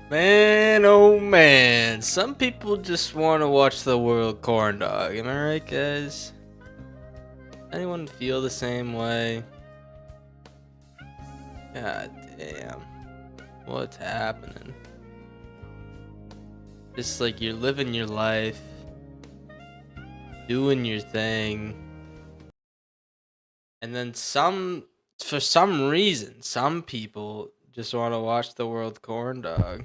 Man, oh man. Some people just want to watch the world corn dog. Am I right, guys? Anyone feel the same way? God damn. What's happening? Just like you're living your life, doing your thing, and then for some reason, some people just want to watch the world corn dog.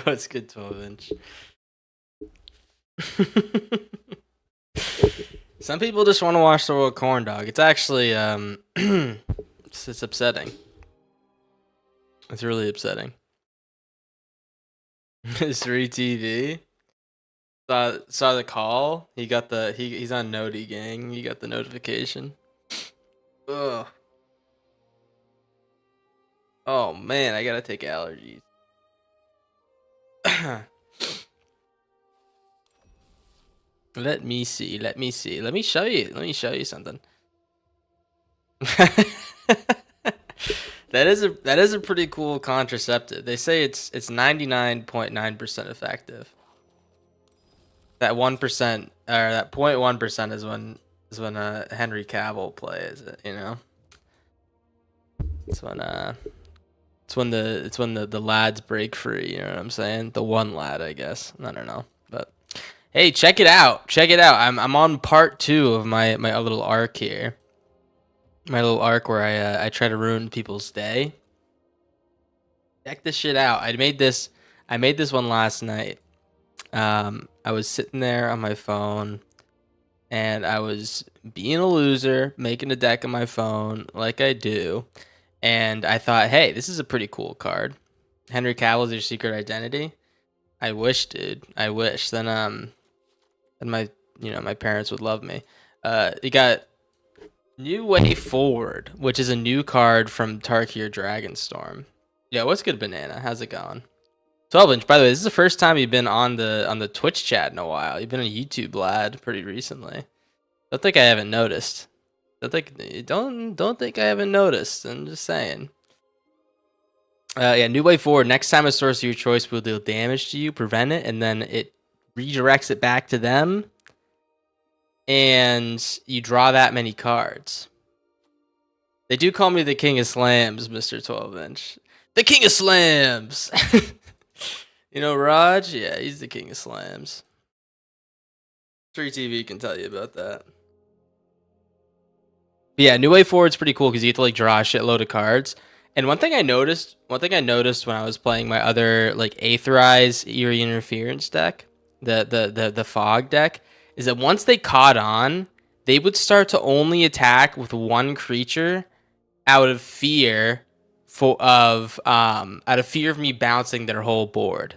What's good, 12-inch? Some people just want to watch the world corn dog. It's actually it's upsetting. It's really upsetting. Mystery TV. Saw the call. He got he's on Noti gang. He got the notification. Ugh. Oh man, I gotta take allergies. Let me see. Let me see. Let me show you. Let me show you something. That is a pretty cool contraceptive. They say it's 99.9% effective. That 1% or that 0.1% is when Henry Cavill plays it, you know? It's when the lads break free, you know what I'm saying? The one lad, I guess. I don't know. But hey, check it out. Check it out. I'm on part 2 of my little arc here. My little arc where I try to ruin people's day. Check this shit out. I made this one last night. I was sitting there on my phone and I was being a loser, making a deck on my phone like I do. And I thought, hey, this is a pretty cool card. Henry Cavill's your secret identity. I wish, dude. I wish. Then and my parents would love me. You got New Way Forward, which is a new card from Tarkir Dragonstorm. Yeah, what's good, Banana? How's it going? 12-inch. By the way, this is the first time you've been on the Twitch chat in a while. You've been a YouTube lad pretty recently. Don't think I haven't noticed. Don't think I haven't noticed. I'm just saying. Yeah, New Way Forward. Next time a source of your choice will deal damage to you, prevent it, and then it redirects it back to them. And you draw that many cards. They do call me the King of Slams, Mr. 12-inch. The King of Slams! You know Raj? Yeah, he's the King of Slams. Tree TV can tell you about that. But yeah, New Way Forward's pretty cool because you get to like draw a shitload of cards. And one thing I noticed when I was playing my other like Aetherize Eerie Interference deck, the Fog deck, is that once they caught on, they would start to only attack with one creature out of fear of me bouncing their whole board.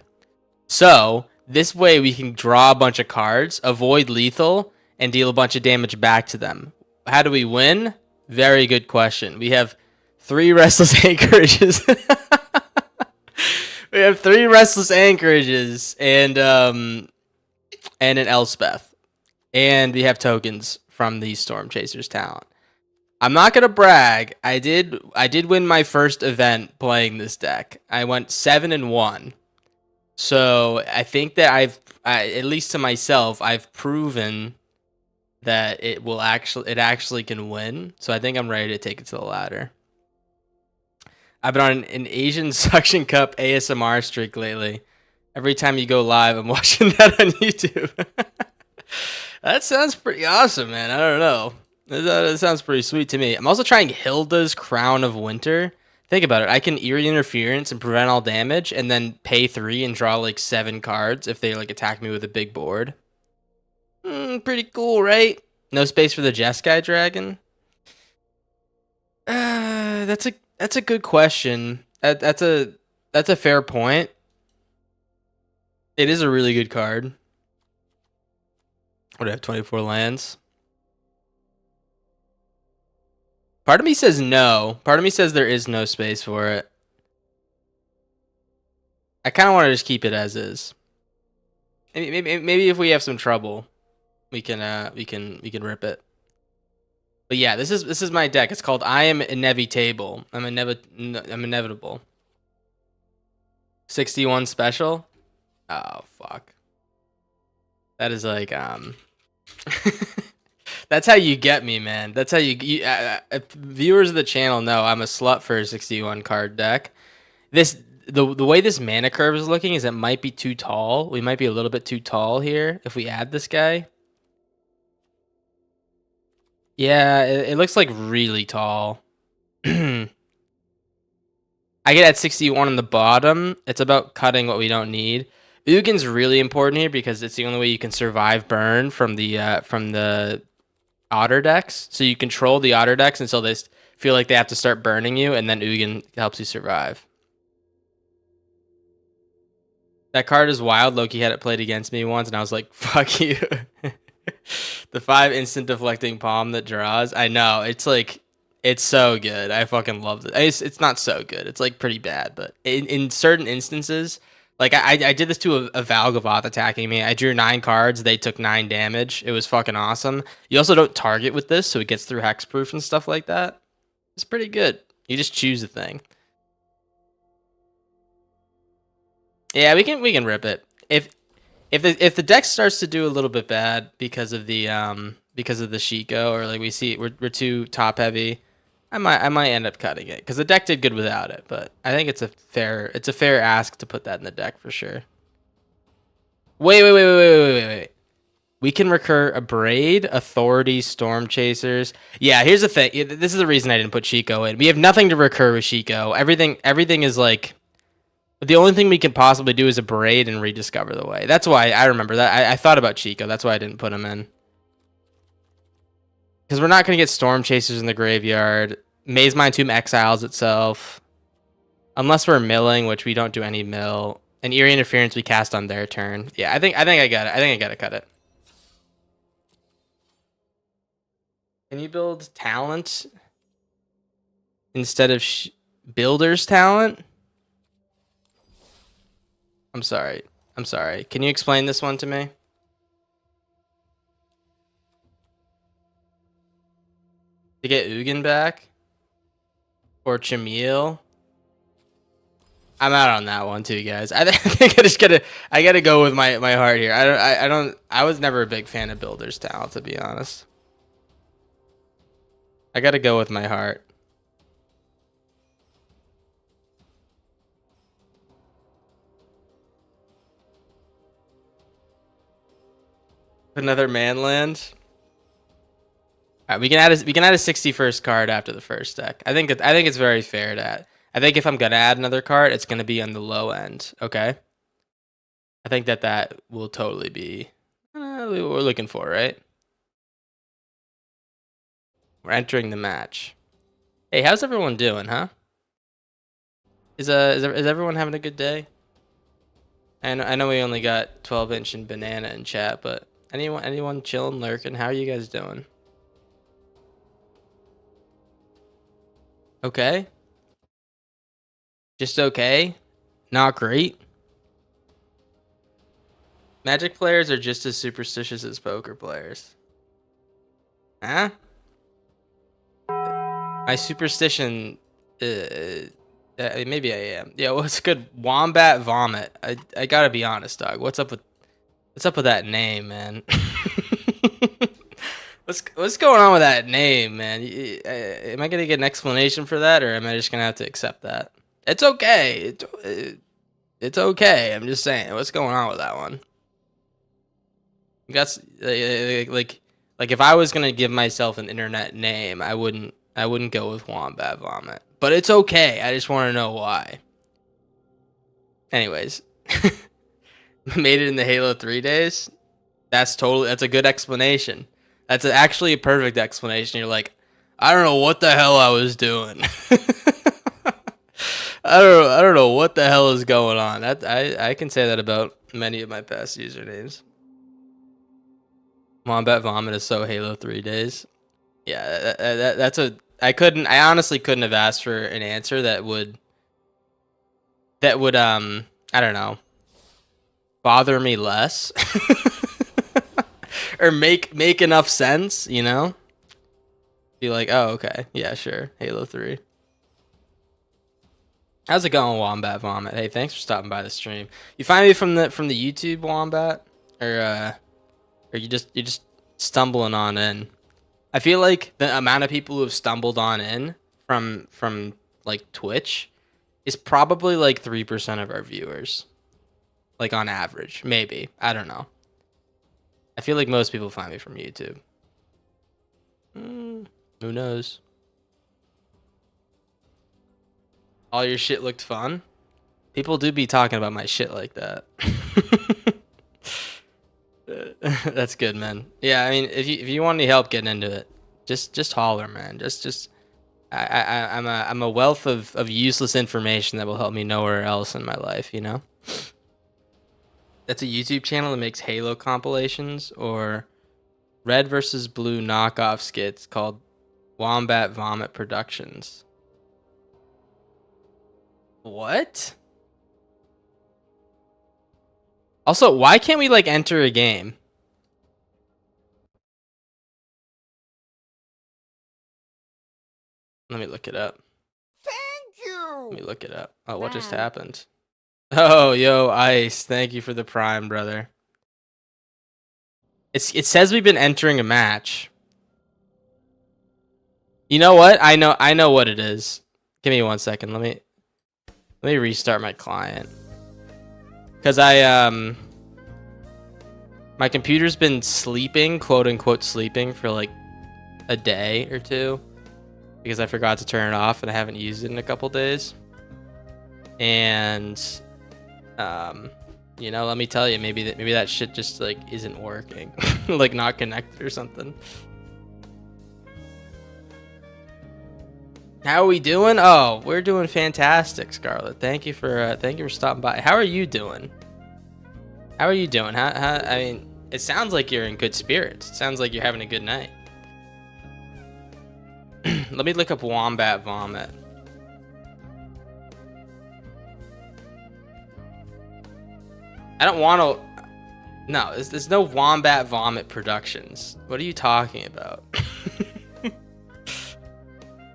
So this way we can draw a bunch of cards, avoid lethal, and deal a bunch of damage back to them. How do we win? Very good question. We have 3 Restless Anchorages. We have 3 Restless Anchorages and an Elspeth. And we have tokens from the Storm Chasers talent. I'm not gonna brag. I did win my first event playing this deck. I went 7-1. So I think that at least to myself, I've proven that it actually can win. So I think I'm ready to take it to the ladder. I've been on an Asian Suction Cup ASMR streak lately. Every time you go live, I'm watching that on YouTube. That sounds pretty awesome, man. I don't know. That sounds pretty sweet to me. I'm also trying Hilda's Crown of Winter. Think about it. I can Eerie Interference and prevent all damage, and then pay 3 and draw like 7 cards if they like attack me with a big board. Pretty cool, right? No space for the Jeskai Dragon. That's a good question. That's a fair point. It is a really good card. What do I have? 24 lands. Part of me says no. Part of me says there is no space for it. I kind of want to just keep it as is. Maybe if we have some trouble, we can rip it. But yeah, this is my deck. It's called I Am Inevitable. I'm inevitable. 61 special. Oh fuck. That is like That's how you get me, man. That's how viewers of the channel know I'm a slut for a 61 card deck. The way this mana curve is looking is it might be too tall. We might be a little bit too tall here if we add this guy. Yeah, it looks like really tall. I get at 61 on the bottom. It's about cutting what we don't need. Ugin's really important here because it's the only way you can survive burn from the otter decks. So you control the otter decks until they feel like they have to start burning you, and then Ugin helps you survive. That card is wild. Loki had it played against me once, and I was like, fuck you. The 5 instant deflecting palm that draws. I know. It's like, it's so good. I fucking love it. It's not so good. It's like pretty bad, but in certain instances, like I did this to a Valgavoth attacking me. I drew 9 cards. They took 9 damage. It was fucking awesome. You also don't target with this, so it gets through hexproof and stuff like that. It's pretty good. You just choose the thing. Yeah, we can rip it. If the deck starts to do a little bit bad because of the Shiko, or like we see we're too top heavy, I might end up cutting it because the deck did good without it. But I think it's a fair ask to put that in the deck for sure. Wait. We can recur a Braid, Authority, Storm Chasers. Yeah, here's the thing. This is the reason I didn't put Shiko in. We have nothing to recur with Shiko. Everything is like. The only thing we could possibly do is a Braid and rediscover the way. That's why I remember that. I thought about Chico. That's why I didn't put him in. Because we're not going to get Storm Chasers in the graveyard. Maze Mind Tomb exiles itself. Unless we're milling, which we don't do any mill. And Eerie Interference we cast on their turn. Yeah, I think I got it. I think I got to cut it. Can you build talent instead of builder's talent? I'm sorry. Can you explain this one to me? To get Ugin back? Or Chamil? I'm out on that one too, guys. I think I gotta go with my heart here. I was never a big fan of Builder's Talent, to be honest. I gotta go with my heart. Another manland. All right, we can add a 61st card after the first deck. I think it's very fair to. I think if I'm gonna add another card, it's gonna be on the low end. Okay. I think that will totally be what we're looking for, right? We're entering the match. Hey, how's everyone doing, huh? Is everyone having a good day? And I know we only got 12-inch and banana in chat, but anyone chilling, lurking? How are you guys doing? Okay. Just okay. Not great. Magic players are just as superstitious as poker players. Huh? My superstition, maybe I am. Yeah, what's good? Wombat vomit. I gotta be honest, dog. What's up with that name, man? What's going on with that name, man? Am I gonna get an explanation for that, or am I just gonna have to accept that? It's okay. It's okay. I'm just saying. What's going on with that one? That's like if I was gonna give myself an internet name, I wouldn't go with Wombat Vomit. But it's okay. I just want to know why. Anyways, made it in the Halo 3 days. That's a good explanation. That's actually a perfect explanation. You're like, I don't know what the hell I was doing. I don't know what the hell is going on. I can say that about many of my past usernames. Wombat Vomit is so Halo 3 days. Yeah, I honestly couldn't have asked for an answer that would I don't know, bother me less, or make enough sense, you know? Be like, oh, okay, yeah, sure, Halo 3. How's it going, Wombat Vomit? Hey, thanks for stopping by the stream. You find me from the YouTube, Wombat, or you just stumbling on in? I feel like the amount of people who have stumbled on in from like Twitch is probably like 3% of our viewers, like on average, maybe. I don't know. I feel like most people find me from YouTube. Who knows? All your shit looked fun. People do be talking about my shit like that. That's good, man. Yeah, I mean, if you want any help getting into it, just holler, man. I'm a wealth of useless information that will help me nowhere else in my life, you know? That's a YouTube channel that makes Halo compilations or red versus blue knockoff skits called Wombat Vomit Productions. What? Also, why can't we like enter a game? Let me look it up. Thank you. Let me look it up. Oh, what just happened? Oh, yo, Ice. Thank you for the prime, brother. It says we've been entering a match. You know what? I know what it is. Give me 1 second. Let me restart my client. Cuz my computer's been sleeping, quote unquote sleeping, for like a day or two because I forgot to turn it off and I haven't used it in a couple days. And you know, let me tell you, maybe that shit just like isn't working. Like not connected or something. How are we doing? Oh, we're doing fantastic, Scarlett. Thank you for stopping by. How are you doing? How are you doing? How I mean, it sounds like you're in good spirits. It sounds like you're having a good night. Let me look up Wombat Vomit. I don't want to. No, there's no Wombat Vomit Productions. What are you talking about?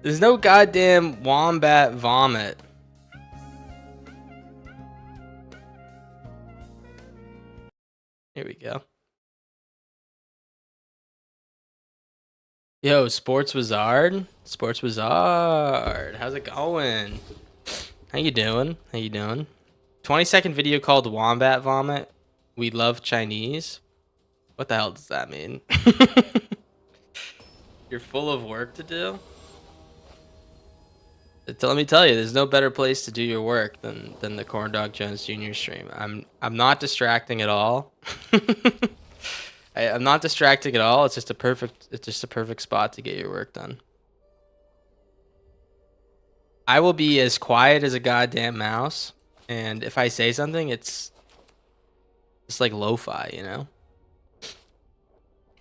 There's no goddamn Wombat Vomit. Here we go. Yo, Sports Wizard? Sports Wizard. How's it going? How you doing? How you doing? 20-second video called Wombat Vomit. We love Chinese. What the hell does that mean? You're full of work to do? Let me tell you, there's no better place to do your work than the Corndog Jones Jr. stream. I'm not distracting at all. I'm not distracting at all. It's just a perfect spot to get your work done. I will be as quiet as a goddamn mouse, and if I say something, it's like lo-fi, you know?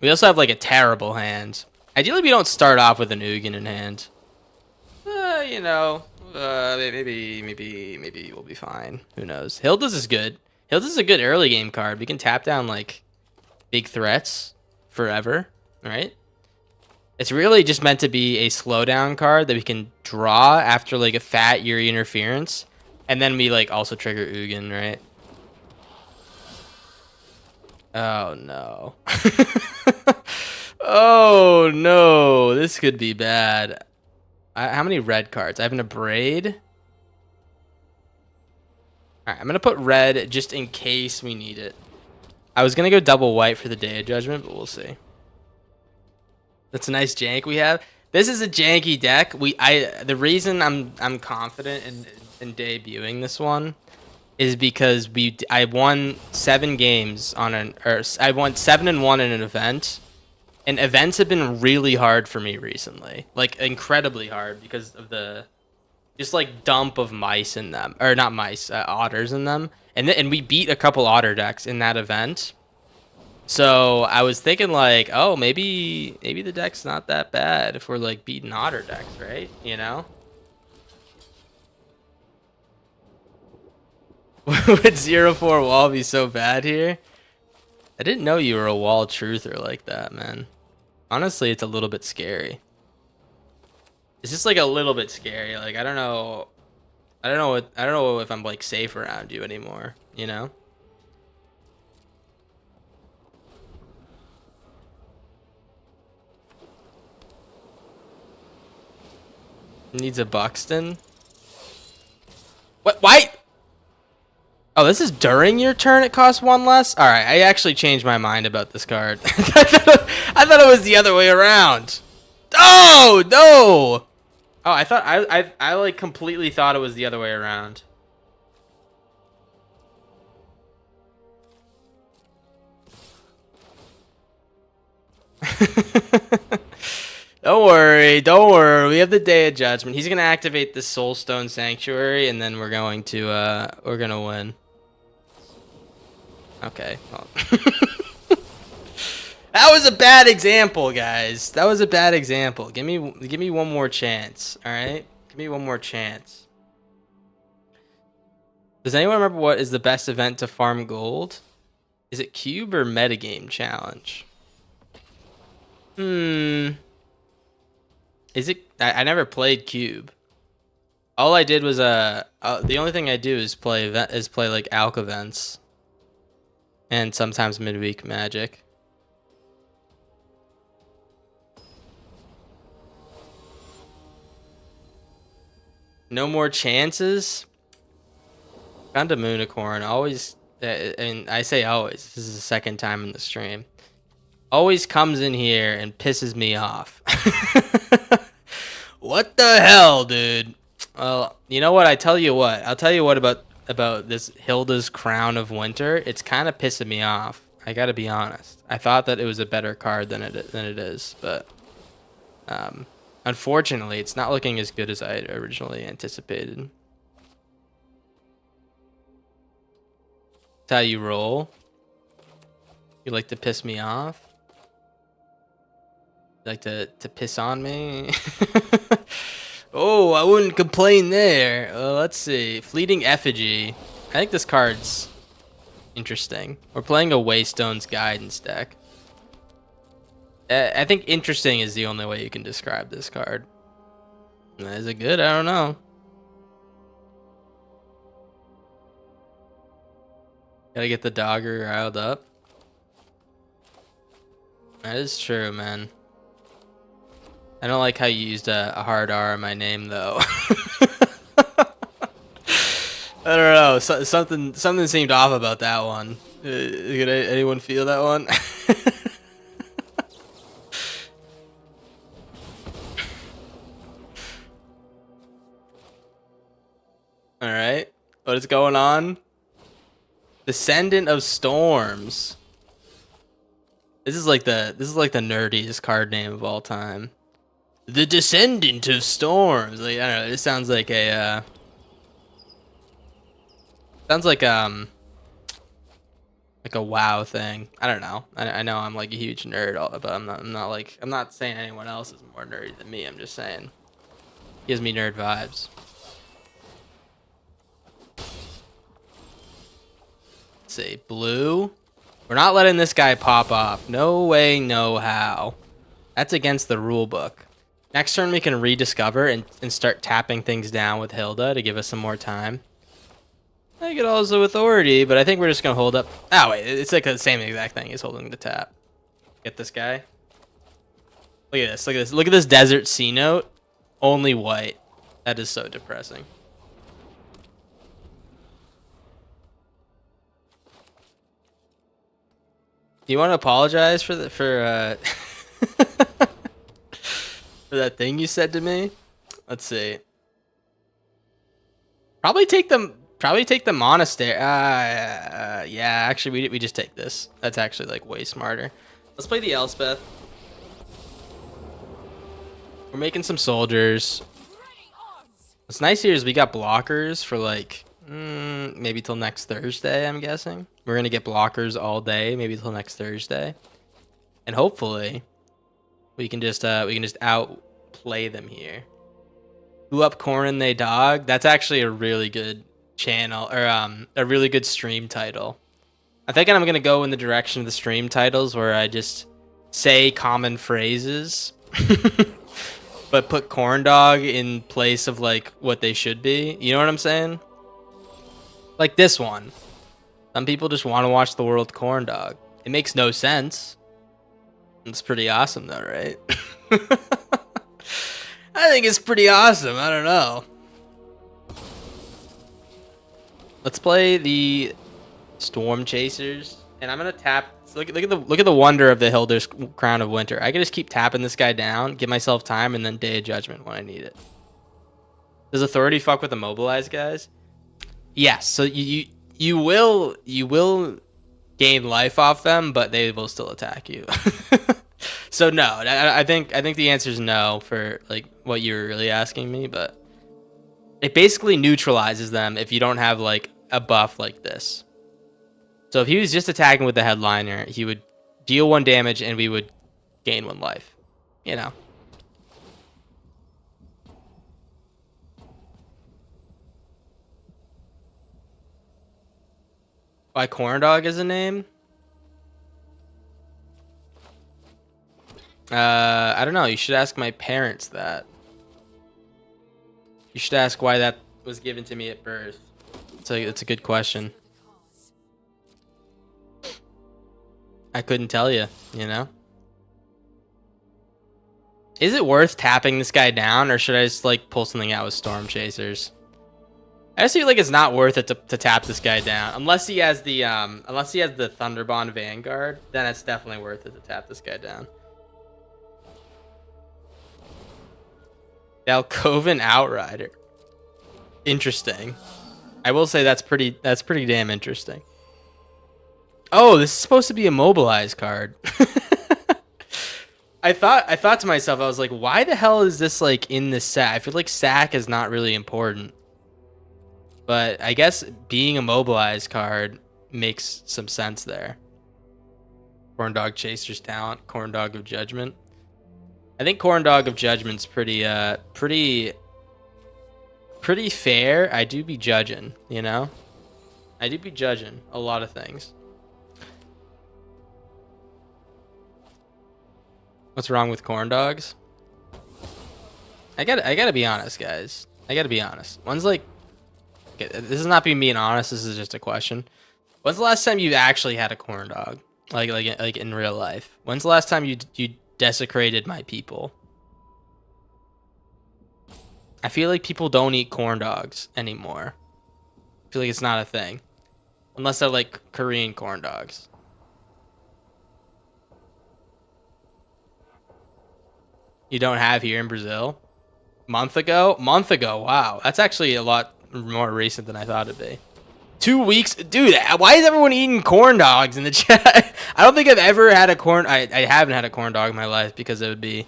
We also have like a terrible hand. Ideally, we don't start off with an Ugin in hand. You know, maybe we'll be fine. Who knows? Hilda's is good. Hilda's is a good early game card. We can tap down like big threats forever, right? It's really just meant to be a slowdown card that we can draw after like a fat Yuri interference, and then we like also trigger Ugin, right? Oh no. Oh no, this could be bad. How many red cards? I have an Abrade. Alright, I'm gonna put red just in case we need it. I was gonna go double white for the Day of Judgment, but we'll see. That's a nice jank we have. This is a janky deck. The reason I'm confident in debuting this one is because I won 7 games on I won 7-1 in an event. And events have been really hard for me recently, like incredibly hard because of the just like dump of mice in them, or not mice, otters in them, and we beat a couple otter decks in that event. So I was thinking like, oh, maybe the deck's not that bad if we're like beating otter decks, right? You know? Would 0-4 wall be so bad here? I didn't know you were a wall truther like that, man. Honestly, it's a little bit scary. It's just like a little bit scary. Like I don't know. I don't know if I'm like safe around you anymore, you know? Needs a Buxton. What? Why? Oh, this is during your turn. It costs 1 less. All right, I actually changed my mind about this card. I thought it was the other way around. Oh no! Oh, I thought I like completely thought it was the other way around. Don't worry, don't worry. We have the Day of Judgment. He's gonna activate the Soulstone Sanctuary, and then we're gonna win. Okay. Well. That was a bad example, guys. That was a bad example. Give me one more chance. All right, give me one more chance. Does anyone remember what is the best event to farm gold? Is it cube or metagame challenge? Is it? I never played cube. All I did was the only thing I do is play like alc events, and sometimes midweek magic. No more chances. Found a Moonicorn. Always, and I say always. This is the second time in the stream. Always comes in here and pisses me off. What the hell, dude? Well, you know what? I'll tell you what about this Hilda's Crown of Winter. It's kind of pissing me off. I gotta be honest. I thought that it was a better card than it is, but unfortunately, it's not looking as good as I had originally anticipated. That's how you roll. You like to piss me off? You like to piss on me? Oh, I wouldn't complain there. Let's see. Fleeting Effigy. I think this card's interesting. We're playing a Waystone's Guidance deck. I think interesting is the only way you can describe this card. Is it good? I don't know. Gotta get the dogger riled up. That is true, man. I don't like how you used a hard R in my name, though. I don't know. Something seemed off about that one. Did anyone feel that one? All right. What is going on? Descendant of Storms. This is like the nerdiest card name of all time. The Descendant of Storms. Like, I don't know. It sounds like a like a WoW thing. I don't know. I know I'm like a huge nerd, but I'm not saying anyone else is more nerdy than me. I'm just saying, gives me nerd vibes. Let's see, blue. We're not letting this guy pop off. No way, no how. That's against the rule book. Next turn we can rediscover and start tapping things down with Hilda to give us some more time. I could also authority, but I think we're just gonna hold up. Oh wait, it's like the same exact thing as holding the tap. Get this guy. Look at this. Look at this. Look at this desert C note. Only white. That is so depressing. Do you want to apologize for for that thing you said to me? Let's see. Probably take the monastery. Yeah, actually we just take this. That's actually like way smarter. Let's play the Elspeth. We're making some soldiers. What's nice here is we got blockers for like maybe till next Thursday, I'm guessing. We're gonna get blockers all day, maybe till next Thursday. And hopefully we can just outplay them here. Who up corn and they dog? That's actually a really good channel or a really good stream title. I think I'm gonna go in the direction of the stream titles where I just say common phrases, but put Corndog in place of like what they should be. You know what I'm saying? Like this one. Some people just want to watch the world Corndog. It makes no sense. It's pretty awesome though, right? I think it's pretty awesome. I don't know. Let's play the Storm Chasers, and I'm gonna tap. Look at the wonder of the Hilder's Crown of Winter. I can just keep tapping this guy down, give myself time, and then Day of Judgment when I need it. Does Authority fuck with immobilized guys? Yes. So you will gain life off them, but they will still attack you. So no, I think the answer is no for like what you were really asking me, but it basically neutralizes them if you don't have like a buff like this. So if he was just attacking with the headliner, he would deal 1 damage and we would gain 1 life. You know. Why Corndog is a name? I don't know. You should ask my parents that. You should ask why that was given to me at birth. So it's a good question. I couldn't tell you, you know? Is it worth tapping this guy down, or should I just like pull something out with Storm Chasers? I just feel like it's not worth it to tap this guy down. Unless he has the Thunderbond Vanguard, then it's definitely worth it to tap this guy down. Alcoven Outrider. Interesting. I will say that's pretty damn interesting. Oh, this is supposed to be a mobilized card. I thought to myself, I was like, why the hell is this like in the set? I feel like sack is not really important. But I guess being a mobilized card makes some sense there. Corndog Chaser's Talent, Corndog of Judgment. I think Corndog of Judgment's pretty fair. I do be judging, you know? I do be judging a lot of things. What's wrong with corn dogs? I gotta be honest, guys. I gotta be honest. When's like, okay, this is not being honest. This is just a question. When's the last time you actually had a corn dog, like in real life? When's the last time you desecrated my people? I feel like people don't eat corn dogs anymore. I feel like it's not a thing, unless they're like Korean corn dogs. You don't have here in Brazil? Month ago? Wow. That's actually a lot more recent than I thought it'd be. 2 weeks? Dude, why is everyone eating corn dogs in the chat? I don't think I've ever had a corn... I haven't had a corn dog in my life because it would be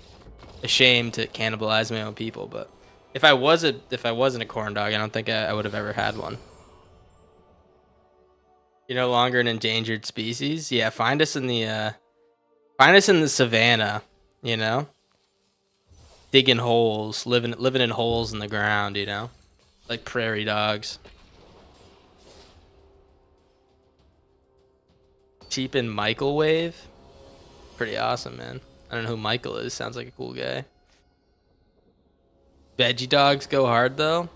a shame to cannibalize my own people. But if I wasn't a corn dog, I don't think I would have ever had one. You're no longer an endangered species? Yeah, find us in the savannah, you know? Digging holes, living in holes in the ground, you know, like prairie dogs. Cheap in microwave, pretty awesome, man. I don't know who Michael is. Sounds like a cool guy. Veggie dogs go hard though.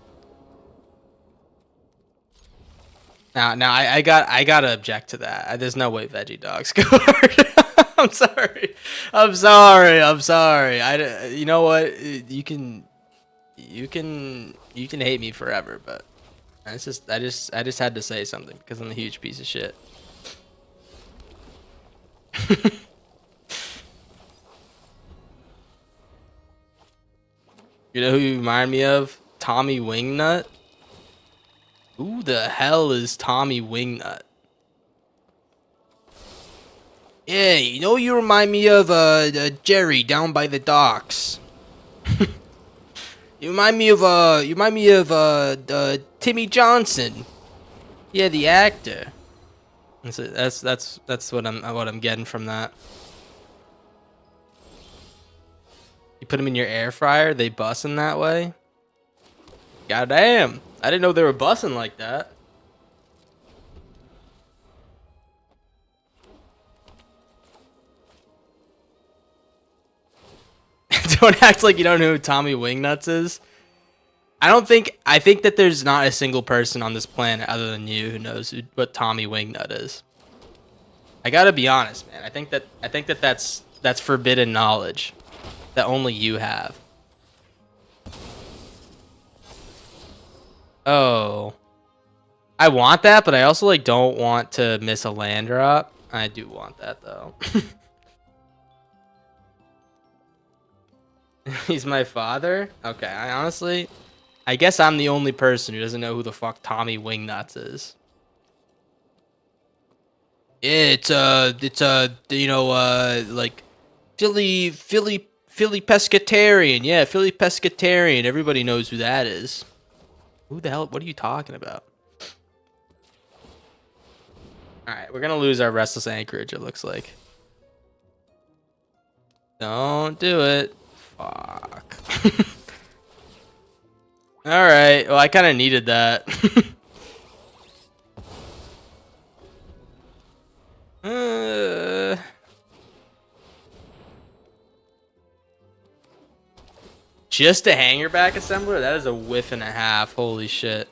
Now I gotta object to that. There's no way veggie dogs go hard. I'm sorry. You know what? You can hate me forever, but I just had to say something because I'm a huge piece of shit. You know who you remind me of? Tommy Wingnut. Who the hell is Tommy Wingnut? Yeah, you know, you remind me of Jerry down by the docks. You remind me of Timmy Johnson. Yeah, the actor. That's what I'm getting from that. You put them in your air fryer, they bussin' that way. Goddamn. I didn't know they were bussing like that. Don't act like you don't know who Tommy Wingnuts is. I think that there's not a single person on this planet other than you who knows what Tommy Wingnut is. I gotta be honest, man. I think that that's forbidden knowledge that only you have. Oh, I want that, but I also like don't want to miss a land drop. I do want that though. He's my father? Okay, I guess I'm the only person who doesn't know who the fuck Tommy Wingnuts is. Yeah, like Philly pescatarian. Yeah, Philly pescatarian. Everybody knows who that is. Who the hell? What are you talking about? All right, we're gonna lose our restless anchorage. It looks like. Don't do it. Fuck. All right. Well, I kind of needed that. Just a hanger back assembler? That is a whiff and a half. Holy shit.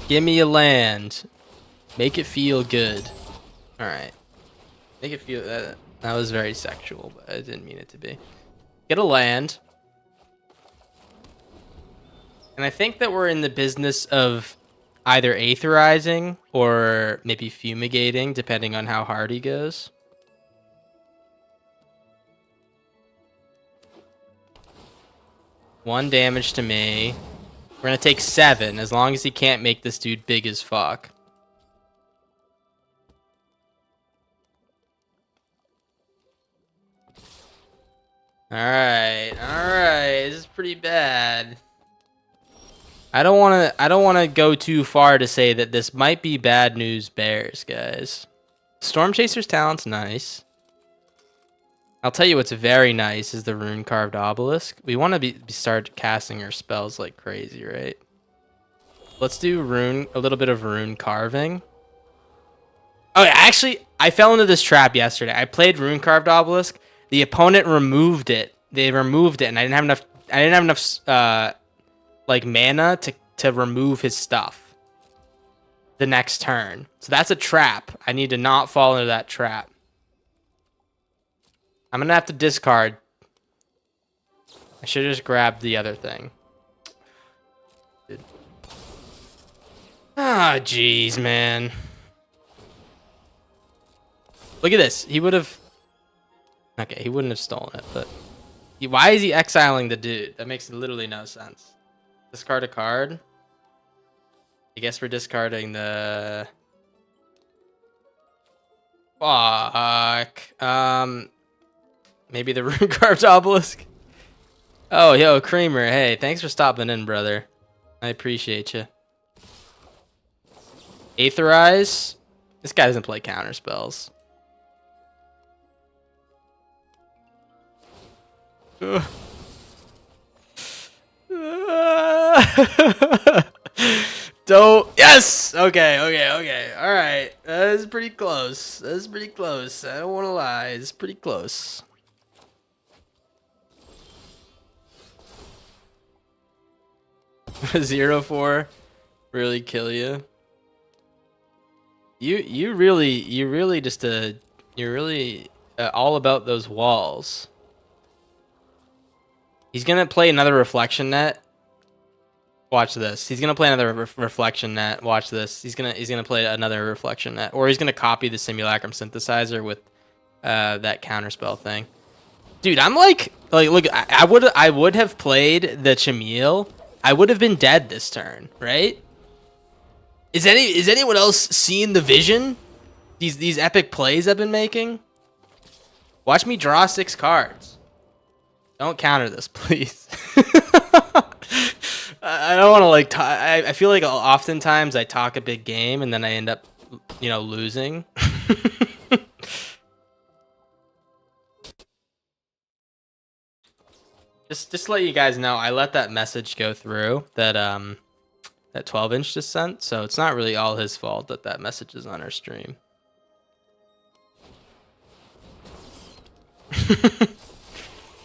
Give me a land. Make it feel good. Alright. Make it feel... That was very sexual, but I didn't mean it to be. Get a land. And I think that we're in the business of either aetherizing or maybe fumigating, depending on how hard he goes. One damage to me. We're gonna take 7, as long as he can't make this dude big as fuck. Alright, alright. This is pretty bad. I don't wanna go too far to say that this might be bad news bears, guys. Storm Chaser's talent's nice. I'll tell you what's very nice is the rune carved obelisk. We want to start casting our spells like crazy, right? Let's do a little bit of rune carving. Oh, yeah, actually, I fell into this trap yesterday. I played rune carved obelisk. The opponent removed it. They removed it, and I didn't have enough like mana to remove his stuff the next turn. So that's a trap. I need to not fall into that trap. I'm gonna have to discard. I should have just grabbed the other thing. Ah, jeez, man. Look at this. He would have... Okay, he wouldn't have stolen it, but... Why is he exiling the dude? That makes literally no sense. Discard a card. I guess we're discarding the... Fuck. Maybe the rune carved obelisk. Oh, yo, Creamer. Hey, thanks for stopping in, brother. I appreciate you. Aetherize. This guy doesn't play counter spells. Don't. Yes. Okay. All right. That is pretty close. I don't want to lie. It's pretty close. Zero 4 really kill you. You're really just all about those walls. He's gonna play another reflection net. Watch this. He's gonna play another reflection net. Watch this. He's gonna play another reflection net, or he's gonna copy the simulacrum synthesizer with that counterspell thing. Dude, I'm like look. I would have played the Chameel. I would have been dead this turn, right? Is anyone else seeing the vision? These epic plays I've been making. Watch me draw 6 cards. Don't counter this, please. I don't want to like. I feel like oftentimes I talk a big game and then I end up, losing. Just to let you guys know, I let that message go through that that 12-inch just sent. So it's not really all his fault that that message is on our stream.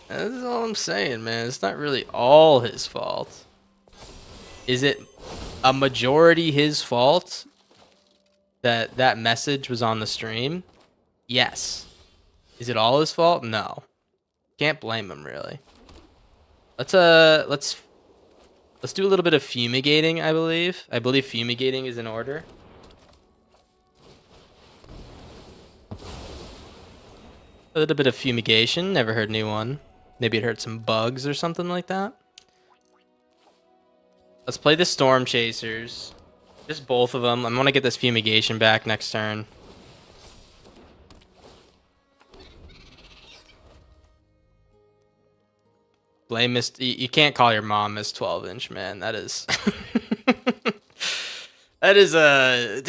That's all I'm saying, man. It's not really all his fault. Is it a majority his fault that that message was on the stream? Yes. Is it all his fault? No. Can't blame him, really. Let's do a little bit of fumigating, I believe. I believe fumigating is in order. A little bit of fumigation. Never heard anyone. Maybe it hurt some bugs or something like that. Let's play the Storm Chasers. Just both of them. I'm gonna get this fumigation back next turn. Blame Miss. You can't call your mom Miss 12-inch, man. That is. That is a.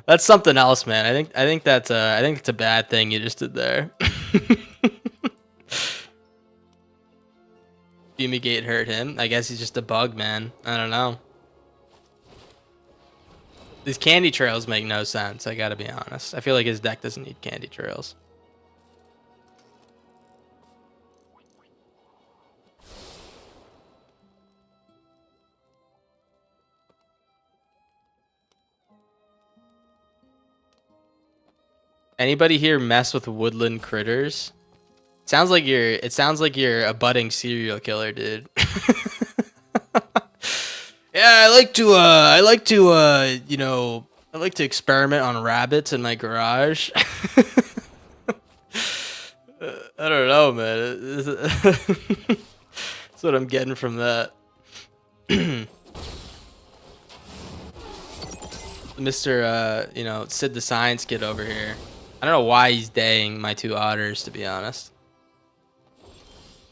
That's something else, man. I think it's a bad thing you just did there. Fumigate hurt him. I guess he's just a bug, man. I don't know. These candy trails make no sense. I gotta be honest. I feel like his deck doesn't need candy trails. Anybody here mess with woodland critters? It sounds like you're a budding serial killer, dude. Yeah, I like to experiment on rabbits in my garage. I don't know, man. That's what I'm getting from that. Mr. Sid the Science Kid over here. I don't know why he's daying my two otters, to be honest.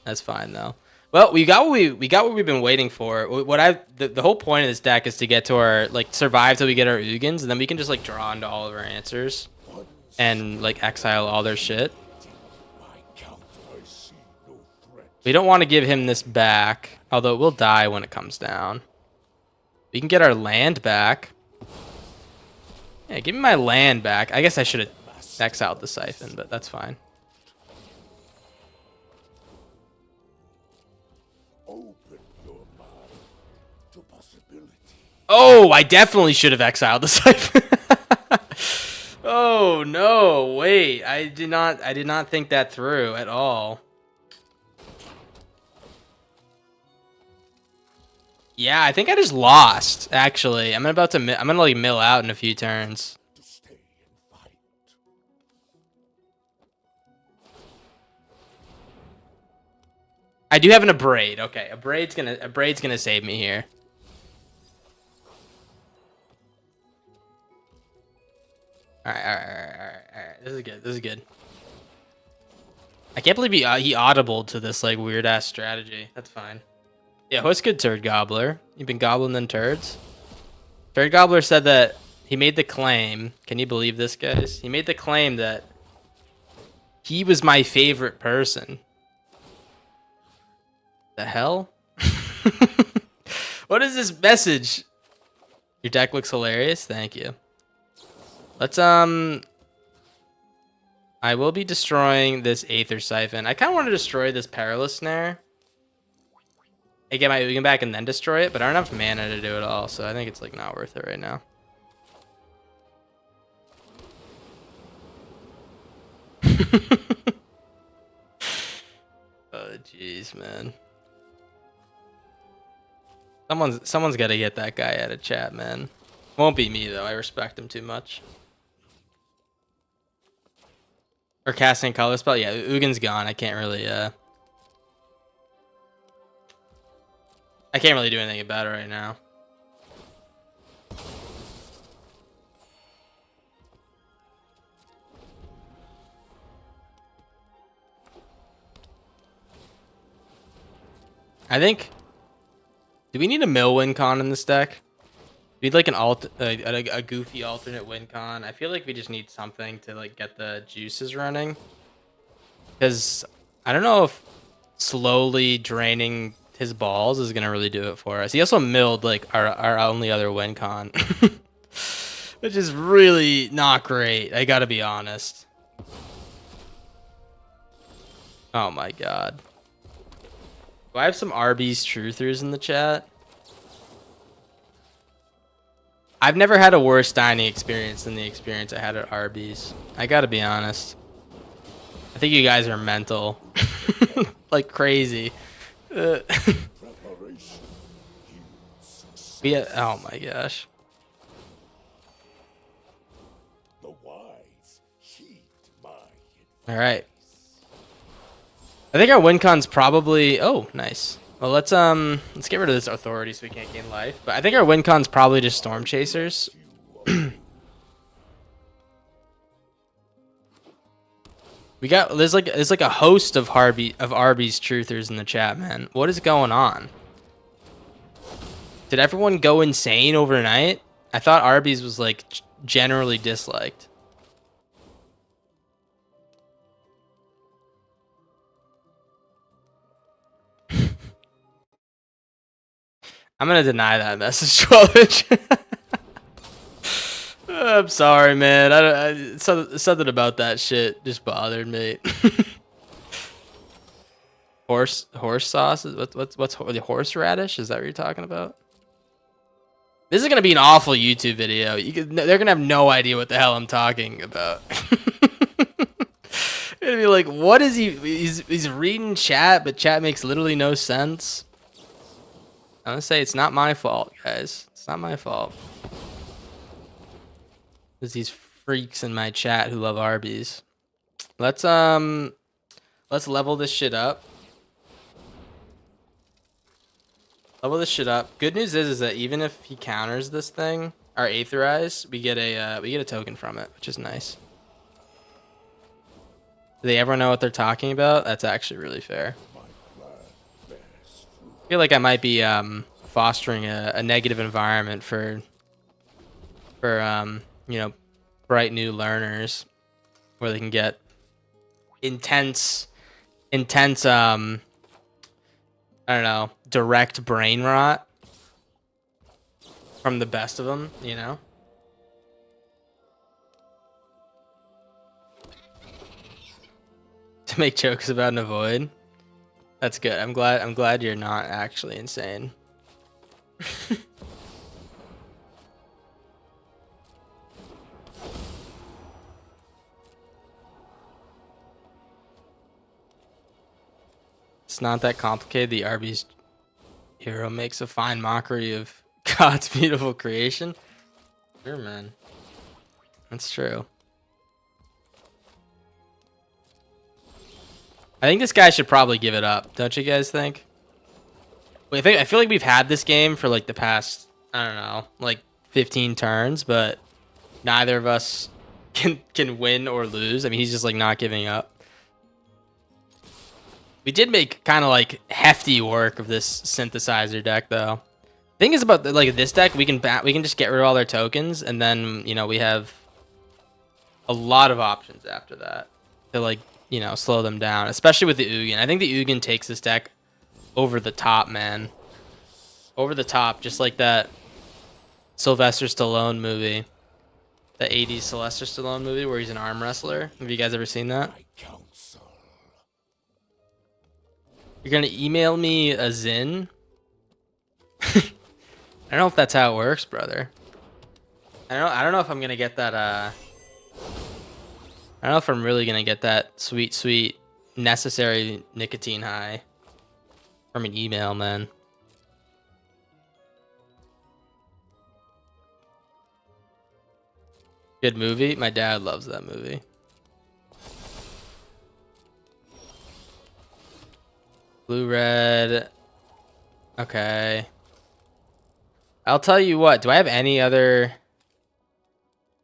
That's fine though. Well, we got what we've been waiting for. The whole point of this deck is to get to our survive till we get our Ugins, and then we can just draw into all of our answers and exile all their shit. We don't want to give him this back, although it will die when it comes down. We can get our land back. Yeah, give me my land back. I guess I should have exiled the Siphon, but that's fine. Oh, I definitely should have exiled the Siphon. Oh no, wait. I did not think that through at all. Yeah, I think I just lost, actually. I'm gonna mill out in a few turns. I do have an Abrade. Okay, Abrade's gonna save me here. All right. This is good. I can't believe he audibled to this weird ass strategy. That's fine. Yeah, what's good, Turd Gobbler? You've been gobbling them turds? Turd Gobbler said that he made the claim. Can you believe this, guys? He made the claim that he was my favorite person. The hell? What is this message? Your deck looks hilarious. Thank you. Let's I will be destroying this Aether Siphon. I kind of want to destroy this Perilous Snare. I get my Ugin back and then destroy it, but I don't have mana to do it all, so I think it's not worth it right now. Oh jeez, man. Someone's got to get that guy out of chat, man. Won't be me though. I respect him too much. Or casting color spell. Yeah, Ugin's gone. I can't really do anything about it right now. I think. Do we need a mill win con in this deck? We need a goofy alternate win con. I feel like we just need something to get the juices running. Because I don't know if slowly draining his balls is gonna really do it for us. He also milled like our only other win con, which is really not great. I gotta be honest. Oh my god. Do I have some Arby's truthers in the chat? I've never had a worse dining experience than the experience I had at Arby's. I gotta be honest. I think you guys are mental. Like crazy. Yeah, oh my gosh. All right. I think our win con's probably. Oh, nice. Well, let's get rid of this authority so we can't gain life. But I think our win con's probably just storm chasers. There's like a host of Arby's truthers in the chat, man. What is going on? Did everyone go insane overnight? I thought Arby's was like generally disliked. I'm gonna deny that message, 12-inch. I'm sorry, man. Something about that shit just bothered me. Horse sauce? What's the horseradish? Is that what you're talking about? This is gonna be an awful YouTube video. They're gonna have no idea what the hell I'm talking about. It'd be like, what is he? He's reading chat, but chat makes literally no sense. I'm gonna say it's not my fault, guys. It's not my fault. There's these freaks in my chat who love Arby's. Let's level this shit up. Level this shit up. Good news is that even if he counters this thing, our Aetherize, we get a token from it, which is nice. Do they ever know what they're talking about? That's actually really fair. I feel like I might be fostering a negative environment for you know, bright new learners where they can get intense I don't know, direct brain rot from the best of them, you know? To make jokes about an avoid. That's good. I'm glad you're not actually insane. It's not that complicated. The Arby's hero makes a fine mockery of God's beautiful creation. Sure, man. That's true. I think this guy should probably give it up. Don't you guys think? Wait, I feel like we've had this game for like the past, I don't know, like 15 turns, but neither of us can win or lose. I mean, he's just like not giving up. We did make kind of like hefty work of this synthesizer deck, though. Thing is about like this deck, we can just get rid of all their tokens, and then you know we have a lot of options after that to like you know slow them down, especially with the Ugin. I think the Ugin takes this deck over the top, man. Over the top, just like that Sylvester Stallone movie, the 80s Sylvester Stallone movie where he's an arm wrestler. Have you guys ever seen that? You're gonna email me a Zin? I don't know if that's how it works, brother. I don't know if I'm gonna get that I don't know if I'm really gonna get that sweet necessary nicotine high from an email, man. Good movie. My dad loves that movie. Blue red. Okay. I'll tell you what. Do I have any other?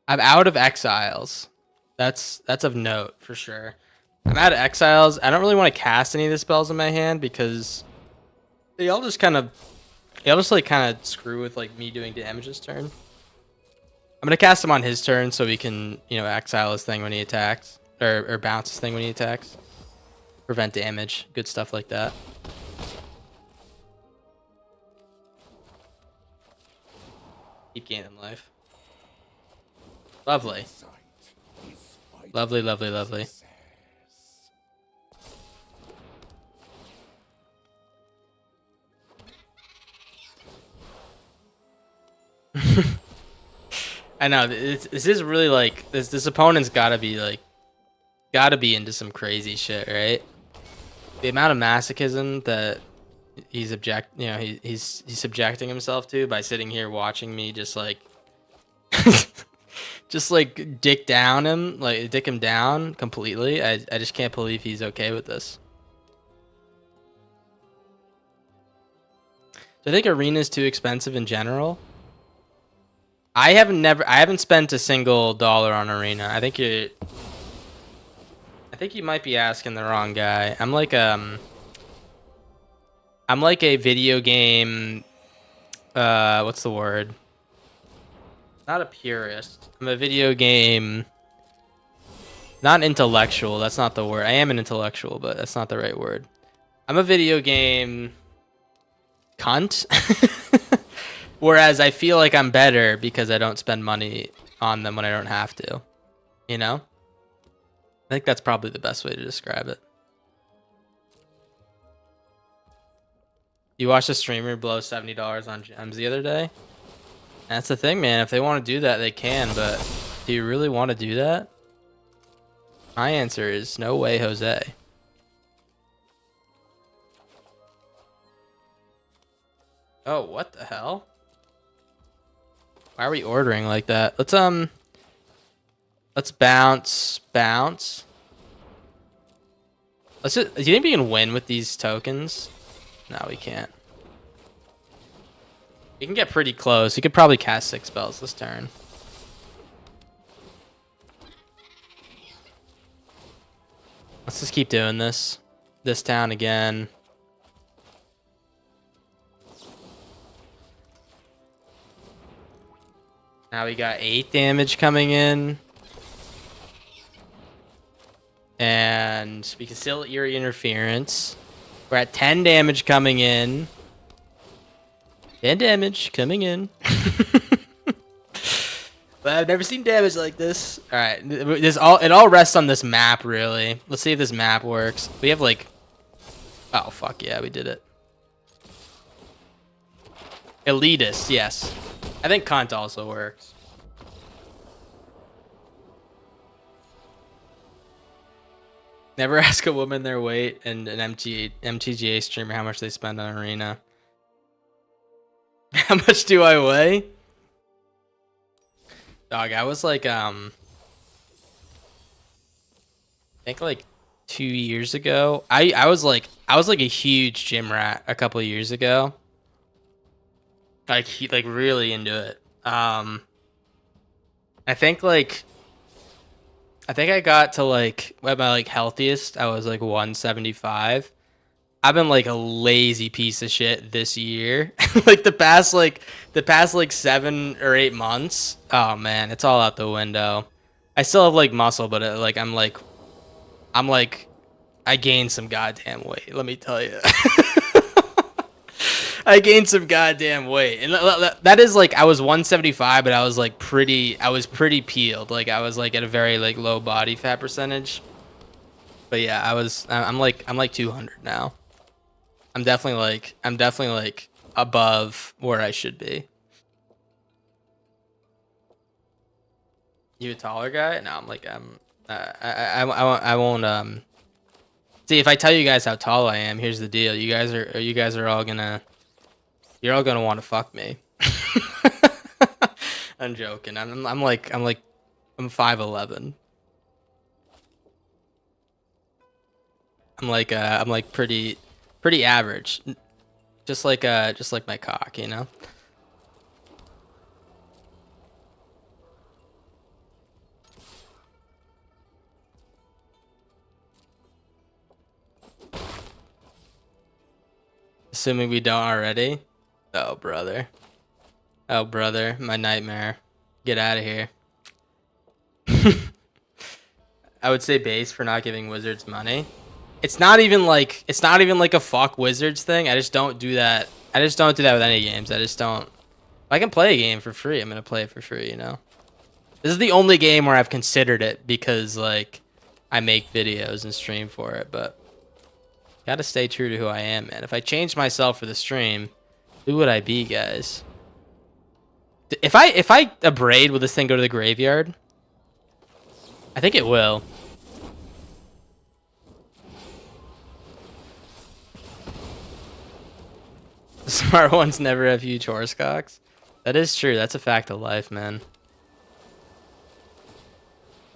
I'm out of exiles. That's of note for sure. I'm out of exiles. I don't really want to cast any of the spells in my hand because they all just kind of screw with like me doing damage this turn. I'm gonna cast him on his turn so we can exile his thing when he attacks or bounce his thing when he attacks. Prevent damage, good stuff like that. Keep gaining life. Lovely. Lovely, lovely, lovely. I know this is really like this opponent's gotta be into some crazy shit, right? The amount of masochism that he's he's subjecting himself to by sitting here watching me just like just like dick him down completely. I just can't believe he's okay with this. So I think arena's too expensive in general. I haven't spent a single dollar on arena. I think you might be asking the wrong guy. I'm like a video game what's the word? Not a purist. I'm a video game not intellectual. That's not the word. I am an intellectual, but that's not the right word. I'm a video game cunt. Whereas I feel like I'm better because I don't spend money on them when I don't have to. You know? I think that's probably the best way to describe it. You watched a streamer blow $70 on gems the other day? That's the thing, man. If they want to do that, they can, but do you really want to do that? My answer is no way, Jose. Oh, what the hell? Why are we ordering like that? Let's bounce. Let's just, do you think we can win with these tokens? No, we can't. You can get pretty close. You could probably cast 6 spells this turn. Let's just keep doing this. This town again. Now we got 8 damage coming in. And we can still Eerie Interference. We're at 10 damage coming in. 10 damage coming in. But I've never seen damage like this. All right, it all rests on this map, really. Let's see if this map works. We have like, oh fuck yeah, we did it. Elitist, yes. I think cunt also works. Never ask a woman their weight and an MTGA streamer how much they spend on arena. How much do I weigh? Dog, I was like, I think like 2 years ago. I was like a huge gym rat a couple of years ago. Like really into it. I think I got to like at my like healthiest, I was like 175. I've been like a lazy piece of shit this year. Like the past 7 or 8 months. Oh man, it's all out the window. I still have like muscle, but I'm like I gained some goddamn weight, let me tell you. I gained some goddamn weight. And that is like I was 175, but I was pretty peeled. Like I was like at a very like low body fat percentage. But yeah, I'm like 200 now. I'm definitely like above where I should be. You a taller guy? No, I won't see if I tell you guys how tall I am. Here's the deal. You guys are all gonna want to fuck me. I'm joking. I'm 5'11". I'm like pretty average. Just like my cock, you know? Assuming we don't already. Oh, brother. Oh, brother. My nightmare. Get out of here. I would say base for not giving wizards money. It's not even like a fuck wizards thing. I just don't do that. I just don't do that with any games. I just don't I can play a game for free, I'm gonna play it for free, you know? This is the only game where I've considered it because, like, I make videos and stream for it, but gotta stay true to who I am, man. If I changed myself for the stream, who would I be, guys? If I abrade, will this thing go to the graveyard? I think it will. The smart ones never have huge horse cocks. That is true. That's a fact of life, man.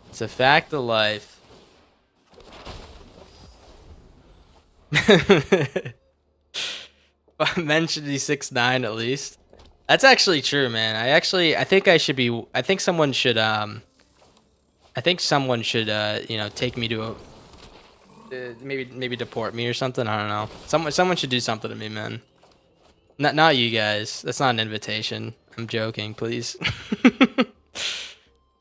It's a fact of life. Mentioned he's 6'9" at least. That's actually true, man. I think I should be. I think someone should. I think someone should. You know, take me to a. Maybe deport me or something. I don't know. Someone should do something to me, man. Not you guys. That's not an invitation. I'm joking, please.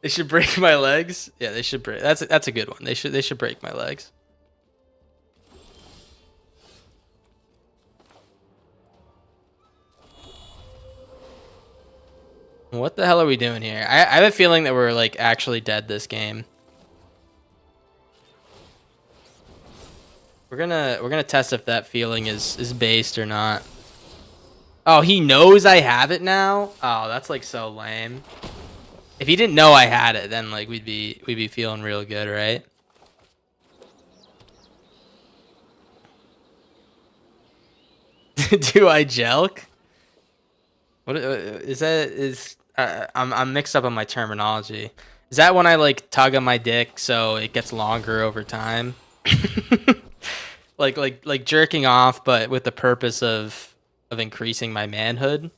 They should break my legs. Yeah, they should break. That's a good one. They should break my legs. What the hell are we doing here? I have a feeling that we're like actually dead this game. We're gonna test if that feeling is based or not. Oh, he knows I have it now? Oh, that's like so lame. If he didn't know I had it, then like we'd be feeling real good, right? Do I jelk? What is that? I'm mixed up on my terminology. Is that when I like tug on my dick so it gets longer over time? like jerking off, but with the purpose of increasing my manhood?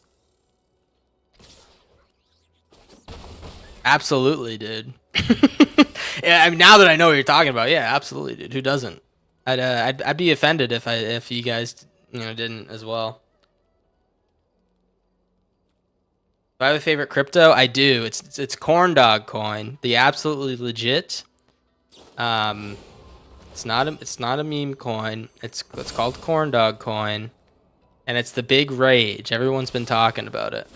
Absolutely, dude. Yeah, I mean, now that I know what you're talking about, yeah, absolutely, dude. Who doesn't? I'd be offended if you guys didn't as well. Do I have a favorite crypto? I do. It's Corndog coin, the absolutely legit. It's not a meme coin. It's called Corndog coin, and it's the big rage. Everyone's been talking about it.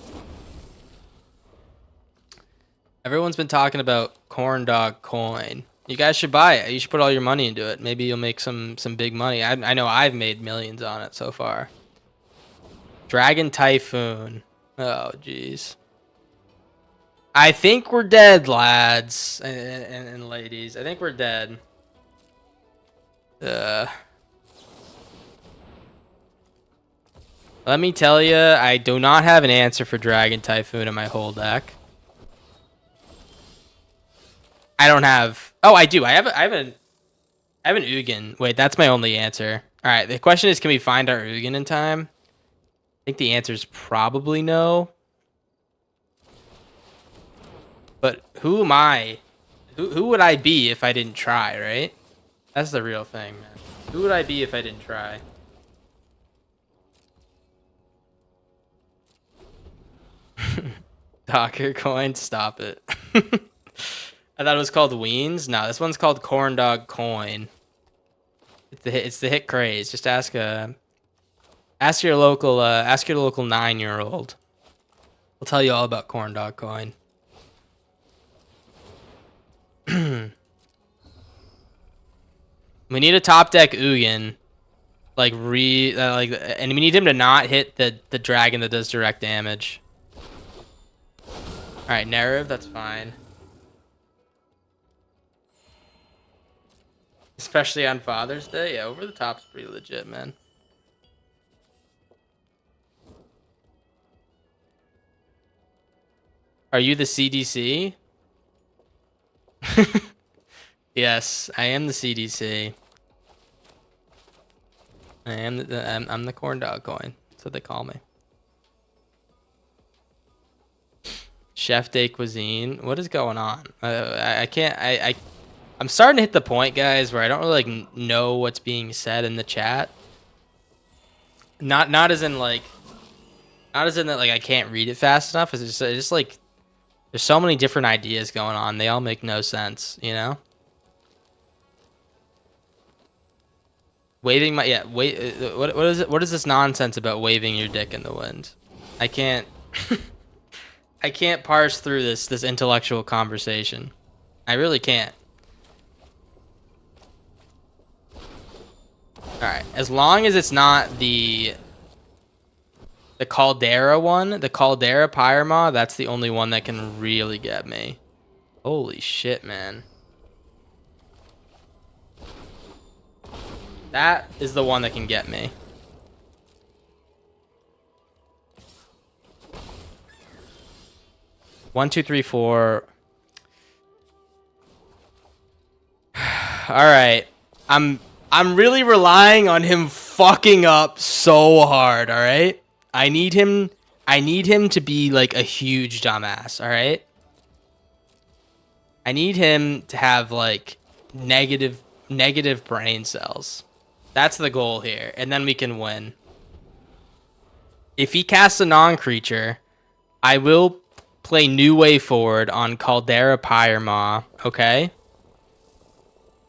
Everyone's been talking about Corndog coin. You guys should buy it. You should put all your money into it. Maybe you'll make some big money. I know I've made millions on it so far. Dragon Typhoon. Oh, jeez. I think we're dead, lads and ladies. I think we're dead. Let me tell you, I do not have an answer for Dragon Typhoon in my whole deck. I don't have. Oh, I do. I have an Ugin. Wait, that's my only answer. All right. The question is, can we find our Ugin in time? I think the answer is probably no. But who am I? Who would I be if I didn't try? Right? That's the real thing, man. Who would I be if I didn't try? Docker coin. Stop it. I thought it was called Weens. No, this one's called Corndog coin. It's the hit craze. Just ask your local 9-year-old. We'll tell you all about Corndog coin. We need a top deck Ugin, and we need him to not hit the dragon that does direct damage. All right, narrative, that's fine. Especially on Father's Day, yeah. Over the Top's pretty legit, man. Are you the CDC? Yes, I am the CDC. I'm the Corndog coin. That's what they call me. Chef de cuisine. What is going on? I can't. I'm starting to hit the point, guys, where I don't really like know what's being said in the chat. Not as in that like I can't read it fast enough. It's just like there's so many different ideas going on. They all make no sense, you know? Waving my what is it? What is this nonsense about waving your dick in the wind? I can't. I can't parse through this intellectual conversation. I really can't. All right, as long as it's not the Caldera one, the Caldera Pyromaw, that's the only one that can really get me. Holy shit, man. That is the one that can get me. One, two, three, four. All right. I'm really relying on him fucking up so hard, all right? I need him to be like a huge dumbass, all right? I need him to have like negative brain cells. That's the goal here, and then we can win. If he casts a non-creature, I will play New Way Forward on Caldera Pyromaw, okay?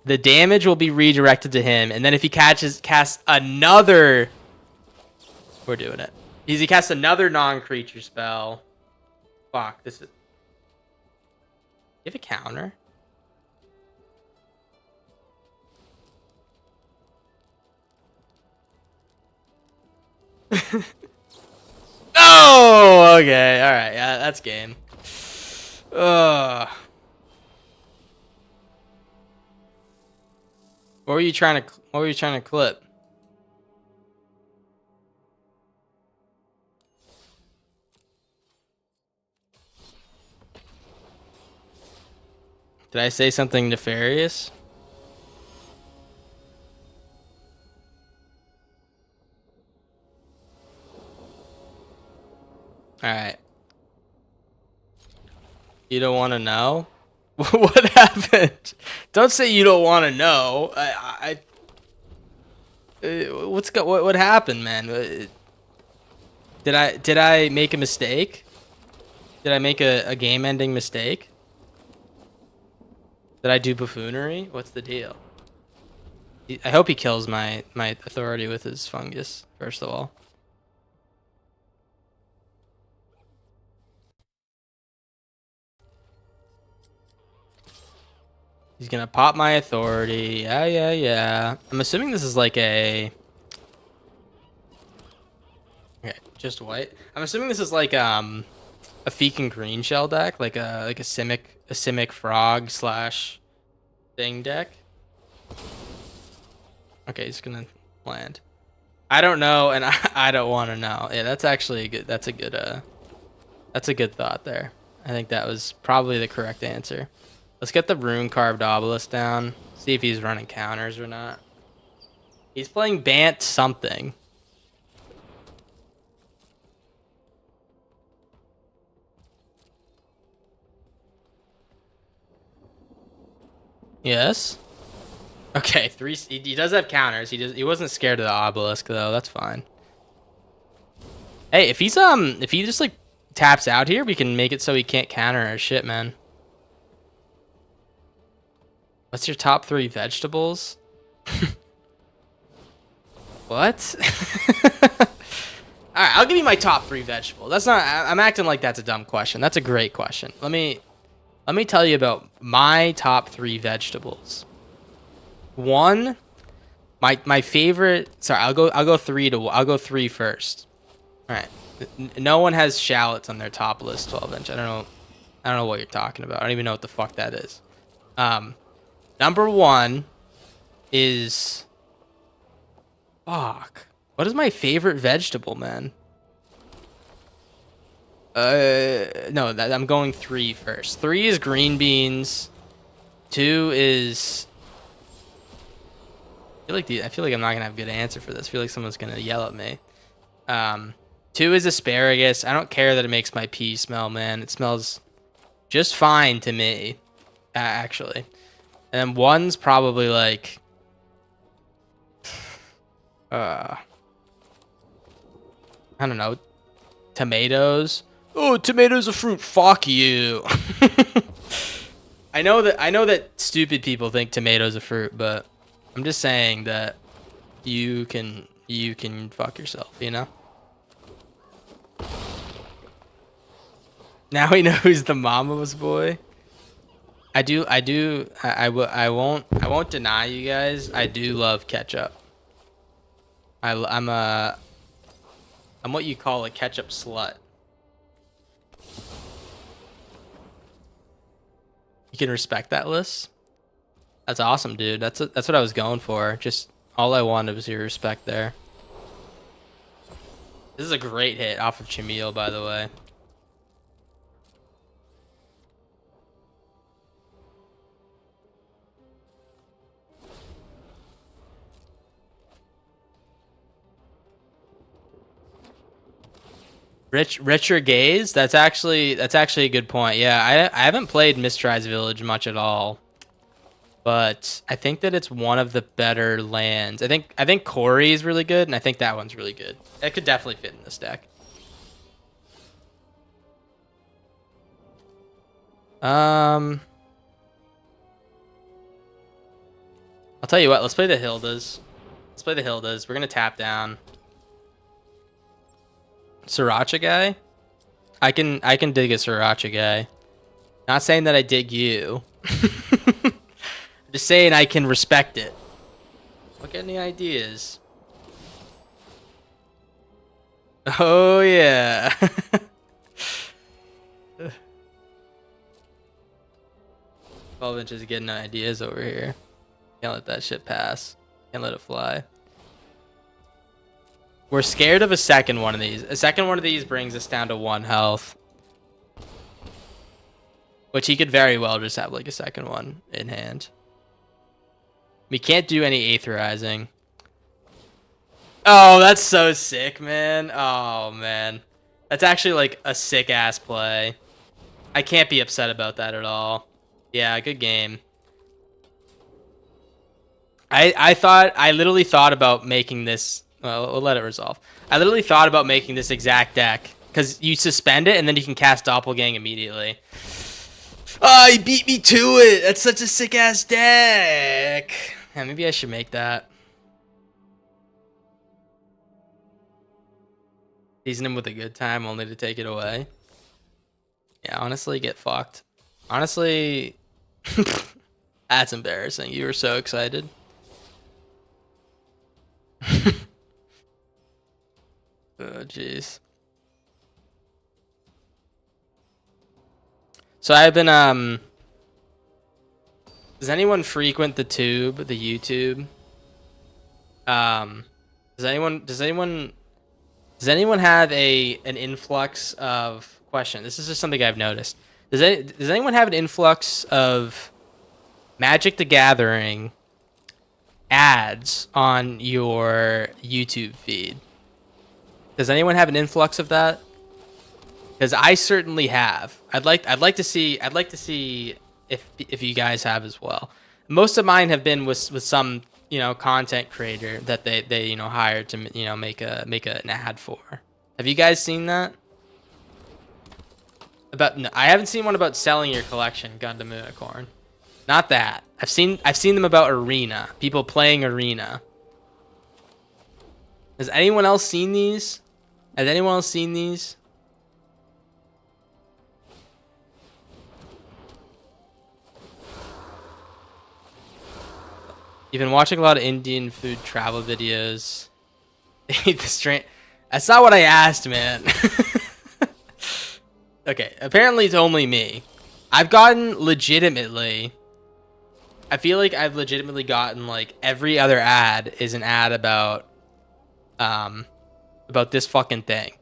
The damage will be redirected to him, and then if he casts another... We're doing it. If he casts another non-creature spell... Fuck, this is... You have a counter? Oh, okay, all right, yeah, that's game. Ugh. What were you trying to clip? Did I say something nefarious? All right. You don't want to know? What happened? Don't say you don't want to know. What happened, man? Did I make a mistake? Did I make a game-ending mistake? Did I do buffoonery? What's the deal? I hope he kills my authority with his fungus, first of all. He's gonna pop my authority. Yeah. I'm assuming this is like a... Okay, just white. I'm assuming this is like a Feek and Green Shell deck, like a Simic Frog slash thing deck. Okay, he's gonna land. I don't know, and I don't want to know. Yeah, that's actually a good. That's a good thought there. I think that was probably the correct answer. Let's get the rune carved obelisk down. See if he's running counters or not. He's playing Bant something. Yes. Okay, three. He does have counters. He wasn't scared of the obelisk though. That's fine. Hey, if he just like taps out here, we can make it so he can't counter our shit, man. What's your top 3 vegetables? What? All right, I'll give you my top 3 vegetables. That's not. I'm acting like that's a dumb question. That's a great question. Let me tell you about my top 3 vegetables. One, my favorite. Sorry, I'll go 3 first. All right. No one has shallots on their top list 12-inch. I don't know what you're talking about. I don't even know what the fuck that is. Number 1 is... Fuck. What is my favorite vegetable, man? No, I'm going 3 first. 3 is green beans. 2 is... I feel like I'm not gonna have a good answer for this. I feel like someone's gonna yell at me. 2 is asparagus. I don't care that it makes my pee smell, man. It smells just fine to me, actually. And then 1's probably like... I don't know. Tomatoes. Oh, tomatoes a fruit. Fuck you. I know that stupid people think tomatoes a fruit, but I'm just saying that you can fuck yourself, you know? Now we know who's the mama's boy. I won't deny you guys. I do love ketchup. I'm what you call a ketchup slut. You can respect that list. That's awesome, dude. That's what I was going for. Just all I wanted was your respect there. This is a great hit off of Chamil, by the way. Richer gaze. That's actually a good point. Yeah, I haven't played Mistrise Village much at all, but I think that it's one of the better lands. I think Corey is really good, and I think that one's really good. It could definitely fit in this deck. I'll tell you what. Let's play the Hildas. Let's play the Hildas. We're gonna tap down. Sriracha guy. I can dig a Sriracha guy. Not saying that I dig you. Just saying I can respect it. Look at any ideas. Oh yeah. 12 inches getting ideas over here. Can't let that shit pass. Can't let it fly. We're scared of a second one of these. A second one of these brings us down to 1 health. Which he could very well just have like a second one in hand. We can't do any aetherizing. Oh, that's so sick, man. Oh, man. That's actually like a sick ass play. I can't be upset about that at all. Yeah, good game. I literally thought about making this. Well, we'll let it resolve. I literally thought about making this exact deck because you suspend it and then you can cast Doppelgang immediately. Oh, he beat me to it. That's such a sick ass deck. Yeah, maybe I should make that. Teasing him with a good time only to take it away. Yeah, honestly, get fucked. Honestly, that's embarrassing. You were so excited. Oh, jeez. So I've been, does anyone frequent the tube, the YouTube? Does anyone have an influx of question? This is just something I've noticed. Does anyone have an influx of Magic the Gathering ads on your YouTube feed? Does anyone have an influx of that? Because I certainly have. I'd like to see if you guys have as well. Most of mine have been with some content creator that they hired to make an ad for. Have you guys seen that? No, I haven't seen one about selling your collection, Gundam Unicorn. Not that. I've seen them about Arena. People playing Arena. Has anyone else seen these? Has anyone else seen these? You've been watching a lot of Indian food travel videos. Eat the strain. That's not what I asked, man. Okay, apparently it's only me. I've gotten legitimately. I feel like I've legitimately gotten like every other ad is an ad about this fucking thing.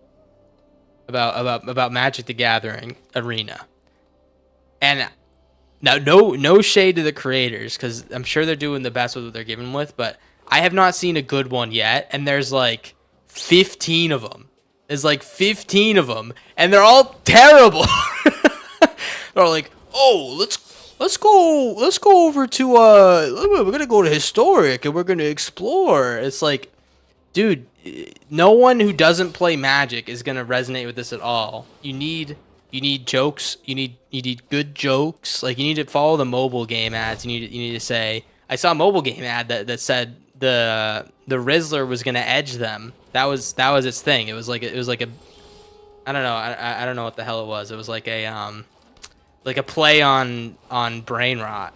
About Magic the Gathering Arena. And now, no shade to the creators, because I'm sure they're doing the best with what they're given with, but I have not seen a good one yet, and there's like 15 of them. There's like 15 of them, and they're all terrible. They're like, oh, let's go over to we're gonna go to Historic and we're gonna explore. It's like, dude, no one who doesn't play Magic is gonna resonate with this at all. You need jokes. You need good jokes. Like, you need to follow the mobile game ads. You need to say, I saw a mobile game ad that said the Rizzler was gonna edge them. That was its thing. It was like a, I don't know. I don't know what the hell it was. It was like a play on brain rot,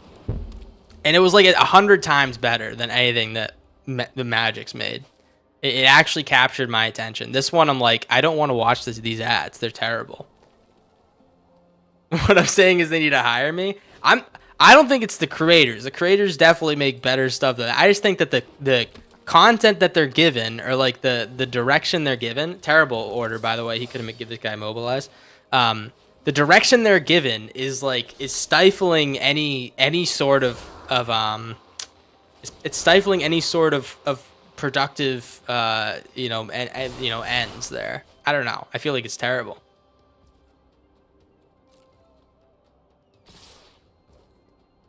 and it was like 100 times better than anything that the Magic's made. It actually captured my attention. This one, I'm like, I don't want to watch these ads. They're terrible. What I'm saying is they need to hire me. I don't think it's the creators. The creators definitely make better stuff than that. I just think that the content that they're given, or like the direction they're given, terrible order, by the way. He couldn't give this guy mobilized. The direction they're given is stifling any sort of it's stifling any sort of productive ends there. I don't know. I feel like it's terrible.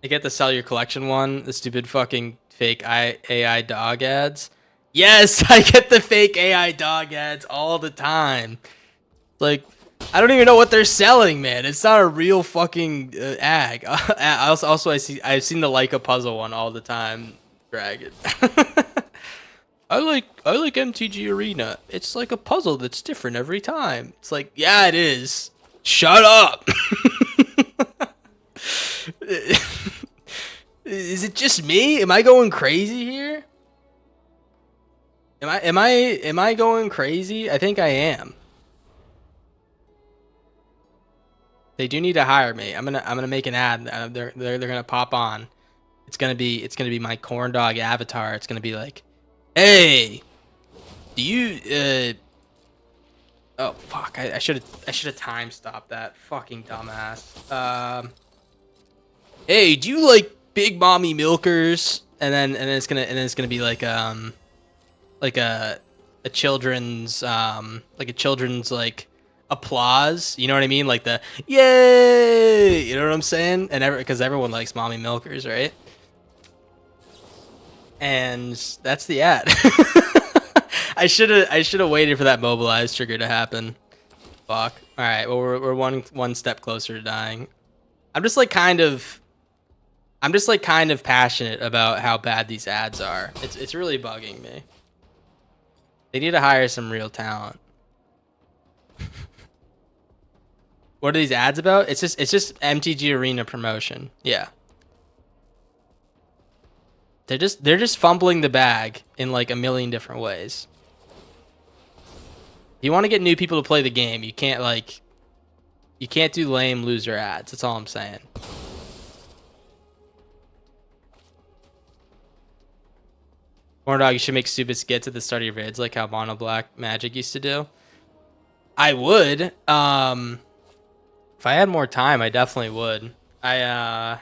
You get the sell your collection one, the stupid fucking fake AI dog ads. Yes, I get the fake AI dog ads all the time. Like, I don't even know what they're selling, man. It's not a real fucking ag. Also, I've seen the like a puzzle one all the time. Dragon. I like MTG Arena. It's like a puzzle that's different every time. It's like, yeah, it is. Shut up. Is it just me? Am I going crazy here? Am I going crazy? I think I am. They do need to hire me. I'm gonna make an ad. They're gonna pop on. It's gonna be my Corndog avatar. It's gonna be like, hey, do you oh fuck, I should have time stopped that. Fucking dumbass. Hey, do you like big mommy milkers? And then it's gonna be like a children's like applause, you know what I mean? Like the yay, you know what I'm saying? And because everyone likes mommy milkers, right? And that's the ad. I should have waited for that mobilize trigger to happen. Fuck. All right. Well, we're one step closer to dying. I'm just kind of passionate about how bad these ads are. It's really bugging me. They need to hire some real talent. What are these ads about? It's just MTG Arena promotion. Yeah. They're just fumbling the bag in like a million different ways. If you want to get new people to play the game, you can't do lame loser ads. That's all I'm saying. Corndog, you should make stupid skits at the start of your vids like how Mono Black Magic used to do. I would. If I had more time, I definitely would. As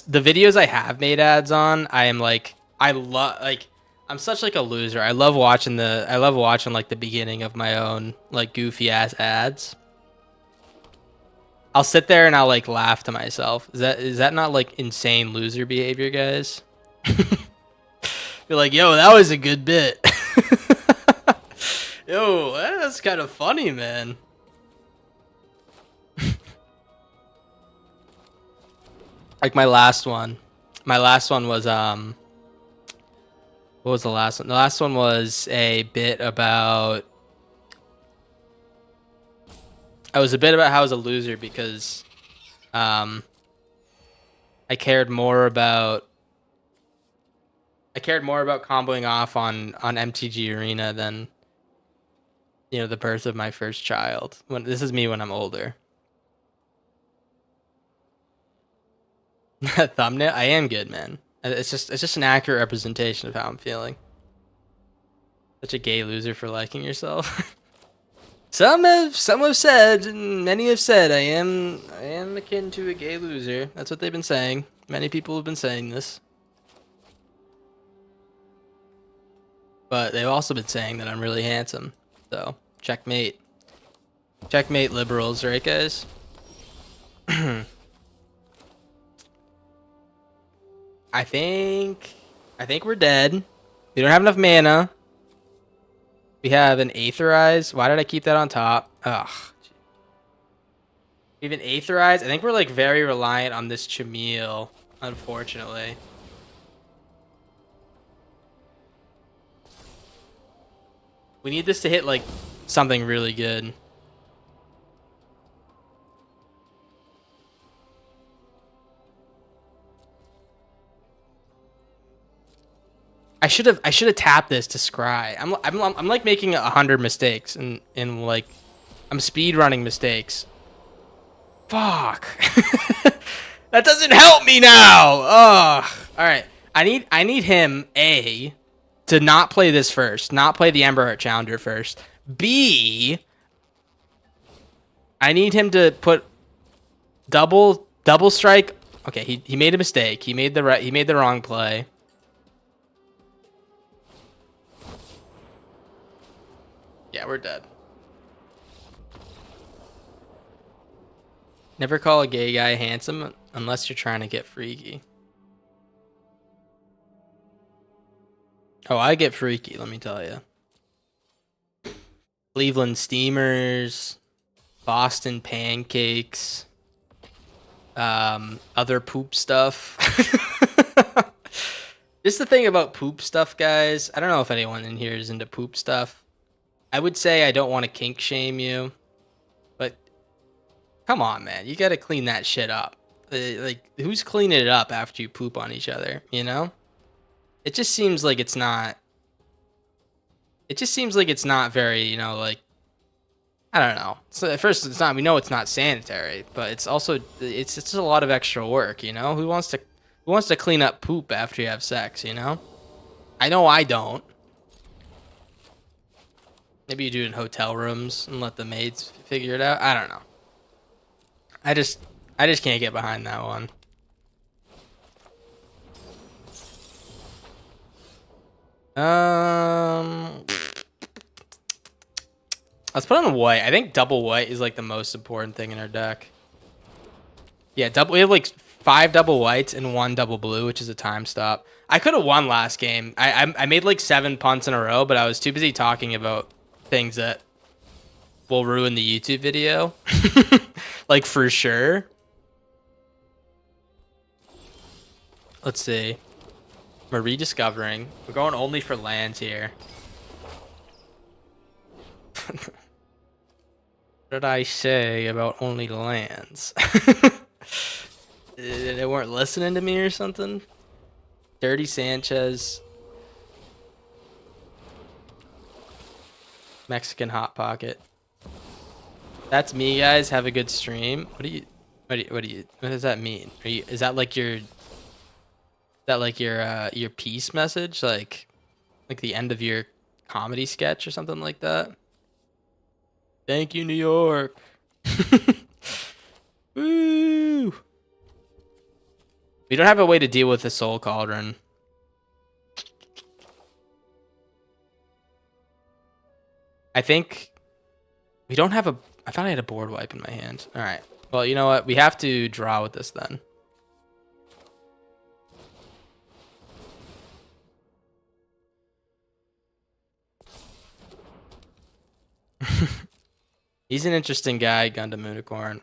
the videos I have made ads on, I'm such like a loser. I love watching like the beginning of my own like goofy ass ads. I'll sit there and I'll like laugh to myself. Is that not like insane loser behavior, guys? You're like, yo, that was a good bit. Yo, that's kind of funny, man. Like my last one was what was the last one? The last one was a bit about how I was a loser because I cared more about comboing off on MTG Arena than the birth of my first child. This is me when I'm older. Thumbnail, I am good, man. It's just an accurate representation of how I'm feeling. Such a gay loser for liking yourself. Some have said, and many have said, I am akin to a gay loser. That's what they've been saying. Many people have been saying this. But they've also been saying that I'm really handsome. So, checkmate. Checkmate, liberals, right, guys? I think we're dead. We don't have enough mana. We have an Aetherize. Why did I keep that on top? Ugh. We have an Aetherize. I think we're like very reliant on this Chameel, unfortunately. We need this to hit like something really good. I should have tapped this to scry. I'm like making 100 mistakes in like I'm speed running mistakes. Fuck. That doesn't help me now. Ugh. All right. I need him A to not play this first, not play the Ember Heart Challenger first. B, I need him to put double strike. Okay, he made a mistake. He made the wrong play. Yeah, we're dead. Never call a gay guy handsome unless you're trying to get freaky. Oh, I get freaky, let me tell you. Cleveland Steamers, Boston pancakes, other poop stuff. Just the thing about poop stuff, guys. I don't know if anyone in here is into poop stuff. I would say I don't want to kink shame you, but come on, man. You got to clean that shit up. Like, who's cleaning it up after you poop on each other, you know? It just seems like it's not... It just seems like it's not very, you know, like... I don't know. So at first, it's not... We know it's not sanitary, but it's also... It's just a lot of extra work, you know? Who wants to clean up poop after you have sex, you know? I know I don't. Maybe you do it in hotel rooms and let the maids figure it out. I don't know. I just can't get behind that one. Let's put on white. I think double white is like the most important thing in our deck. Yeah, we have like 5 double whites and 1 double blue, which is a time stop. I could have won last game. I made like 7 punts in a row, but I was too busy talking about things that will ruin the YouTube video. Like, for sure. Let's see. We're rediscovering. We're going only for lands here. What did I say about only lands? They weren't listening to me or something? Dirty Sanchez. Mexican Hot Pocket. That's me, guys. Have a good stream. What does that mean? Is that like your peace message? Like the end of your comedy sketch or something like that? Thank you, New York. Woo! We don't have a way to deal with the Soul Cauldron. I think we don't have a... I thought I had a board wipe in my hand. All right. Well, you know what? We have to draw with this then. He's an interesting guy, Gundam Unicorn.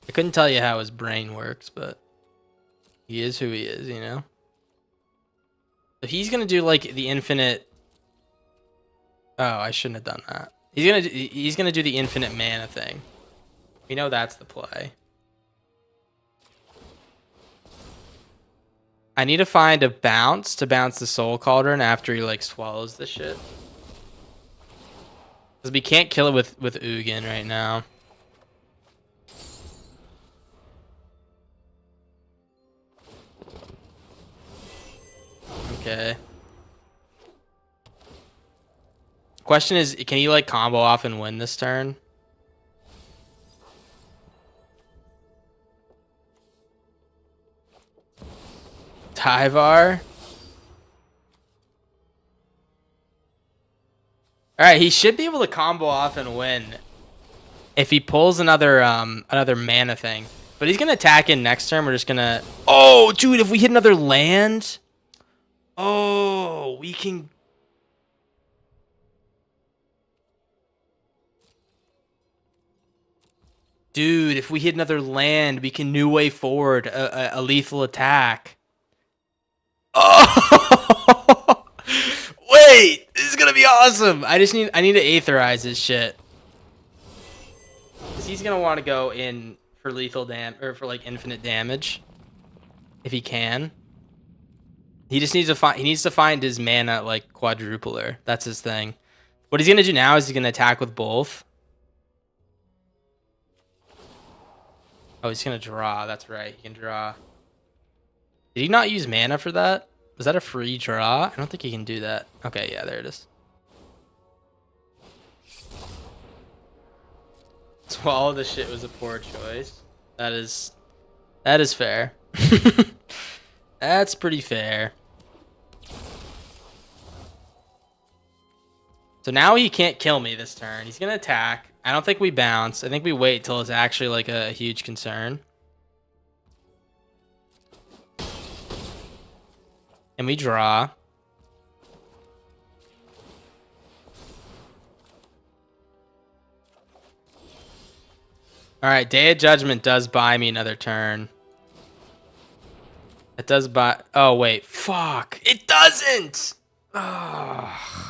I couldn't tell you how his brain works, but he is who he is, you know? So he's going to do like the infinite... Oh, I shouldn't have done that. He's gonna do the infinite mana thing. We know that's the play. I need to find a bounce to bounce the Soul Cauldron after he like swallows the shit. Because we can't kill it with Ugin right now. Okay. Question is, can he like combo off and win this turn? Tyvar. All right, he should be able to combo off and win if he pulls another mana thing. But he's gonna attack in next turn. We're just gonna... Oh, dude, if we hit another land... Oh, we can... Dude, if we hit another land, we can new way forward a lethal attack. Oh! wait! This is gonna be awesome. I need to aetherize this shit. Cause he's gonna want to go in for lethal or for like infinite damage, if he can. He just needs to find his mana like quadrupler. That's his thing. What he's gonna do now is he's gonna attack with both. Oh, he's gonna draw. That's right. He can draw. Did he not use mana for that? Was that a free draw? I don't think he can do that. Okay, yeah, there it is. So all of this shit was a poor choice. That is fair. That's pretty fair. So now he can't kill me this turn. He's gonna attack. I don't think we bounce. I think we wait till it's actually like a huge concern. And we draw. All right, Day of Judgment does buy me another turn. It does buy... Oh, wait. Fuck. It doesn't! Oh.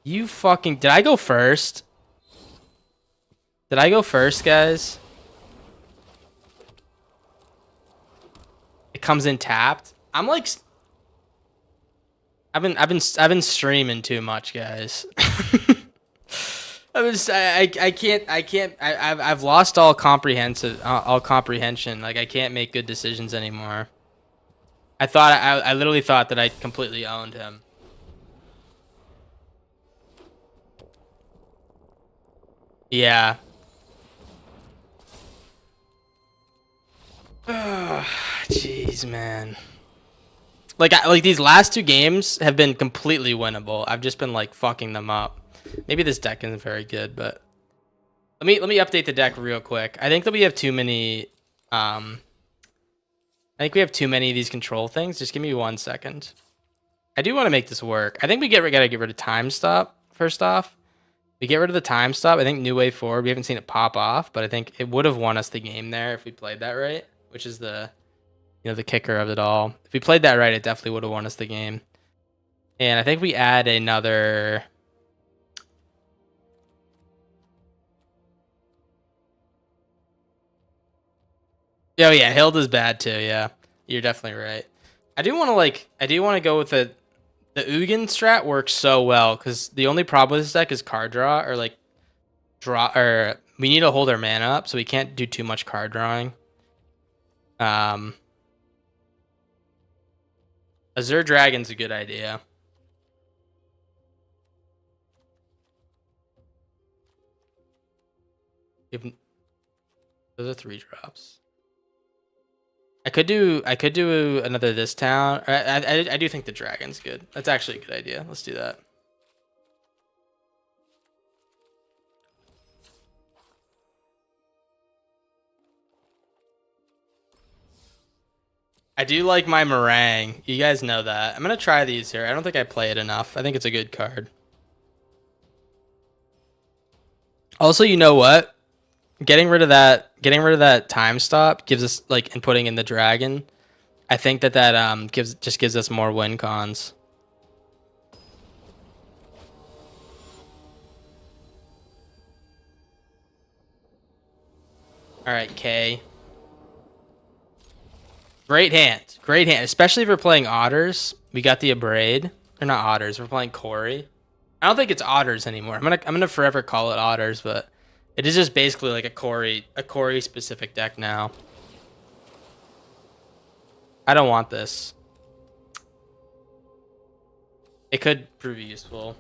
You fucking... Did I go first? Did I go first, guys? It comes in tapped. I'm like... I've been streaming too much, guys. I've lost all comprehension. Like I can't make good decisions anymore. I literally thought that I completely owned him. Yeah. Jeez, man. Like these last two games have been completely winnable. I've just been like fucking them up. Maybe this deck isn't very good, but let me update the deck real quick. I think that we have too many I think we have too many of these control things. Just give me 1 second. I do want to make this work. I think we gotta get rid of time stop first off. We get rid of the time stop. I think new way forward. We haven't seen it pop off, but I think it would have won us the game there if we played that right, which is the the kicker of it all. If we played that right, it definitely would have won us the game. And I think we add another... Oh yeah, Hilda's bad too, yeah. You're definitely right. I do want to go with the Ugin strat works so well, because the only problem with this deck is card draw, or like we need to hold our mana up, so we can't do too much card drawing. Azure Dragon's a good idea. Those are 3 drops. I could do another this town. I do think the dragon's good. That's actually a good idea. Let's do that. I do like my meringue. You guys know that. I'm gonna try these here. I don't think I play it enough. I think it's a good card. Also, you know what? Getting rid of that time stop gives us like, and putting in the dragon. I think that gives us more win cons. All right, K. Great hand, especially if we're playing otters. We got the abrade. They're not otters. We're playing Corey. I don't think it's otters anymore. I'm gonna forever call it otters, but it is just basically like a Corey specific deck now. I don't want this. It could prove useful.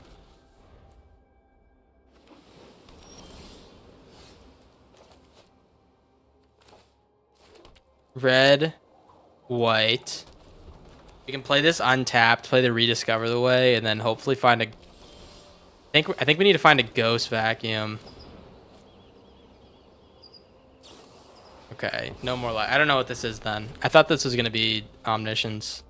Red, white. We can play this untapped, play the Rediscover the Way, and then hopefully find a... I think we need to find a Ghost Vacuum. Okay, no more light. I don't know what this is then. I thought this was going to be Omniscience.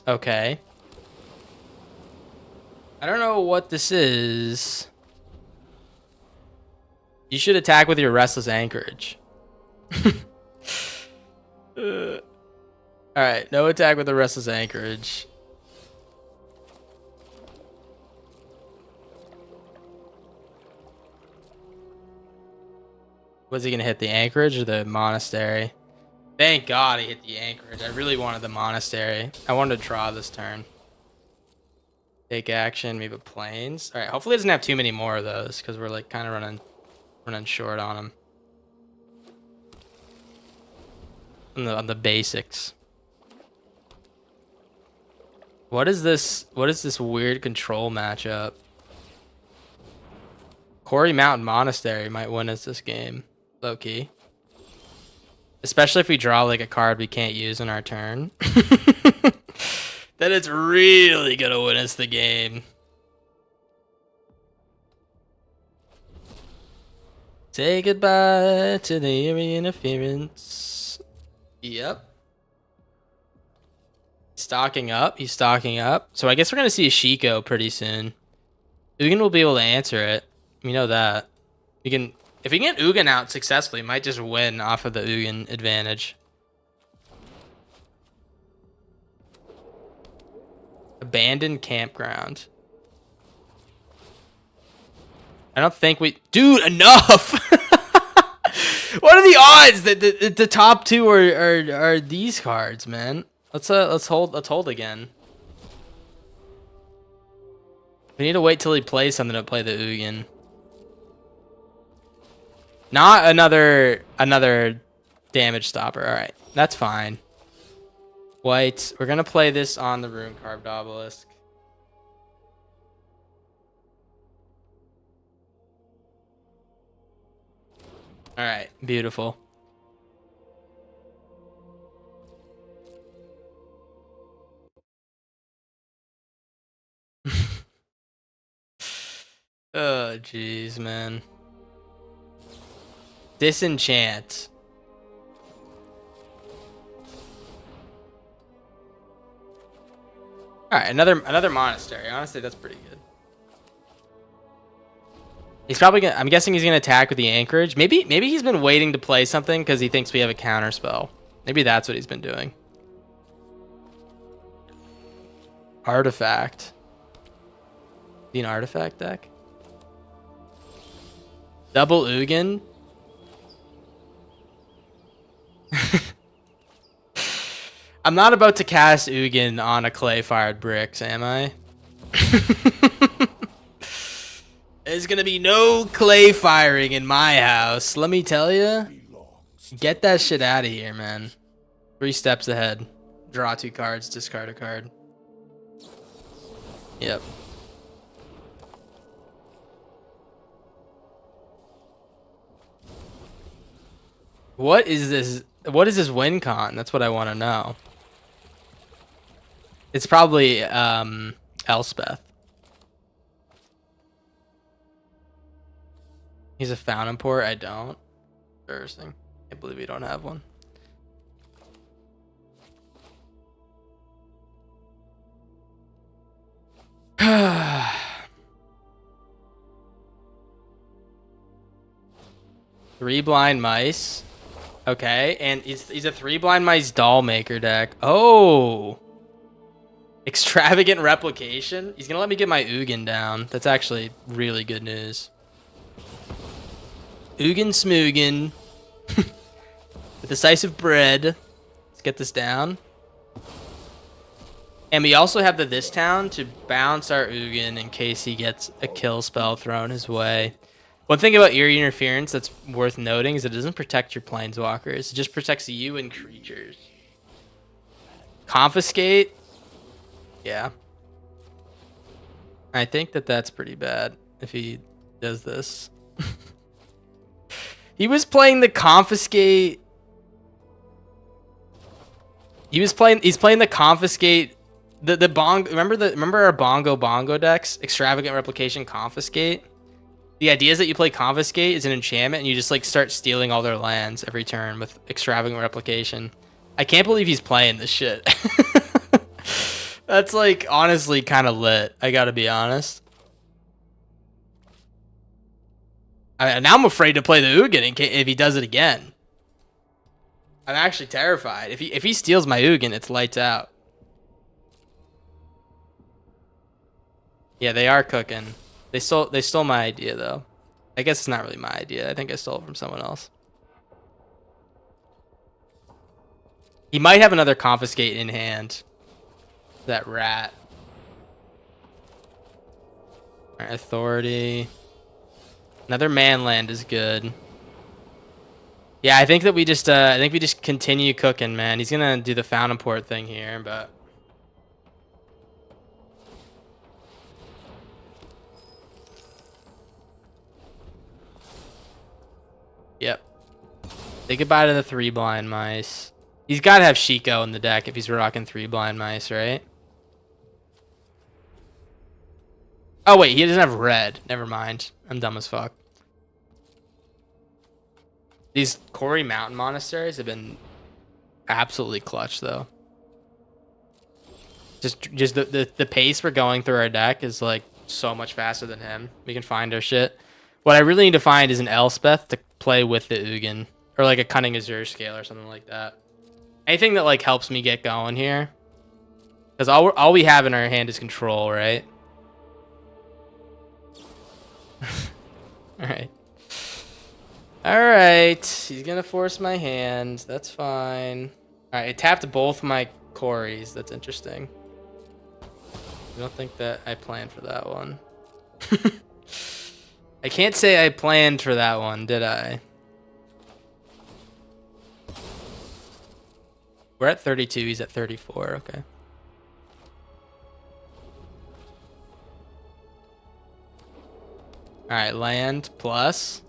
Okay. I don't know what this is. You should attack with your Restless Anchorage. Alright, no attack with the Restless Anchorage. Was he gonna hit the Anchorage or the Monastery? Thank God he hit the Anchorage. I really wanted the Monastery. I wanted to draw this turn. Take action, maybe Plains. Alright, hopefully he doesn't have too many more of those, because we're like kind of running short on him. On the basics. What is this weird control matchup? Quarry Mountain Monastery might win us this game. Low key. Especially if we draw like a card we can't use in our turn. Then it's really gonna win us the game. Say goodbye to the eerie interference. Yep. Stocking up. He's stocking up. So I guess we're gonna see a Shiko pretty soon. Ugin will be able to answer it. We know that. We can, if we get Ugin out successfully, we might just win off of the Ugin advantage. Abandoned campground. I don't think we... Dude, enough! What are the odds that the top two are these cards, man? Let's hold again. We need to wait till he plays something to play the Ugin. Not another damage stopper. All right, that's fine. White. We're gonna play this on the Rune Carved Obelisk. All right, beautiful. Oh, jeez, man. Disenchant. All right, another monastery. Honestly, that's pretty good. He's probably gonna. I'm guessing he's gonna attack with the anchorage. Maybe he's been waiting to play something because he thinks we have a counter spell. Maybe that's what he's been doing. Artifact. Is he an artifact deck? Double Ugin. I'm not about to cast Ugin on a clay-fired bricks, am I? There's gonna be no clay firing in my house. Let me tell you. Get that shit out of here, man. 3 steps ahead. Draw 2 cards, discard a card. Yep. What is this? What is this win con? That's what I want to know. It's probably Elspeth. He's a fountain port. I don't. Embarrassing. Can't believe we don't have one. Three blind mice. Okay, and he's a 3 blind mice doll maker deck. Oh, extravagant replication. He's gonna let me get my Ugin down. That's actually really good news. Ugin Smoogin. The decisive bread. Let's get this down. And we also have the this town to bounce our Ugin in case he gets a kill spell thrown his way. One thing about Eerie Interference that's worth noting is it doesn't protect your planeswalkers. It just protects you and creatures. Confiscate. Yeah. I think that's pretty bad if he does this. He was playing the Confiscate. He's playing the Confiscate. The Bongo. Remember our Bongo decks? Extravagant Replication, Confiscate. The idea is that you play Confiscate as an enchantment and you just like start stealing all their lands every turn with Extravagant Replication. I can't believe he's playing this shit. That's like honestly kind of lit. I gotta be honest. Now I'm afraid to play the Ugin in case if he does it again. I'm actually terrified. If he steals my Ugin, it's lights out. Yeah, they are cooking. They stole my idea though. I guess it's not really my idea. I think I stole it from someone else. He might have another confiscate in hand. That rat. Alright, authority. Another manland is good. Yeah, I think that we just continue cooking, man. He's gonna do the fountain port thing here, but yep. Say goodbye to the 3 blind mice. He's gotta have Shiko in the deck if he's rocking 3 blind mice, right? Oh wait, he doesn't have red. Never mind. I'm dumb as fuck. These Quarry Mountain monasteries have been absolutely clutch though. Just the pace we're going through our deck is like so much faster than him. We can find our shit. What I really need to find is an Elspeth to play with the Ugin. Or like a Cunning Azure Scale or something like that. Anything that like helps me get going here. Because all we have in our hand is control, right? Alright. Alright. He's gonna force my hand. That's fine. Alright, it tapped both my quarries. That's interesting. I don't think that I planned for that one. I can't say I planned for that one, did I? We're at 32. He's at 34. Okay. All right, land plus.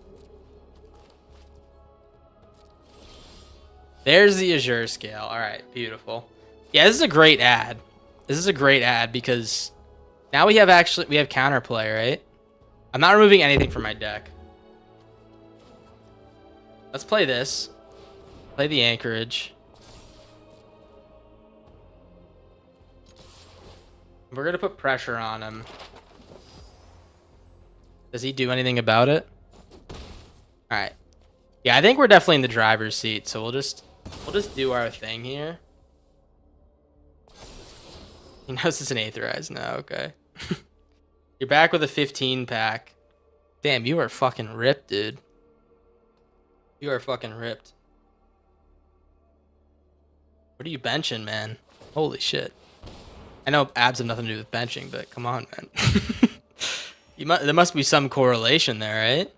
There's the Azure Scale. All right, beautiful. Yeah, this is a great ad. This is a great ad because now we have counterplay, right? I'm not removing anything from my deck. Let's play this. Play the Anchorage. We're gonna put pressure on him. Does he do anything about it? All right. Yeah, I think we're definitely in the driver's seat, so we'll just do our thing here. He knows it's an Aetherize now. Okay. You're back with a 15 pack. Damn, you are fucking ripped, dude. You are fucking ripped. What are you benching, man? Holy shit. I know abs have nothing to do with benching, but come on, man. There must be some correlation there, right?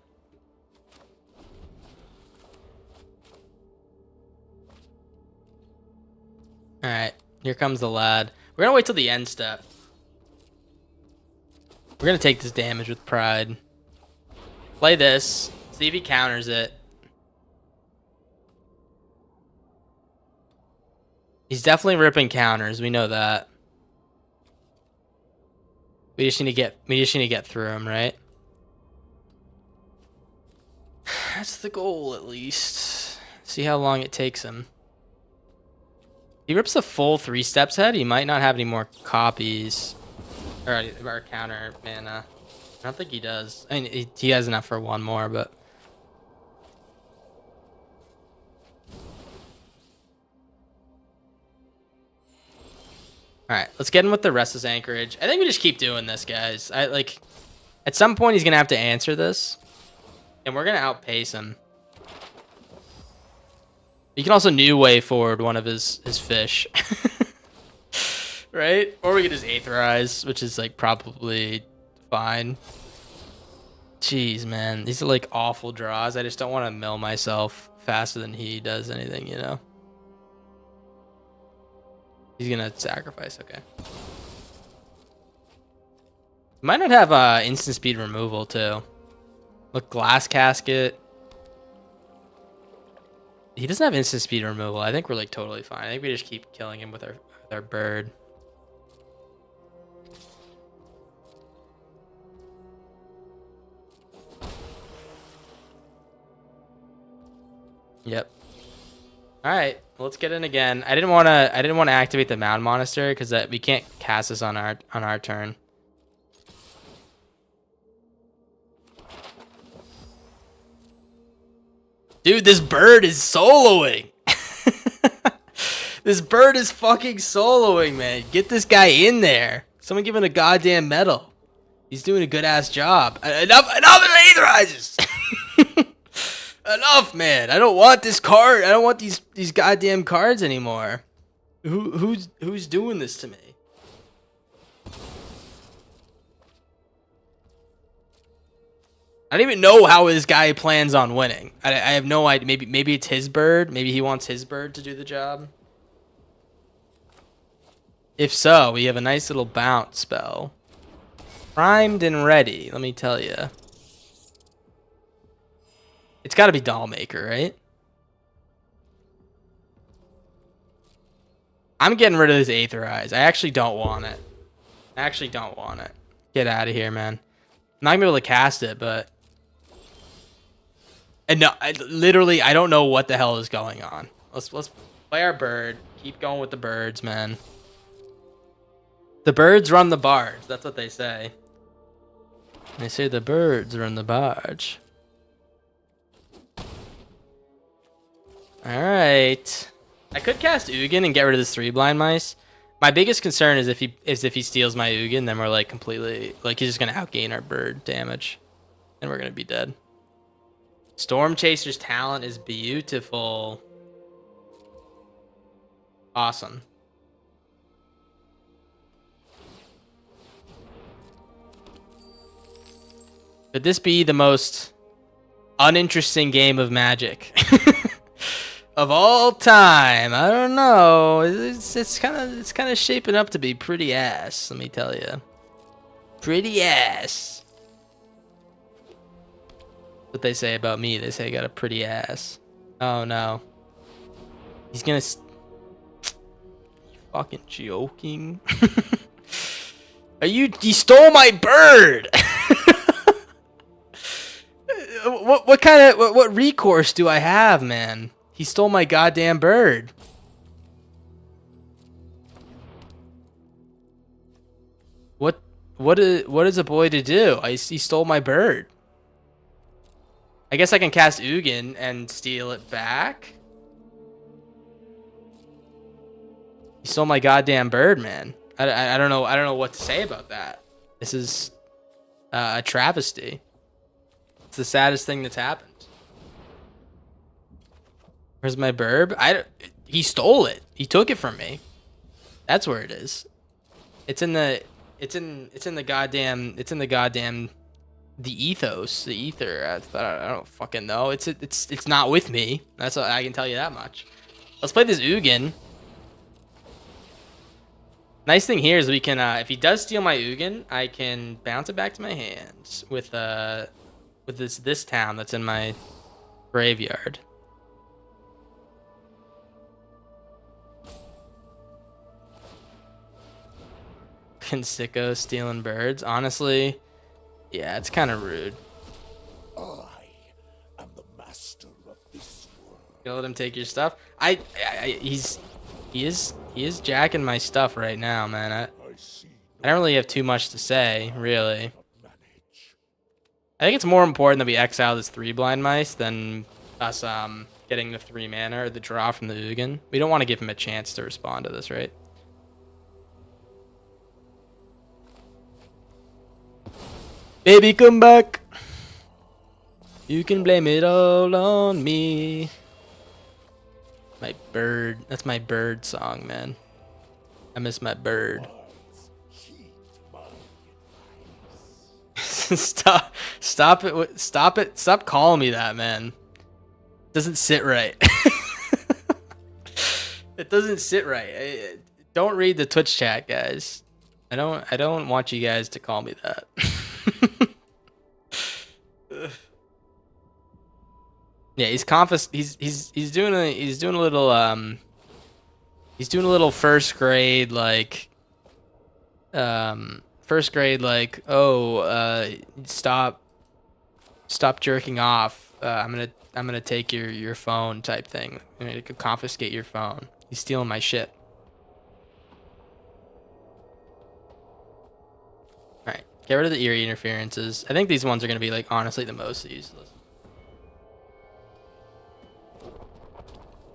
Alright, here comes the lad. We're gonna wait till the end step. We're gonna take this damage with pride. Play this. See if he counters it. He's definitely ripping counters. We know that. We just need to get through him, right? That's the goal, at least. See how long it takes him. He rips a full 3 steps ahead. He might not have any more copies or counter mana. I don't think he does. I mean, he has enough for 1 more, but. All right, let's get in with the Restless Anchorage. I think we just keep doing this, guys. At some point he's gonna have to answer this, and we're gonna outpace him. You can also new way forward one of his fish, right? Or we could just Aetherize, which is like probably fine. Jeez, man, these are like awful draws. I just don't want to mill myself faster than he does anything, you know. He's gonna sacrifice, okay. Might not have instant speed removal too. Look, glass casket. He doesn't have instant speed removal. I think we're like totally fine. I think we just keep killing him with our bird. Yep. All right, well, let's get in again. I didn't want to activate the Mound Monastery because we can't cast this on our turn. Dude, this bird is soloing. This bird is fucking soloing, man. Get this guy in there. Someone give him a goddamn medal. He's doing a good ass job. Enough of aetherizers. Enough, man. I don't want this card. I don't want these goddamn cards anymore. Who's doing this to me? I don't even know how this guy plans on winning. I have no idea. Maybe it's his bird. Maybe he wants his bird to do the job. If so, we have a nice little bounce spell. Primed and ready, let me tell you. It's got to be Dollmaker, right? I'm getting rid of this Aetherize. I actually don't want it. Get out of here, man. I'm not gonna be able to cast it, but... And no, literally, I don't know what the hell is going on. Let's play our bird. Keep going with the birds, man. The birds run the barge. That's what they say. They say the birds run the barge. All right. I could cast Ugin and get rid of this 3 blind mice. My biggest concern is if he steals my Ugin, then we're like completely like he's just gonna outgain our bird damage, and we're gonna be dead. Storm Chaser's talent is beautiful. Awesome. Could this be the most uninteresting game of Magic of all time? I don't know. It's kind of shaping up to be pretty ass. Let me tell you, pretty ass. What they say about me? They say I got a pretty ass. Oh no, he's gonna. You fucking joking? Are you? You stole my bird. What recourse do I have, man? He stole my goddamn bird. What is a boy to do? He stole my bird. I guess I can cast Ugin and steal it back. He stole my goddamn bird, man. I don't know what to say about that. This is a travesty. It's the saddest thing that's happened. Where's my burb? He stole it. He took it from me. That's where it is. It's in the goddamn the ethos, the ether. I don't fucking know. It's not with me. That's all, I can tell you that much. Let's play this Ugin. Nice thing here is we can if he does steal my Ugin, I can bounce it back to my hands with this town that's in my graveyard. Fucking sicko stealing birds. Honestly, yeah, it's kind of rude. I am the master of this world. You let him take your stuff. He is jacking my stuff right now, man. I don't really have too much to say, really. I think it's more important that we exile this 3 blind mice than us getting the 3 mana or the draw from the Ugin. We don't want to give him a chance to respond to this, right? Baby, come back. You can blame it all on me. My bird. That's my bird song, man. I miss my bird. Stop it. Stop calling me that, man. It doesn't sit right. It doesn't sit right. Don't read the Twitch chat, guys. I don't want you guys to call me that. Yeah, he's doing a little first grade like stop jerking off. I'm gonna take your phone type thing. I'm gonna confiscate your phone. He's stealing my shit. All right, get rid of the eerie interferences. I think these ones are gonna be like honestly the most useless.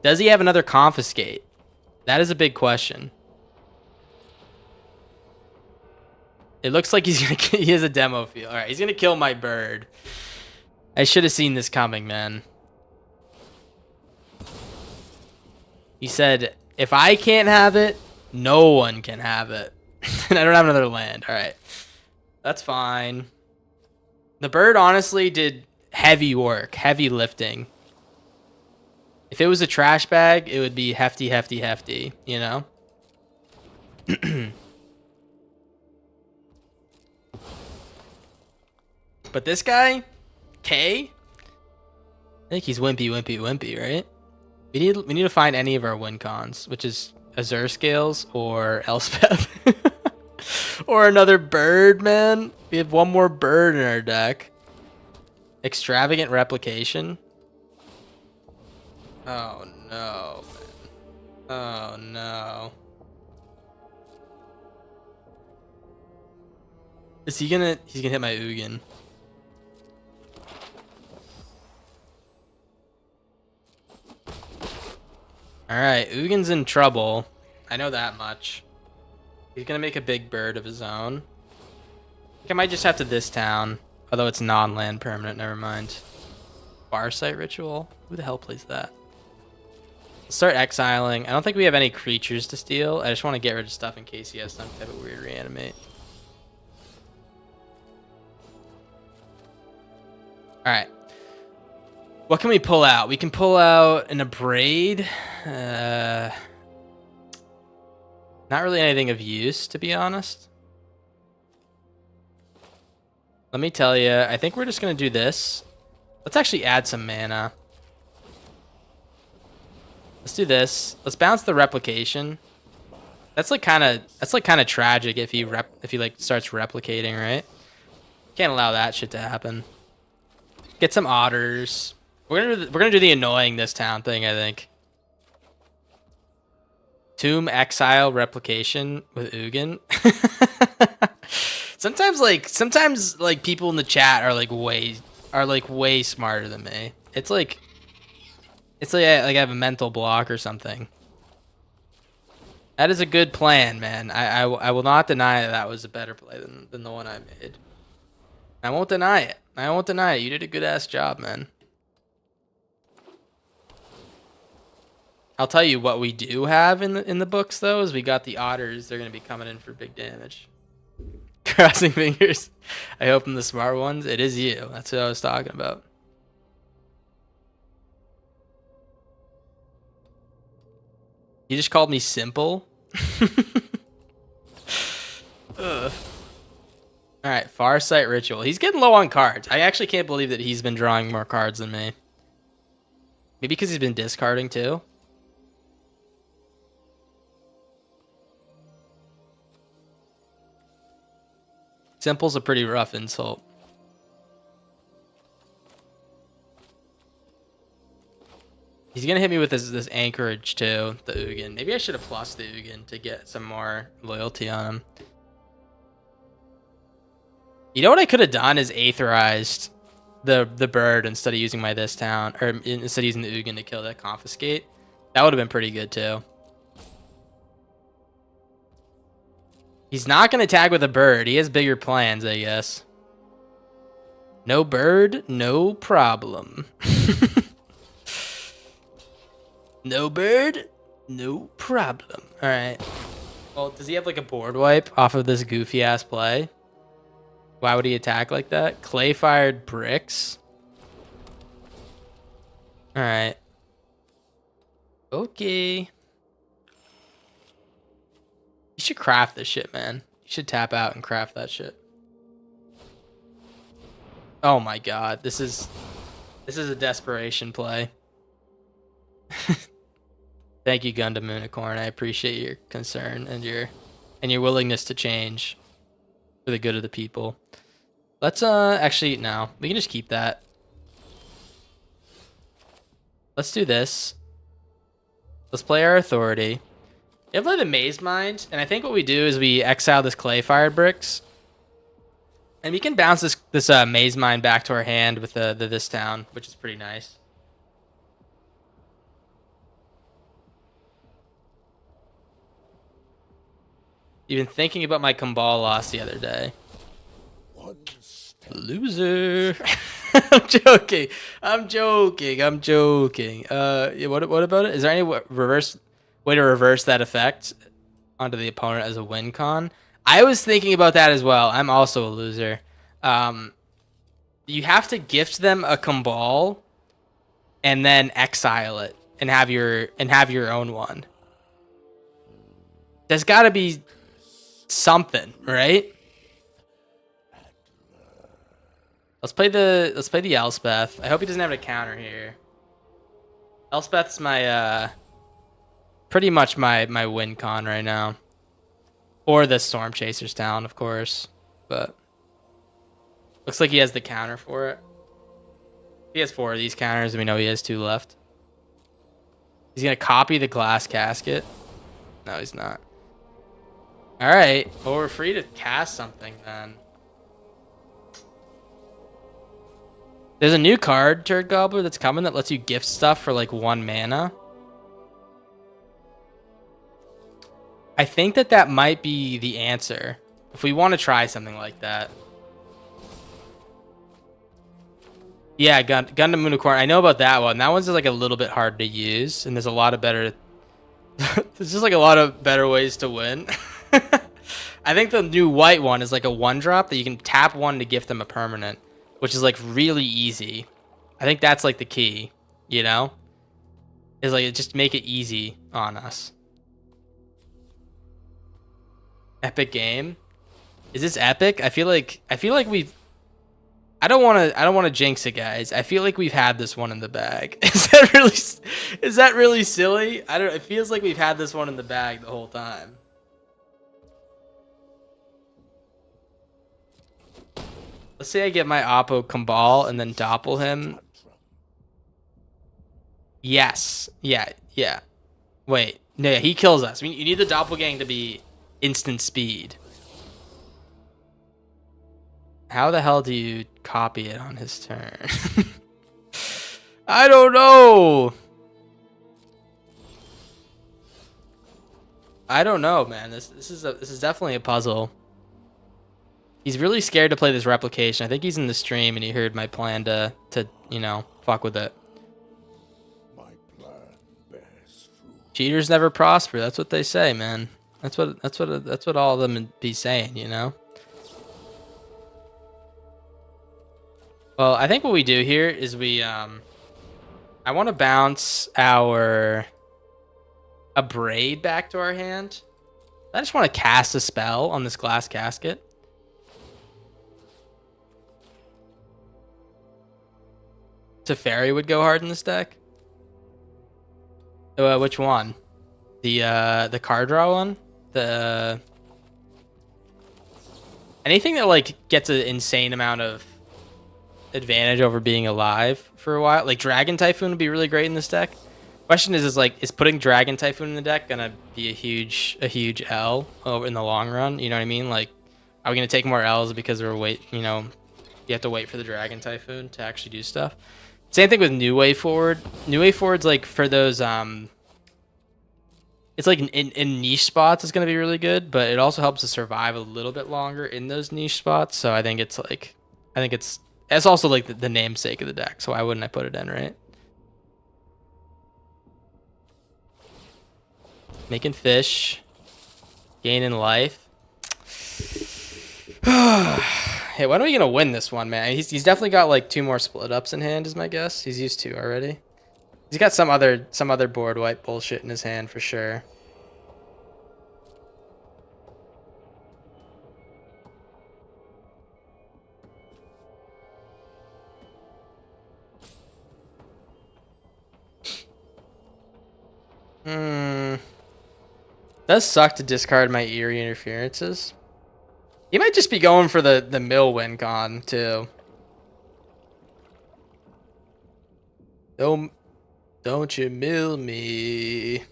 Does he have another confiscate? That is a big question. It looks like he's gonna. He has a demo field. All right, he's gonna kill my bird. I should have seen this coming, man. He said, "If I can't have it, no one can have it." And I don't have another land. All right, that's fine. The bird honestly did heavy work, heavy lifting. If it was a trash bag, it would be hefty, hefty, hefty. You know. But this guy, K, I think he's wimpy, wimpy, wimpy, right? We need to find any of our win cons, which is Azure Scales or Elspeth. Or another bird, man. We have one more bird in our deck. Extravagant Replication. Oh no, man. Oh no. Is he gonna... He's gonna hit my Ugin. Alright, Ugin's in trouble. I know that much. He's gonna make a big bird of his own. I think I might just have to this town. Although it's non-land permanent, never mind. Farsight Ritual? Who the hell plays that? Let's start exiling. I don't think we have any creatures to steal. I just want to get rid of stuff in case he has some type of weird reanimate. Alright. What can we pull out? We can pull out an Abrade. Not really anything of use, to be honest. Let me tell you, I think we're just going to do this. Let's actually add some mana. Let's do this. Let's bounce the replication. That's like kind of tragic if he like starts replicating, right? Can't allow that shit to happen. Get some otters. We're gonna do the annoying this town thing, I think. Tomb Exile Replication with Ugin. sometimes people in the chat are way smarter than me. It's like I have a mental block or something. That is a good plan, man. I will not deny that was a better play than the one I made. I won't deny it. I won't deny it. You did a good ass job, man. I'll tell you what we do have in the books though is we got the otters. They're gonna be coming in for big damage. Crossing fingers. I hope I'm the smart ones. It is you. That's what I was talking about. You just called me simple. Ugh. All right, Farsight Ritual. He's getting low on cards. I actually can't believe that he's been drawing more cards than me. Maybe because he's been discarding too. Simple's a pretty rough insult. He's gonna hit me with this anchorage too, the Ugin. Maybe I should have plus the Ugin to get some more loyalty on him. You know what I could have done is aetherized the bird instead of using my this town, or instead of using the Ugin to kill that confiscate. That would have been pretty good too. He's not gonna tag with a bird. He has bigger plans, I guess. No bird, no problem. No bird, no problem. All right. Well, does he have like a board wipe off of this goofy ass play? Why would he attack like that? Clay fired bricks. All right. Okay. You should craft this shit, man. You should tap out and craft that shit. Oh my god, this is a desperation play. Thank you, Gundam Unicorn. I appreciate your concern and your willingness to change for the good of the people. Let's actually no, we can just keep that. Let's do this. Let's play our authority. You play the Maze Mind, and I think what we do is we exile this clay fired bricks, and we can bounce this Maze Mind back to our hand with the this town, which is pretty nice. Even thinking about my Kumbal loss the other day. One step. Loser. I'm joking. I'm joking. I'm joking. Yeah, what about it? Is there any reverse way to reverse that effect onto the opponent as a win con? I was thinking about that as well. I'm also a loser. Um, you have to gift them a Kumbal and then exile it and have your own one. There's got to be something, right? Let's play the Elspeth. I hope he doesn't have a counter here. Elspeth's my pretty much my win con right now. Or the Storm Chaser's Town, of course. But looks like he has the counter for it. He has 4 of these counters, and we know he has 2 left. He's gonna copy the glass casket. No, he's not. Alright. Well, we're free to cast something then. There's a new card, Turd Gobbler, that's coming that lets you gift stuff for like 1 mana. I think that might be the answer if we want to try something like that. Yeah, Gundam Unicorn. I know about that one. That one's just like a little bit hard to use, and there's a lot of better. There's just like a lot of better ways to win. I think the new white one is like a 1-drop that you can tap 1 to gift them a permanent, which is like really easy. I think that's like the key, you know? Is like just make it easy on us. Epic game. Is this epic? I feel like we've I don't want to jinx it, guys. I feel like we've had this one in the bag. Is that really silly? I don't it feels like we've had this one in the bag the whole time. Let's say I get my Oppo Kumbal and then doppel him. Yes. Yeah. Wait. No, yeah, he kills us. You need the doppelgang to be instant speed. How the hell do you copy it on his turn? I don't know. I don't know, man. This is definitely a puzzle. He's really scared to play this replication. I think he's in the stream and he heard my plan to you know, fuck with it. My plan bears fruit. Cheaters never prosper. That's what they say, man. That's what all of them be saying, you know? Well, I think what we do here is we I want to bounce a braid back to our hand. I just want to cast a spell on this glass casket. Teferi would go hard in this deck. Which one? The card draw one? Anything that like gets an insane amount of advantage over being alive for a while. Like Dragon Typhoon would be really great in this deck. Question is putting Dragon Typhoon in the deck gonna be a huge L in the long run? You know what I mean? Like, are we gonna take more L's because you have to wait for the Dragon Typhoon to actually do stuff? Same thing with New Way Forward. New Way Forward's like for those it's like in niche spots it's gonna be really good, but it also helps to survive a little bit longer in those niche spots. So I think it's also like the namesake of the deck. So why wouldn't I put it in, right? Making fish, gaining life. Hey, when are we gonna win this one, man? He's definitely got like 2 more split ups in hand, is my guess. He's used 2 already. He's got some other board wipe bullshit in his hand for sure. Does suck to discard my eerie interferences. He might just be going for the mill win con too. Don't you mill me.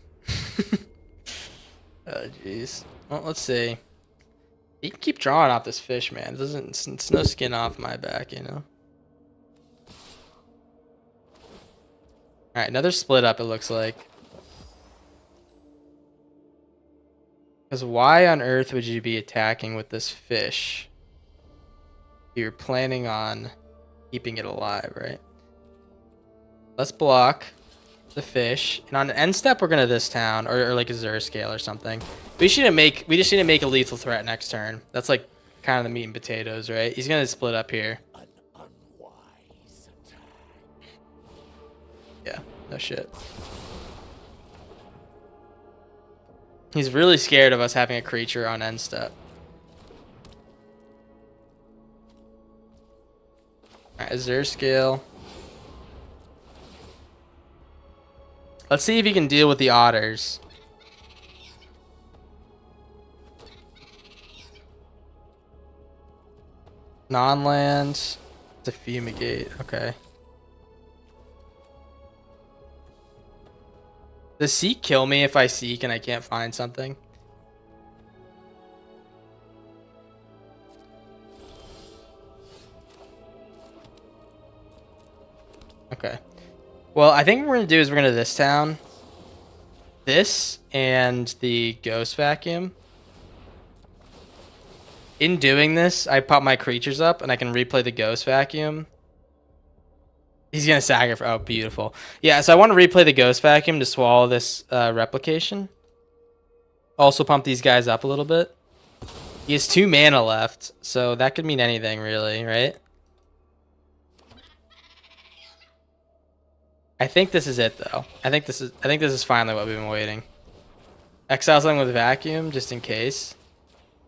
Oh jeez. Well, let's see. You can keep drawing off this fish, man. It's no skin off my back, you know. Alright, another split up it looks like. Because why on earth would you be attacking with this fish? You're planning on keeping it alive, right? Let's block the fish. And on an end step, we're gonna this town or like a Zur scale or something. We just need to make a lethal threat next turn. That's like kind of the meat and potatoes, right? He's gonna split up here. An unwise attack. Yeah, no shit. He's really scared of us having a creature on end step. Alright, Azure scale. Let's see if he can deal with the otters. Non-land. To fumigate. Okay. Does Seek kill me if I seek and I can't find something? Okay. Well, I think what we're going to do is we're going to this town. This and the Ghost Vacuum. In doing this, I pop my creatures up and I can replay the Ghost Vacuum. He's going to sacrifice. Oh, beautiful. Yeah, so I want to replay the Ghost Vacuum to swallow this replication. Also pump these guys up a little bit. He has 2 mana left, so that could mean anything, really, right? I think this is it, though. I think this is finally what we've been waiting. Exile something with Vacuum, just in case.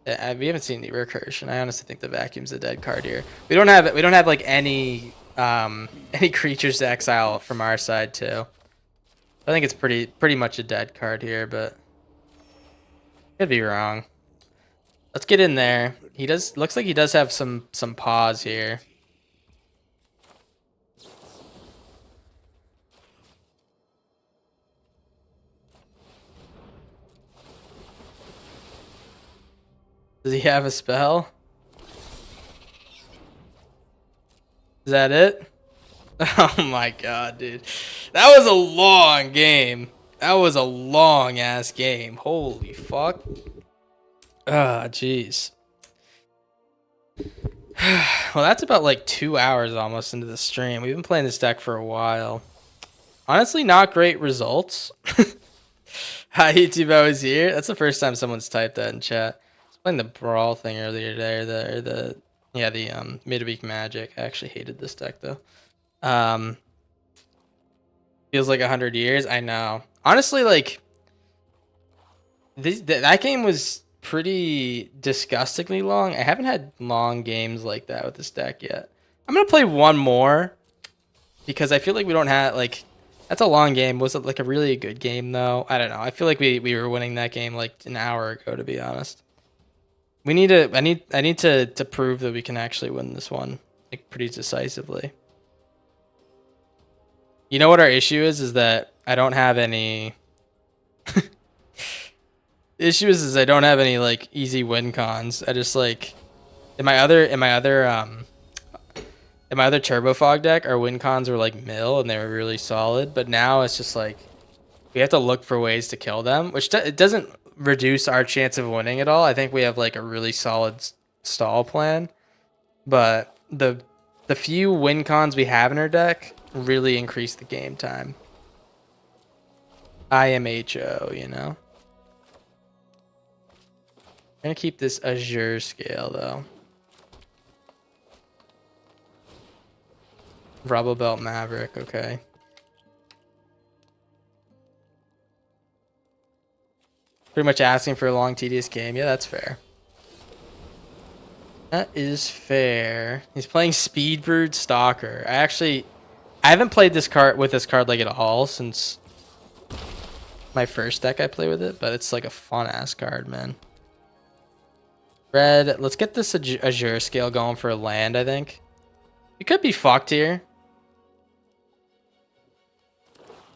We haven't seen the recursion. I honestly think the Vacuum's a dead card here. We don't have like any creatures to exile from our side too. I think it's pretty much a dead card here, but could be wrong. Let's get in there. Looks like he does have some pause here. Does he have a spell? Is that it? Oh my god, dude. That was a long game. That was a long ass game. Holy fuck. Ah, jeez. Well, that's about like 2 hours almost into the stream. We've been playing this deck for a while. Honestly, not great results. Hi, YouTube, I was here. That's the first time someone's typed that in chat. Playing the brawl thing earlier today, the midweek magic. I actually hated this deck though. Feels like 100 years. I know. Honestly, like that game was pretty disgustingly long. I haven't had long games like that with this deck yet. I'm gonna play one more because I feel like we don't have like that's a long game. Was it like a really good game though? I don't know. I feel like we were winning that game like an hour ago, to be honest. We need to. I need to prove that we can actually win this one, like pretty decisively. You know what our issue is that I don't have any. The issue is I don't have any like easy win cons. I just like in my other Turbo Fog deck, our win cons were like mill and they were really solid. But now it's just like we have to look for ways to kill them, which it doesn't reduce our chance of winning at all. I think we have like a really solid stall plan, but the few win cons we have in our deck really increase the game time. IMHO, you know. I'm gonna keep this Azure scale though. Rubble Belt Maverick, okay. Pretty much asking for a long, tedious game. Yeah, that's fair. That is fair. He's playing Speedbird Stalker. I haven't played this card like at all since my first deck I play with it, but it's like a fun ass card, man. Red, let's get this Azure scale going for a land, I think. We could be fucked here.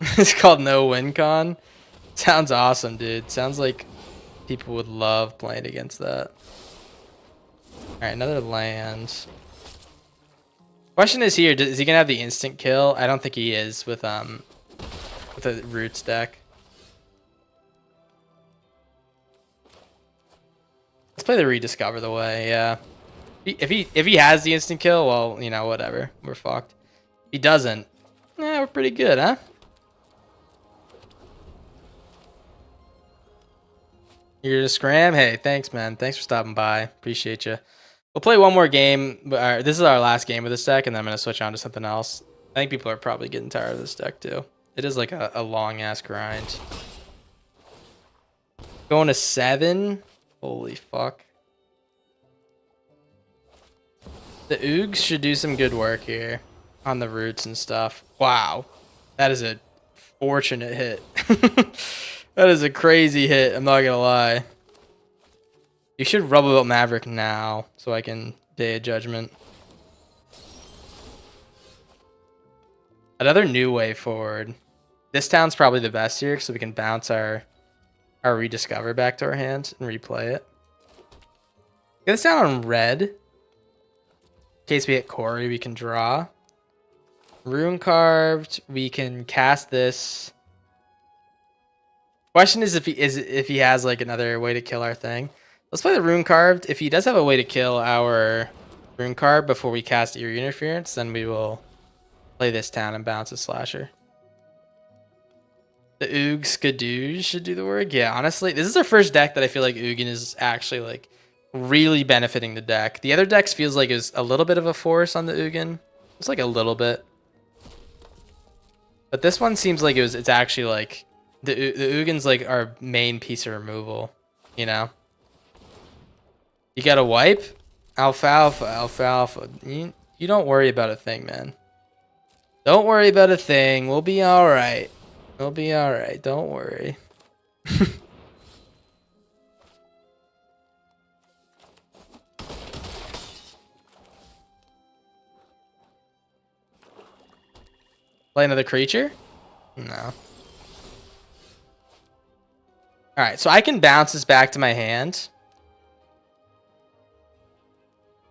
It's called No Win Con. Sounds awesome, dude. Sounds like people would love playing against that. Alright, another land. Question is here, is he gonna have the instant kill? I don't think he is with a Roots deck. Let's play the rediscover the way, yeah. If he has the instant kill, well, you know, whatever. We're fucked. If he doesn't, yeah, we're pretty good, huh? You're just scram? Hey, thanks, man. Thanks for stopping by. Appreciate you. We'll play one more game. This is our last game with this deck, and then I'm going to switch on to something else. I think people are probably getting tired of this deck, too. It is like a long-ass grind. Going to 7? Holy fuck. The Oogs should do some good work here on the roots and stuff. Wow. That is a fortunate hit. That is a crazy hit. I'm not going to lie. You should rubble about Maverick now so I can Day of Judgment. Another new way forward. This town's probably the best here so we can bounce our rediscover back to our hand and replay it. Get this down on red. In case we hit Corey, we can draw. Rune carved. We can cast this. Question is if he has like another way to kill our thing. Let's play the rune carved. If he does have a way to kill our rune carved before we cast Eerie Interference, then we will play this town and bounce a slasher. The Oog Skadooge should do the work. Yeah, honestly, this is our first deck that I feel like Ugin is actually like really benefiting the deck. The other decks feels like it's a little bit of a force on the Ugin. It's like a little bit. But this one seems like it's actually like the Ugin's like our main piece of removal, you know? You got to wipe? Alfalfa. You don't worry about a thing, man. Don't worry about a thing. We'll be alright. We'll be alright. Don't worry. Play another creature? No. Alright, so I can bounce this back to my hand.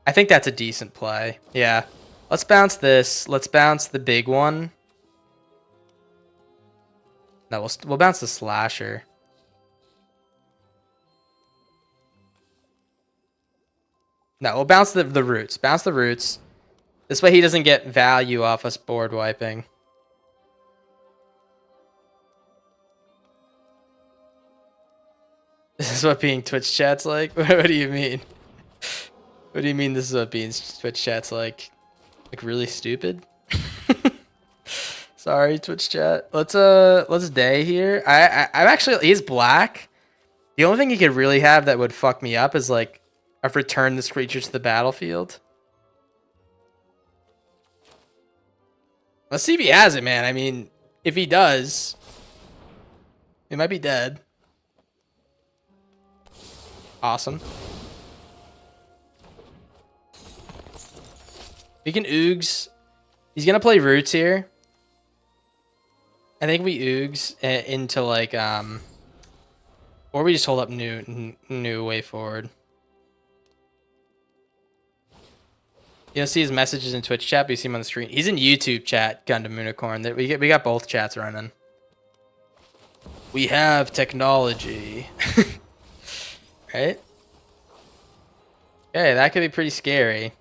I think that's a decent play. Yeah. Let's bounce this. Let's bounce the big one. No, we'll bounce the slasher. No, we'll bounce the roots. Bounce the roots. This way he doesn't get value off us board wiping. This is what being Twitch chat's like? What do you mean? What do you mean this is what being Twitch chat's like? Like really stupid? Sorry, Twitch chat. Let's day here. I'm actually, he's black. The only thing he could really have that would fuck me up is like I've returned this creature to the battlefield. Let's see if he has it, man. I mean, if he does, he might be dead. Awesome. We can Oogs. He's gonna play roots here. I think we Oogs into like or we just hold up new way forward. You'll see his messages in Twitch chat, but you see him on the screen. He's in YouTube chat, Gundam Unicorn. We got both chats running. We have technology. Right? Okay, that could be pretty scary.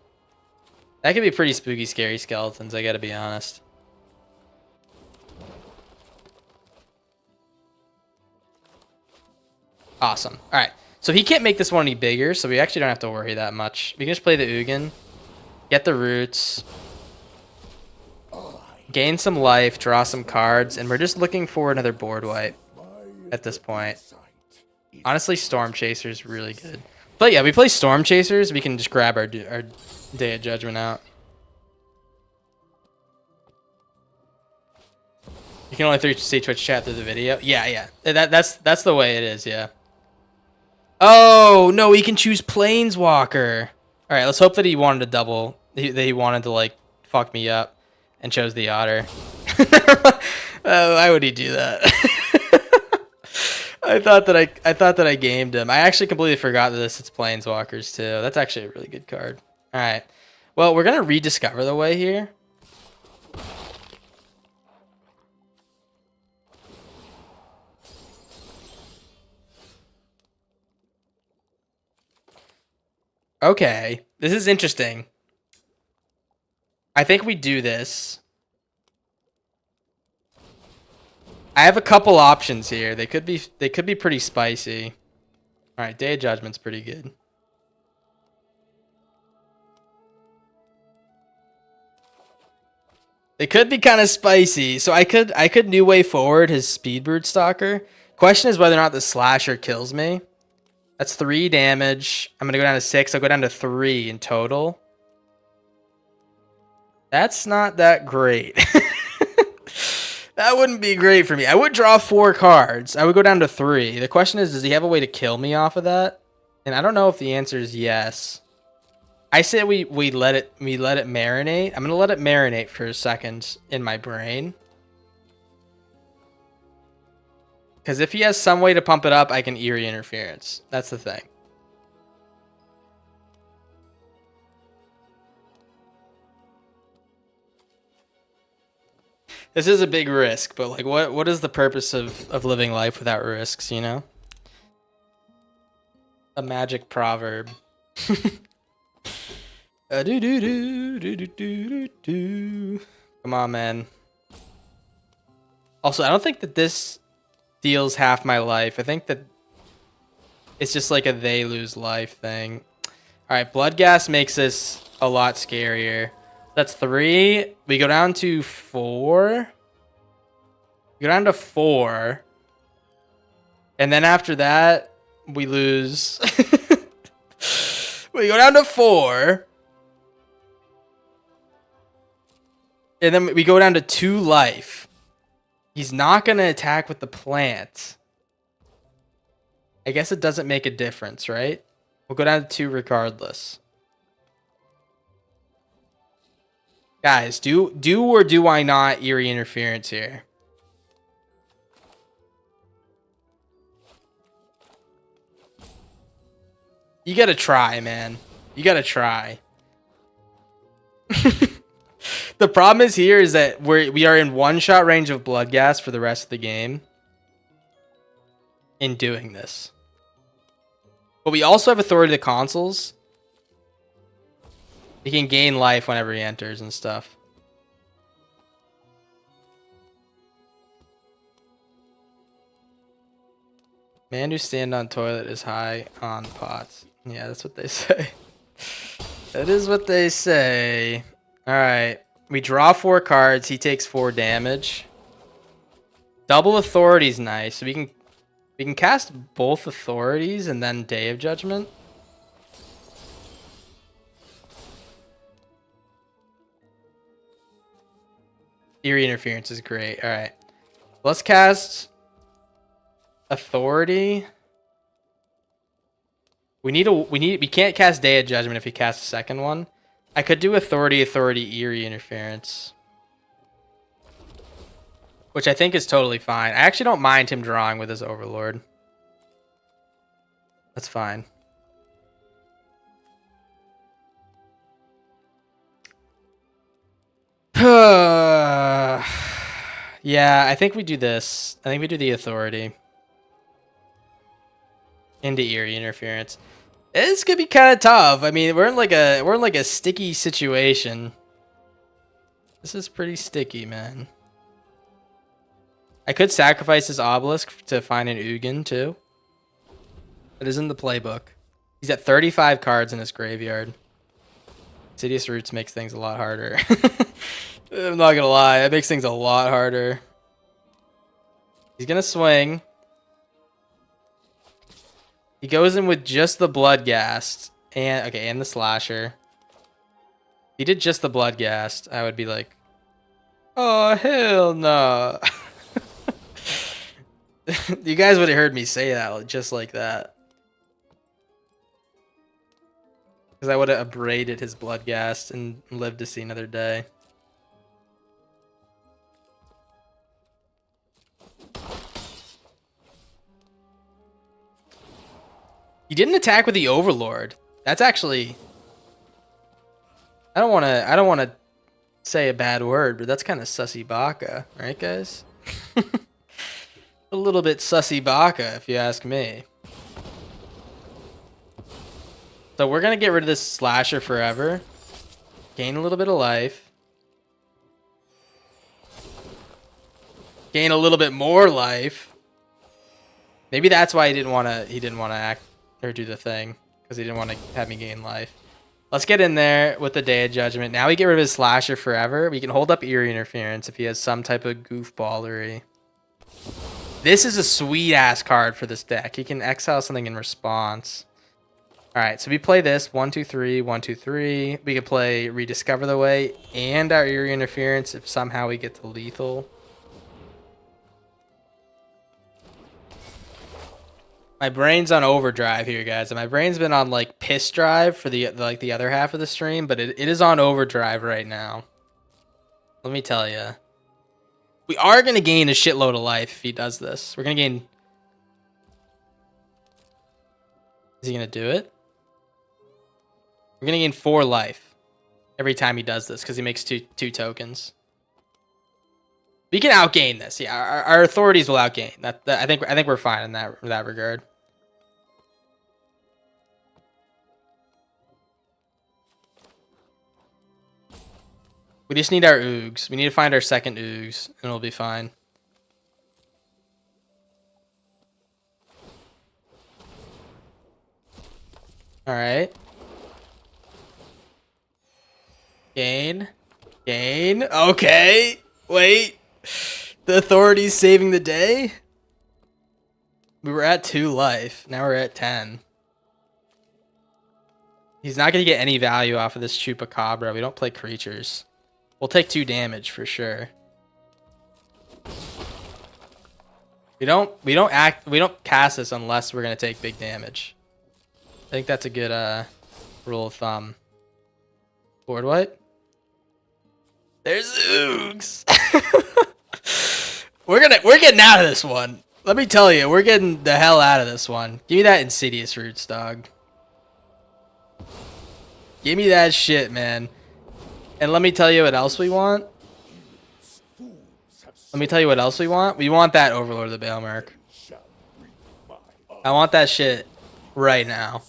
That could be pretty spooky, scary skeletons, I gotta be honest. Awesome. Alright, so he can't make this one any bigger, so we actually don't have to worry that much. We can just play the Ugin, get the roots, gain some life, draw some cards, and we're just looking for another board wipe at this point. Honestly, Storm Chaser is really good. But yeah, we play Storm Chasers, we can just grab our Day of Judgment out. You can only see Twitch chat through the video. Yeah. That's the way it is, yeah. Oh, no, he can choose Planeswalker. All right, let's hope that he wanted to double. That he wanted to, like, fuck me up and chose the Otter. Why would he do that? I thought that I gamed him. I actually completely forgot that this is Planeswalkers, too. That's actually a really good card. All right. Well, we're going to rediscover the way here. Okay, this is interesting. I think we do this. I have a couple options here. They could be pretty spicy. All right, Day of Judgment's pretty good. They could be kind of spicy. So I could New Way Forward his Speedbird Stalker. Question is whether or not the slasher kills me. That's 3 damage. I'm gonna go down to 6. I'll go down to 3 in total. That's not that great. That wouldn't be great for me. I would draw 4 cards. I would go down to 3. The question is, does he have a way to kill me off of that? And I don't know if the answer is yes. I say we let it marinate. I'm gonna let it marinate for a second in my brain. Because if he has some way to pump it up, I can Eerie Interference. That's the thing. This is a big risk, but like, what is the purpose of living life without risks, you know? A magic proverb. Come on, man. Also, I don't think that this deals half my life. I think that it's just like a they lose life thing. All right, Blood Gas makes this a lot scarier. That's 3. We go down to 4. We go down to 4. And then after that, we lose. We go down to 4. And then we go down to 2 life. He's not going to attack with the plant. I guess it doesn't make a difference, right? We'll go down to 2 regardless. Guys, do or do I not Eerie Interference here? You gotta try, man. You gotta try. The problem is here is that we are in 1-shot range of Blood Gas for the rest of the game in doing this. But we also have Authority to Consoles. He can gain life whenever he enters and stuff. Man who stand on toilet is high on pots. Yeah, that's what they say. That is what they say. All right. We draw 4 cards. He takes 4 damage. Double Authority is nice. So we can cast both Authorities and then Day of Judgment. Eerie Interference is great. All right. Let's cast Authority. We can't cast Day of Judgment if we cast a second one. I could do Authority, Eerie Interference. Which I think is totally fine. I actually don't mind him drawing with his Overlord. That's fine. Yeah, I think we do this. I think we do the Authority. Into Eerie Interference. It's gonna be kind of tough. I mean, we're in like a sticky situation. This is pretty sticky, man. I could sacrifice this Obelisk to find an Ugin too. It is in the playbook. He's at 35 cards in his graveyard. Insidious Roots makes things a lot harder. I'm not gonna lie, it makes things a lot harder. He's gonna swing. He goes in with just the Bloodghast and the Slasher. If he did just the Bloodghast, I would be like, oh hell no. You guys would have heard me say that just like that. Because I would have abraded his Bloodghast and lived to see another day. He didn't attack with the Overlord. That's actually... I don't want to say a bad word, but that's kind of sussy baka, right guys? A little bit sussy baka, if you ask me. So we're gonna get rid of this slasher forever. Gain a little bit of life. Gain a little bit more life. Maybe that's why he didn't want to act or do the thing, because he didn't want to have me gain life. Let's get in there with the Day of Judgment. Now we get rid of his slasher forever. We can hold up Eerie Interference if he has some type of goofballery. This is a sweet ass card for this deck. He can exile something in response. All right, so we play this 1, 2, 3, 1, 2, 3. We can play Rediscover the Way and our Eerie Interference if somehow we get to lethal. My brain's on overdrive here, guys. And my brain's been on like piss drive for the other half of the stream, but it is on overdrive right now. Let me tell you. We are going to gain a shitload of life if he does this. We're going to gain... Is he going to do it? We're going to gain 4 life every time he does this because he makes two tokens. We can outgain this. Yeah, our authorities will outgain. I think we're fine in that regard. We just need our oogs. We need to find our second oogs, and we'll be fine. All right. Gain. Gain. Okay. Wait. The authorities saving the day? We were at 2 life. Now we're at 10. He's not going to get any value off of this Chupacabra. We don't play creatures. We'll take 2 damage for sure. We don't cast this unless we're going to take big damage. I think that's a good rule of thumb. Board wipe. There's Oogs. We're getting out of this one. Let me tell you, we're getting the hell out of this one. Give me that Insidious Roots, dog. Give me that shit, man. And let me tell you what else we want. Let me tell you what else we want. We want that Overlord of the Baelmerk. I want that shit right now.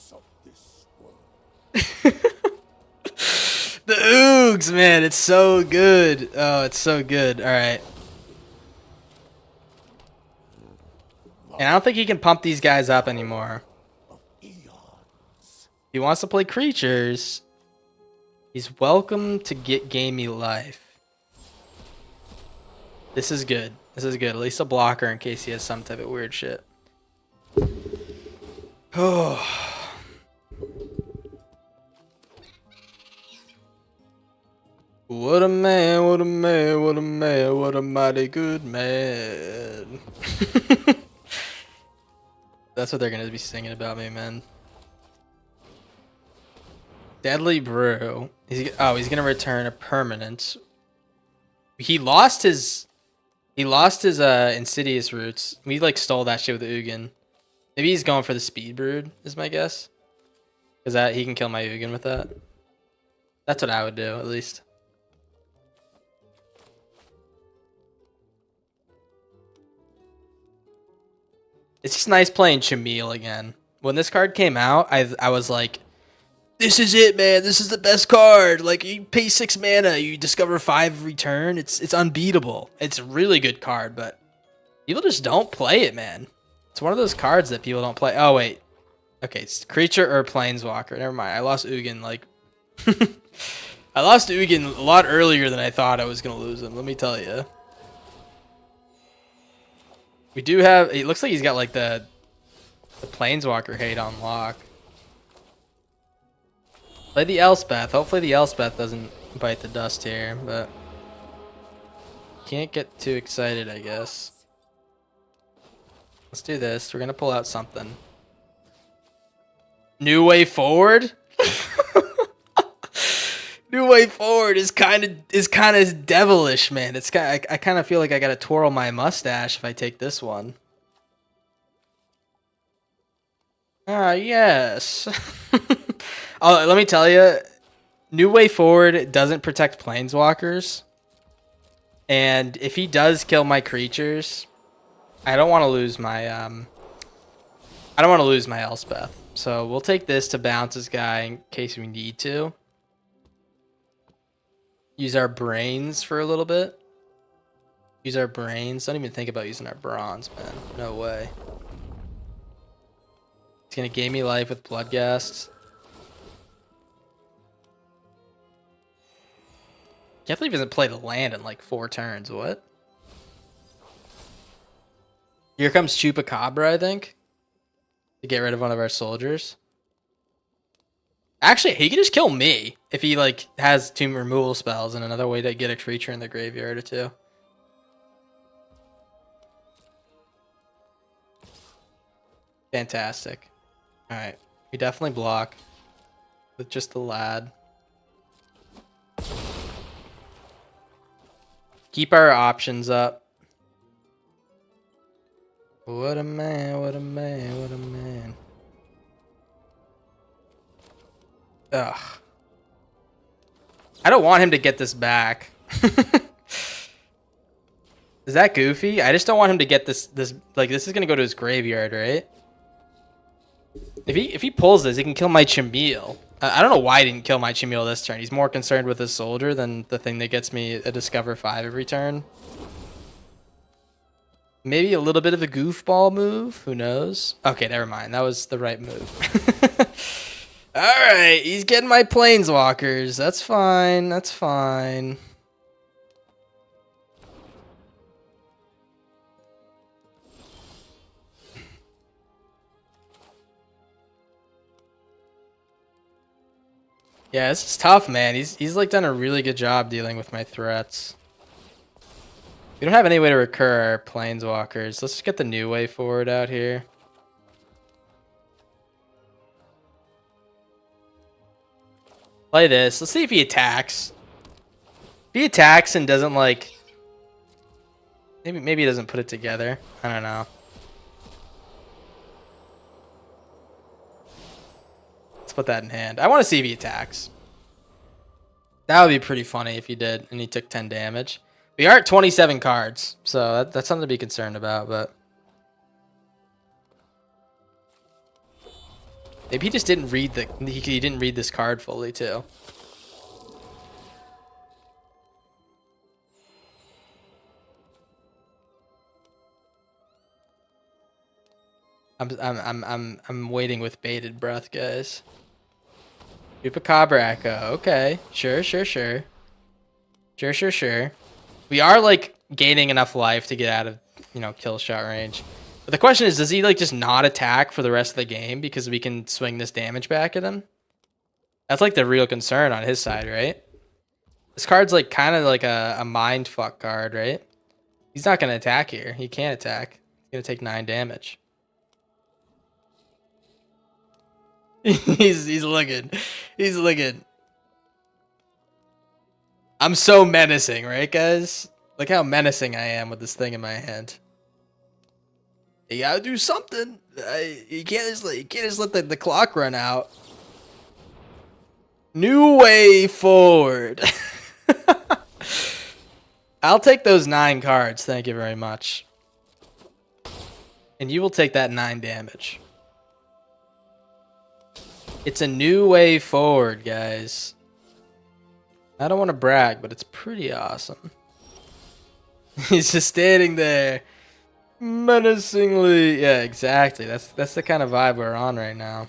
The Oogs, man. It's so good. Oh, it's so good. All right. And I don't think he can pump these guys up anymore. He wants to play creatures. He's welcome to gain me life. This is good. This is good. At least a blocker in case he has some type of weird shit. Oh. What a man, what a man, what a man, what a mighty good man. That's what they're going to be singing about me, man. Deadly Brew. He's gonna return a permanent. He lost his Insidious Roots. We like stole that shit with the Ugin. Maybe he's going for the Speed Brood, is my guess. Cause that he can kill my Ugin with that. That's what I would do, at least. It's just nice playing Chameel again. When this card came out, I was like, this is it, man. This is the best card. Like, you pay 6 mana, you discover 5 return. It's unbeatable. It's a really good card, but people just don't play it, man. It's one of those cards that people don't play. Oh, wait. Okay, it's creature or planeswalker. Never mind. I lost Ugin, like... I lost Ugin a lot earlier than I thought I was going to lose him, let me tell you. We do have... It looks like he's got, like, the planeswalker hate on lock. Play the Elspeth. Hopefully the Elspeth doesn't bite the dust here, but can't get too excited, I guess. Let's do this. We're gonna pull out something. New Way Forward? New Way Forward is kind of devilish, man. It's I kind of feel like I gotta twirl my mustache if I take this one. Ah, yes. Oh, let me tell you, New Way Forward doesn't protect planeswalkers. And if he does kill my creatures, I don't want to lose my Elspeth. So we'll take this to bounce this guy in case we need to. Use our brains for a little bit. Use our brains. Don't even think about using our bronze, man. No way. It's gonna gain me life with Bloodghast. Can't believe he doesn't play the land in like 4 turns. What? Here comes Chupacabra, I think. To get rid of one of our soldiers. Actually, he can just kill me if he like has 2 removal spells and another way to get a creature in the graveyard or 2. Fantastic. Alright. We definitely block with just the lad. Keep our options up. What a man, what a man, what a man. Ugh. I don't want him to get this back. Is that goofy? I just don't want him to get this like this is gonna go to his graveyard, right? If he pulls this, he can kill my Chimil. I don't know why he didn't kill my Chimil this turn. He's more concerned with his soldier than the thing that gets me a Discover 5 every turn. Maybe a little bit of a goofball move. Who knows? Okay, never mind. That was the right move. Alright, he's getting my Planeswalkers. That's fine. That's fine. Yeah, this is tough, man. He's like done a really good job dealing with my threats. We don't have any way to recur our Planeswalkers. Let's just get the new way forward out here. Play this. Let's see if he attacks. If he attacks and doesn't like... Maybe he doesn't put it together. I don't know. Let's put that in hand. I want to see if he attacks. That would be pretty funny if he did and he took 10 damage. We are at 27 cards, so that's something to be concerned about, but... Maybe he just didn't read he didn't read this card fully, too. I'm waiting with bated breath, guys. Chupacabra Echo. Okay. Sure. Sure. We are like gaining enough life to get out of, you know, kill shot range. But the question is, does he like just not attack for the rest of the game because we can swing this damage back at him? That's like the real concern on his side, right? This card's like kind of like a mind fuck card, right? He's not gonna attack here. He can't attack. He's gonna take 9 damage. he's looking. He's looking. I'm so menacing, right, guys? Look how menacing I am with this thing in my hand. You gotta do something. You can't just let the clock run out. New way forward. I'll take those 9 cards. Thank you very much. And you will take that 9 damage. It's a new way forward, guys. I don't want to brag, but it's pretty awesome. He's just standing there menacingly. Yeah, exactly. That's the kind of vibe we're on right now.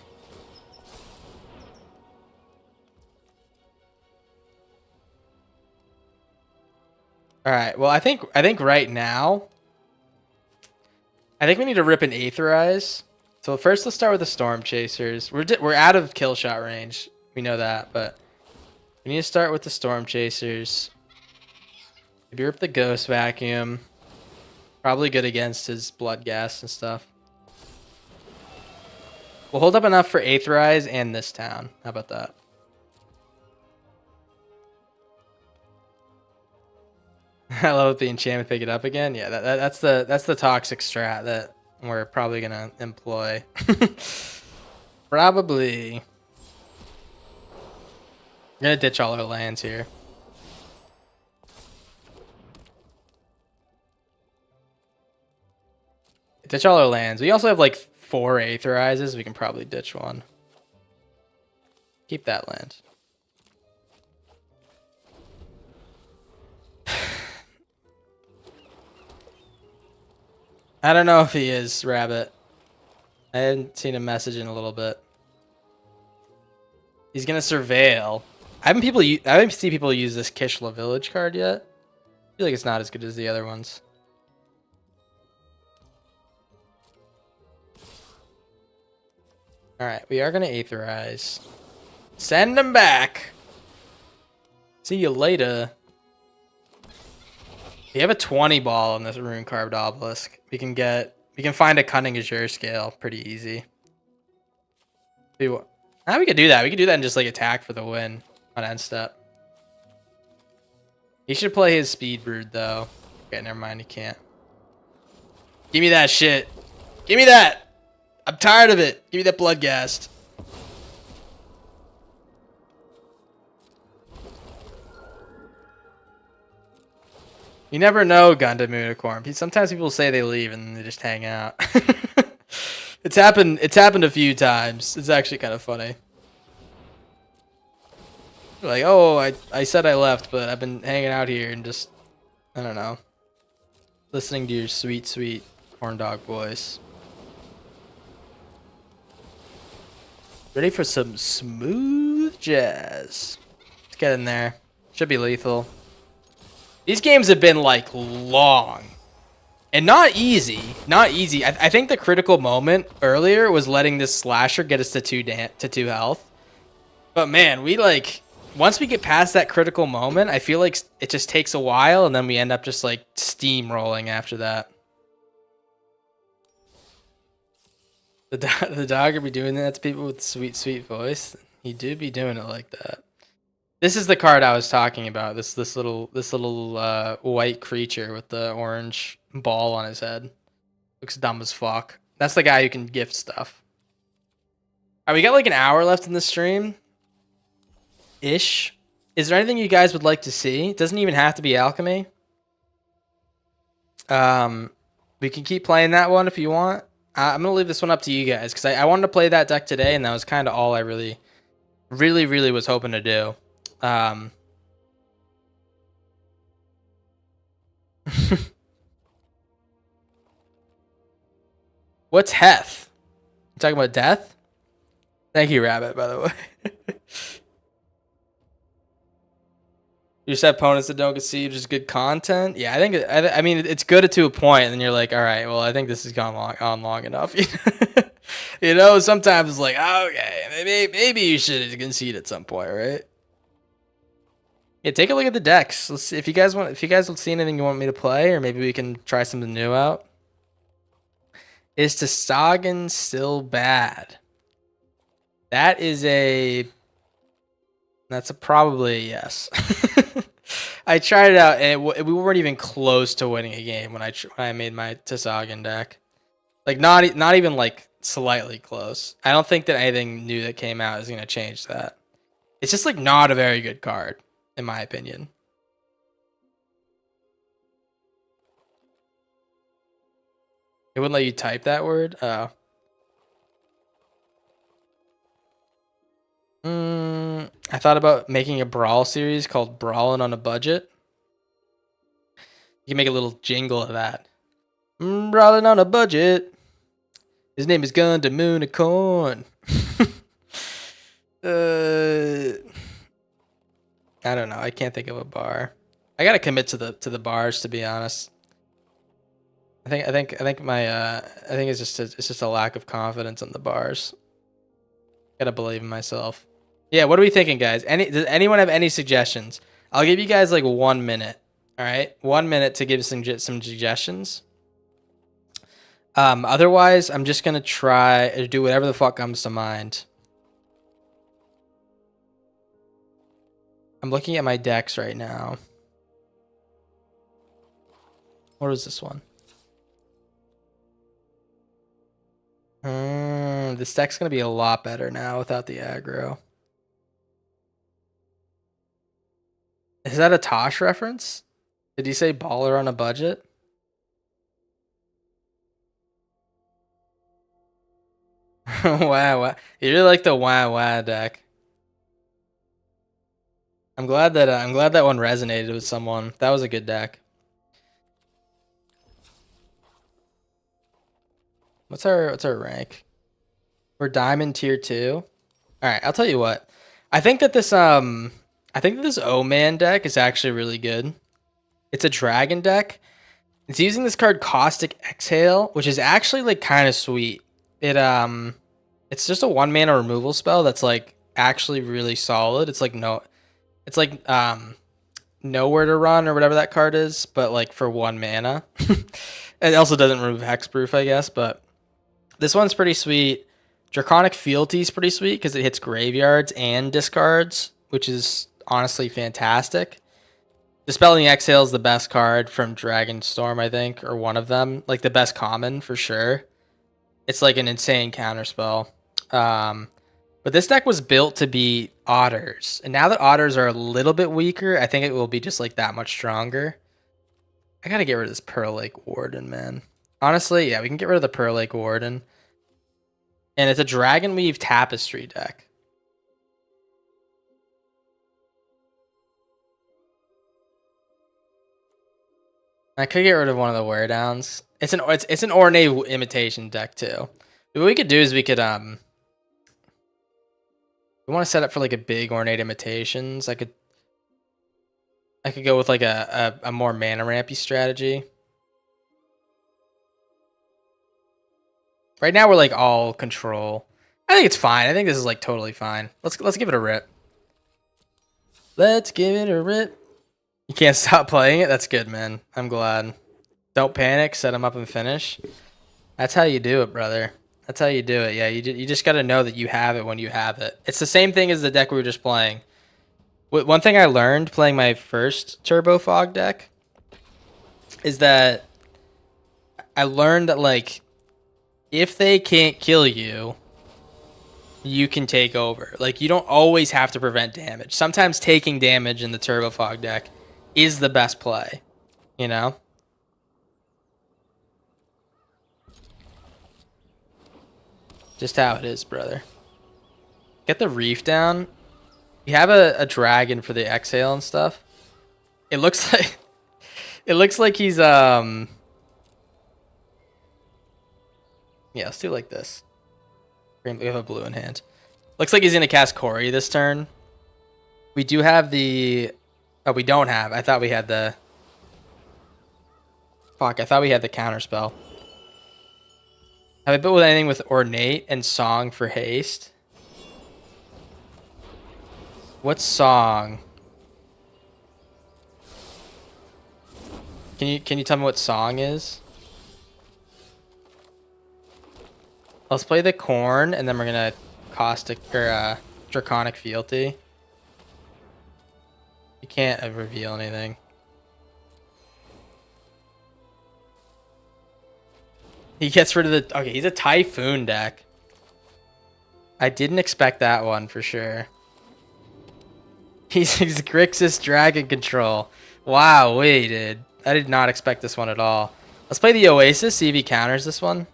All right. Well, I think right now, I think we need to rip an Aetherize. So first, let's start with the Storm Chasers. We're out of kill shot range. We know that, but we need to start with the Storm Chasers. Maybe rip the Ghost Vacuum. Probably good against his Bloodghast and stuff. We'll hold up enough for Aetherize and this town. How about that? I love the enchantment pick it up again. Yeah, that's the toxic strat that we're probably gonna employ. Probably. I'm gonna ditch all our lands here. Ditch all our lands. We also have like 4 Aetherizes, we can probably ditch one. Keep that land. I don't know if he is, Rabbit. I haven't seen a message in a little bit. He's gonna surveil. I haven't seen people use this Kishla Village card yet. I feel like it's not as good as the other ones. Alright, we are gonna Aetherize. Send him back! See you later. We have a 20 ball on this rune carved obelisk. We can find a cunning azure scale pretty easy. We could do that. We could do that and just like attack for the win on end step. He should play his speed brood though. Okay, never mind, he can't. Give me that shit. Give me that! I'm tired of it. Give me that bloodghast. You never know, Gundam Unicorn. Sometimes people say they leave and they just hang out. It's happened a few times. It's actually kind of funny. Like, oh, I said I left, but I've been hanging out here and just, I don't know, listening to your sweet, sweet Corndog voice. Ready for some smooth jazz. Let's get in there. Should be lethal. These games have been like long and not easy. Not easy. I think the critical moment earlier was letting this slasher get us to 2 health. But man, we like, once we get past that critical moment, I feel like it just takes a while and then we end up just like steamrolling after that. The dog would be doing that to people with sweet, sweet voice. He do be doing it like that. This is the card I was talking about. This little white creature with the orange ball on his head. Looks dumb as fuck. That's the guy who can gift stuff. Alright, we got like an hour left in the stream. Ish. Is there anything you guys would like to see? It doesn't even have to be alchemy. We can keep playing that one if you want. I'm gonna leave this one up to you guys because I wanted to play that deck today, and that was kind of all I really was hoping to do. What's Heth? You talking about death? Thank you, Rabbit, by the way. You just have opponents that don't concede just good content. Yeah, I mean it's good to a point, and then you're like, all right, well, I think this has gone on long enough. You know, sometimes it's like, okay, maybe you should concede at some point, right? Yeah, take a look at the decks. Let's see if you guys will see anything you want me to play, or maybe we can try something new out. Is Tsagan still bad? That's a probably a yes. I tried it out, and we weren't even close to winning a game when I made my Tsagan deck. Like not even like slightly close. I don't think that anything new that came out is gonna change that. It's just like not a very good card, in my opinion. It wouldn't let you type that word? Oh. I thought about making a Brawl series called Brawlin' on a Budget. You can make a little jingle of that. Brawlin' on a budget. His name is Gundam Unicorn. I don't know. I can't think of a bar. I gotta commit to the bars, to be honest. I think it's just a lack of confidence in the bars. Gotta believe in myself. Yeah, what are we thinking, guys? Does anyone have any suggestions? I'll give you guys like 1 minute. All right, 1 minute to give some suggestions. Otherwise, I'm just gonna try to do whatever the fuck comes to mind. I'm looking at my decks right now. What was this one? This deck's gonna be a lot better now without the aggro. Is that a Tosh reference? Did he say baller on a budget? Wow, wow. You really like the wow wow deck. I'm glad that one resonated with someone. That was a good deck. What's our rank? We're diamond tier 2. All right, I'll tell you what. I think that this O-Man deck is actually really good. It's a dragon deck. It's using this card Caustic Exhale, which is actually like kind of sweet. It's just a 1 mana removal spell that's like actually really solid. It's like nowhere to run or whatever that card is, but like for 1 mana. It also doesn't remove hexproof, I guess, but this one's pretty sweet. Draconic Fealty is pretty sweet because it hits graveyards and discards, which is honestly fantastic. Dispelling Exhale is the best card from Dragonstorm, I think, or one of them. Like the best common for sure. It's like an insane counterspell. But this deck was built to beat Otters. And now that Otters are a little bit weaker, I think it will be just like that much stronger. I gotta get rid of this Pearl Lake Warden, man. Honestly, yeah, we can get rid of the Pearl Lake Warden. And it's a Dragonweave Tapestry deck. I could get rid of one of the wear downs. It's an ornate imitation deck too. What we could do is we want to set up for like a big ornate imitations. I could go with like a more mana rampy strategy. Right now we're like all control. I think it's fine. I think this is like totally fine. Let's give it a rip. Let's give it a rip. You can't stop playing it? That's good, man. I'm glad. Don't panic. Set them up and finish. That's how you do it, brother. That's how you do it. Yeah, you just got to know that you have it when you have it. It's the same thing as the deck we were just playing. One thing I learned playing my first Turbo Fog deck is that I learned that, like, if they can't kill you, you can take over. Like, you don't always have to prevent damage. Sometimes taking damage in the Turbo Fog deck is the best play, you know? Just how it is, brother. Get the reef down. You have a dragon for the exhale and stuff. It looks like he's yeah, let's do like this. We have a blue in hand. Looks like he's gonna cast Corey this turn. We do have the we don't have. I thought we had the I thought we had the counter spell. Have I built with anything with Ornate and Song for haste? What song? Can you tell me what song is? Let's play the corn, and then we're gonna caustic or draconic fealty. You can't reveal anything. He gets rid of the. Okay, he's a typhoon deck. I didn't expect that one for sure. He's Grixis Dragon Control. Wow, wait, dude. I did not expect this one at all. Let's play the Oasis, see if he counters this one.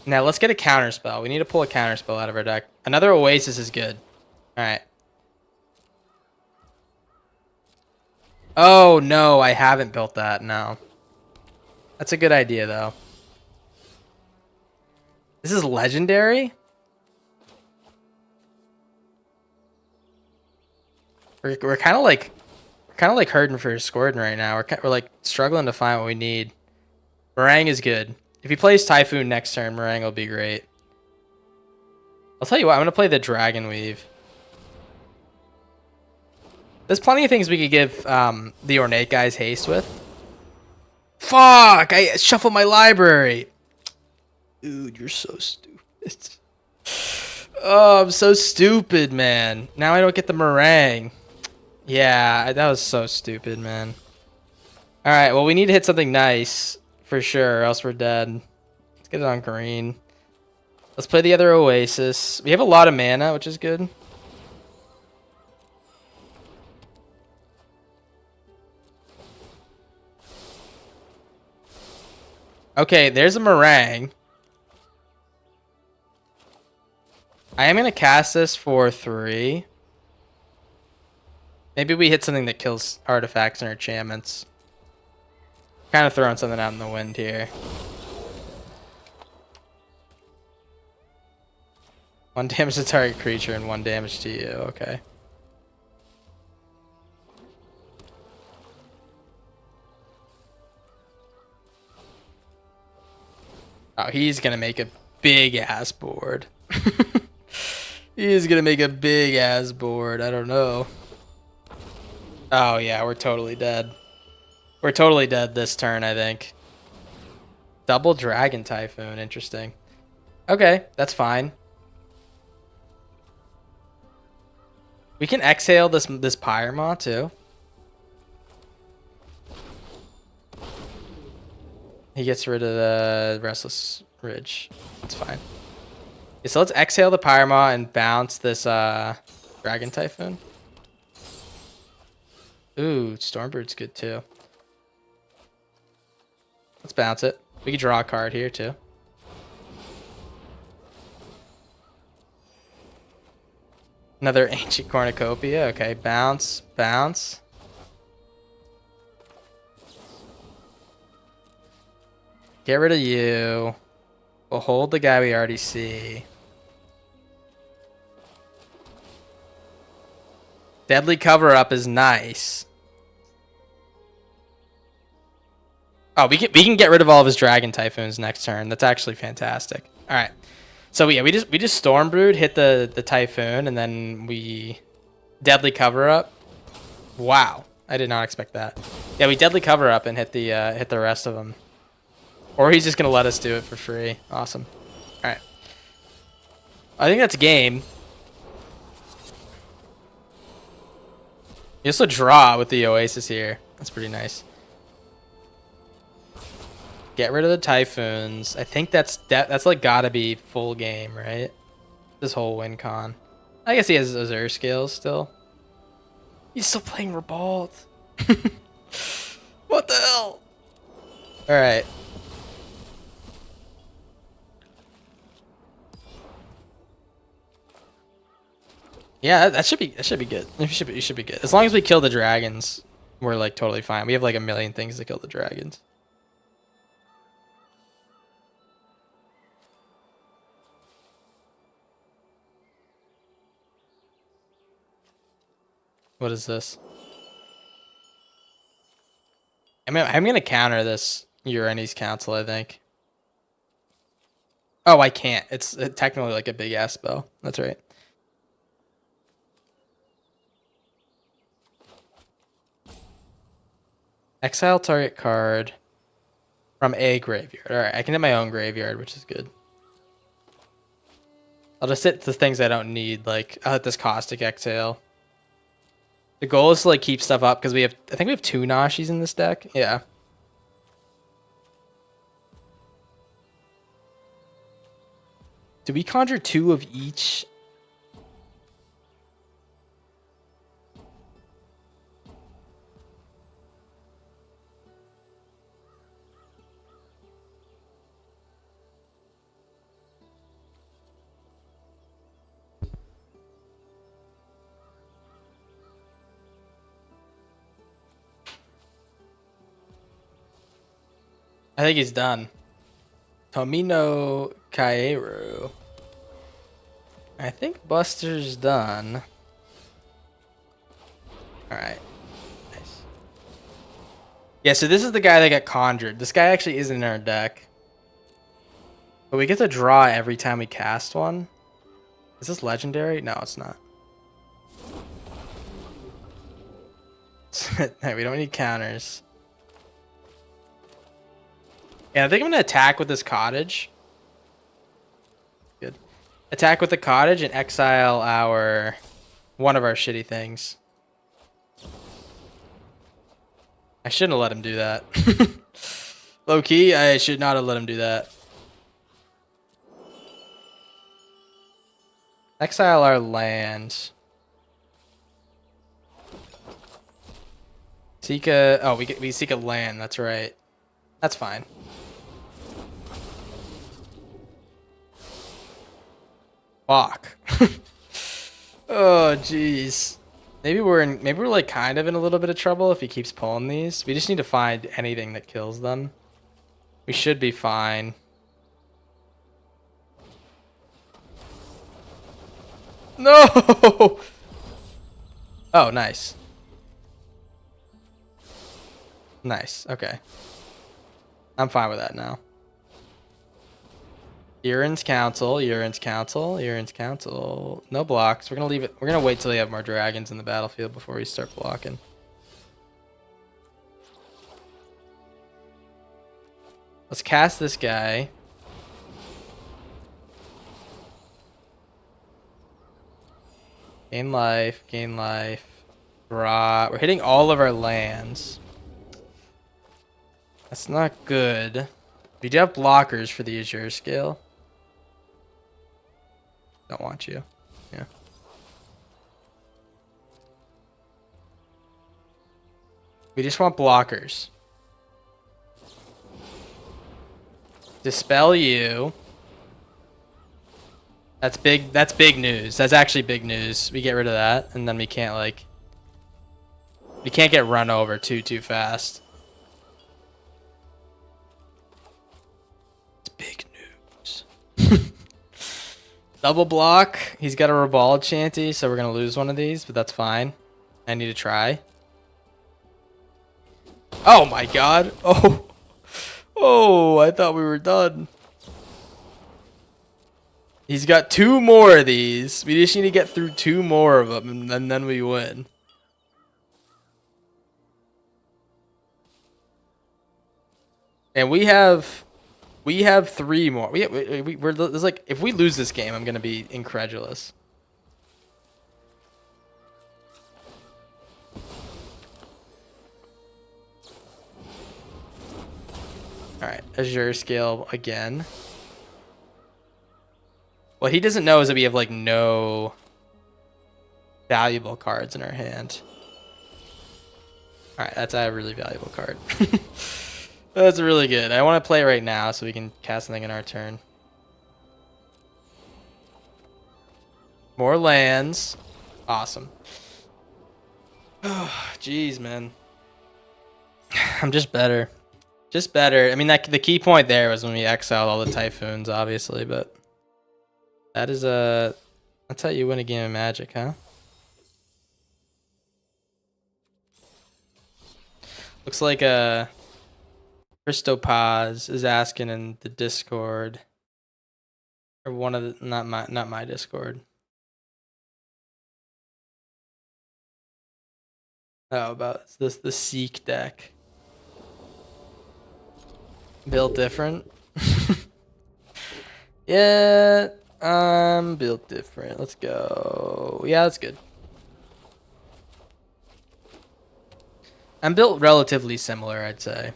Now, let's get a counter spell. We need to pull a counter spell out of our deck. Another Oasis is good. Alright. Oh, no, I haven't built that, no. That's a good idea, though. This is legendary? We're kind of like hurting for Squirtin right now. We're like struggling to find what we need. Meringue is good. If he plays Typhoon next turn, Meringue will be great. I'll tell you what, I'm gonna play the Dragon Weave. There's plenty of things we could give the Ornate guys haste with. Fuck! I shuffled my library. Dude, you're so stupid. Oh, I'm so stupid, man. Now I don't get the meringue. Yeah, that was so stupid, man. Alright, well, we need to hit something nice for sure, or else we're dead. Let's get it on green. Let's play the other Oasis. We have a lot of mana, which is good. Okay, there's a meringue. I am going to cast this for 3. Maybe we hit something that kills artifacts and enchantments. Kind of throwing something out in the wind here. 1 damage to target creature and 1 damage to you. Okay. Oh, he's going to make a big ass board. He's going to make a big ass board. I don't know. Oh, yeah, we're totally dead. We're totally dead this turn, I think. Double Dragon Typhoon. Interesting. Okay, that's fine. We can exhale this Pyramaw, too. He gets rid of the Restless Ridge. That's fine. Okay, so let's exhale the Pyramaw and bounce this Dragon Typhoon. Ooh, Stormbird's good too. Let's bounce it. We can draw a card here too. Another Ancient Cornucopia. Okay, bounce, bounce. Get rid of you. We'll hold the guy we already see. Deadly Cover-Up is nice. Oh, we can get rid of all of his Dragon Typhoons next turn. That's actually fantastic. All right. So yeah, we just Stormbrood, hit the Typhoon, and then we Deadly Cover-Up. Wow, I did not expect that. Yeah, we Deadly Cover-Up and hit the rest of them. Or he's just gonna let us do it for free. Awesome. All right. I think that's game. You also draw with the Oasis here. That's pretty nice. Get rid of the Typhoons. I think that's like gotta be full game, right? This whole win con. I guess he has Azure skills still. He's still playing Revolt. What the hell? All right. Yeah, that should be good. You should be good. As long as we kill the dragons, we're like totally fine. We have like a million things to kill the dragons. What is this? I'm gonna counter this Urani's Council, I think. Oh, I can't. It's technically like a big ass spell. That's right. Exile target card from a graveyard. All right, I can hit my own graveyard, which is good. I'll just hit the things I don't need. Like I'll hit this Caustic Exhale. The goal is to like keep stuff up because I think we have 2 Nashis in this deck. Yeah. Do we conjure 2 of each? I think he's done. Tomino Kaeru. I think Buster's done. Alright. Nice. Yeah, so this is the guy that got conjured. This guy actually isn't in our deck. But we get to draw every time we cast one. Is this legendary? No, it's not. We don't need counters. Yeah, I think I'm going to attack with this cottage. Good. Attack with the cottage and exile one of our shitty things. I shouldn't have let him do that. Low key, I should not have let him do that. Exile our land. Seek a... Oh, we seek a land. That's right. That's fine. Fuck. Oh, jeez. Maybe we're like kind of in a little bit of trouble if he keeps pulling these. We just need to find anything that kills them. We should be fine. No! Oh, nice. Nice. Okay. I'm fine with that now. Urine's Council, Urine's Council, Urine's Council. No blocks. We're gonna leave it. We're gonna wait till we have more dragons in the battlefield before we start blocking. Let's cast this guy. Gain life, gain life. Draw. We're hitting all of our lands. That's not good. We do have blockers for the Azure scale. Don't want you. Yeah. We just want blockers. Dispel you. That's big. That's big news. That's actually big news. We get rid of that, and then we can't like. We can't get run over too fast. It's big news. Double block. He's got a Ribald Shanty, so we're gonna lose one of these, but that's fine. I need to try. Oh my god. Oh. Oh, I thought we were done. He's got 2 more of these. We just need to get through 2 more of them, and then we win. And we have 3 more. We're there's like, if we lose this game, I'm gonna be incredulous. All right, Azure scale again. What he doesn't know is that we have like no valuable cards in our hand. All right, that's a really valuable card. That's really good. I want to play it right now so we can cast something in our turn. More lands. Awesome. Oh, jeez, man. I'm just better. Just better. I mean, the key point there was when we exiled all the Typhoons, obviously, but that is that's how you win a game of Magic, huh? Looks like Christopaz is asking in the Discord, or one of the not my Discord. Oh, about the Seek deck. Built different. Yeah, I'm built different. Let's go. Yeah, that's good. I'm built relatively similar, I'd say.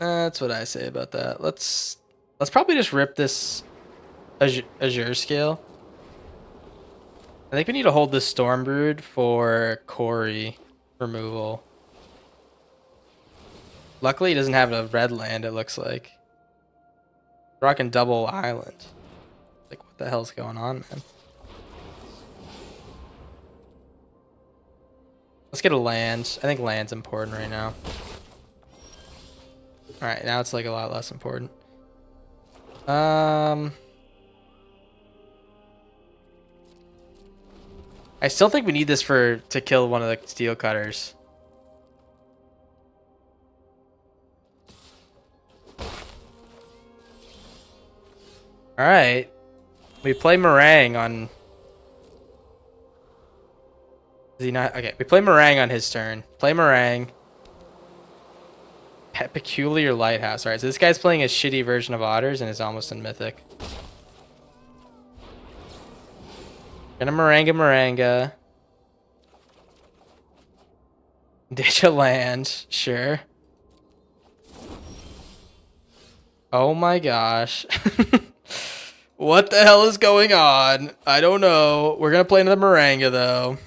That's what I say about that. Let's probably just rip this Azure scale. I think we need to hold this Stormbrood for Corey removal. Luckily, he doesn't have a red land, it looks like. Rocking double island. Like, what the hell's going on, man? Let's get a land. I think land's important right now. Alright, now it's like a lot less important. I still think we need this to kill one of the steel cutters. Alright. We play Meringue on... Is he not? Okay, we play Meringue on his turn. Play Meringue. Peculiar Lighthouse. Alright, so this guy's playing a shitty version of Otters and is almost in Mythic. Gonna Meringue. Ditch a land. Sure. Oh my gosh. What the hell is going on? I don't know. We're gonna play another Meringue though.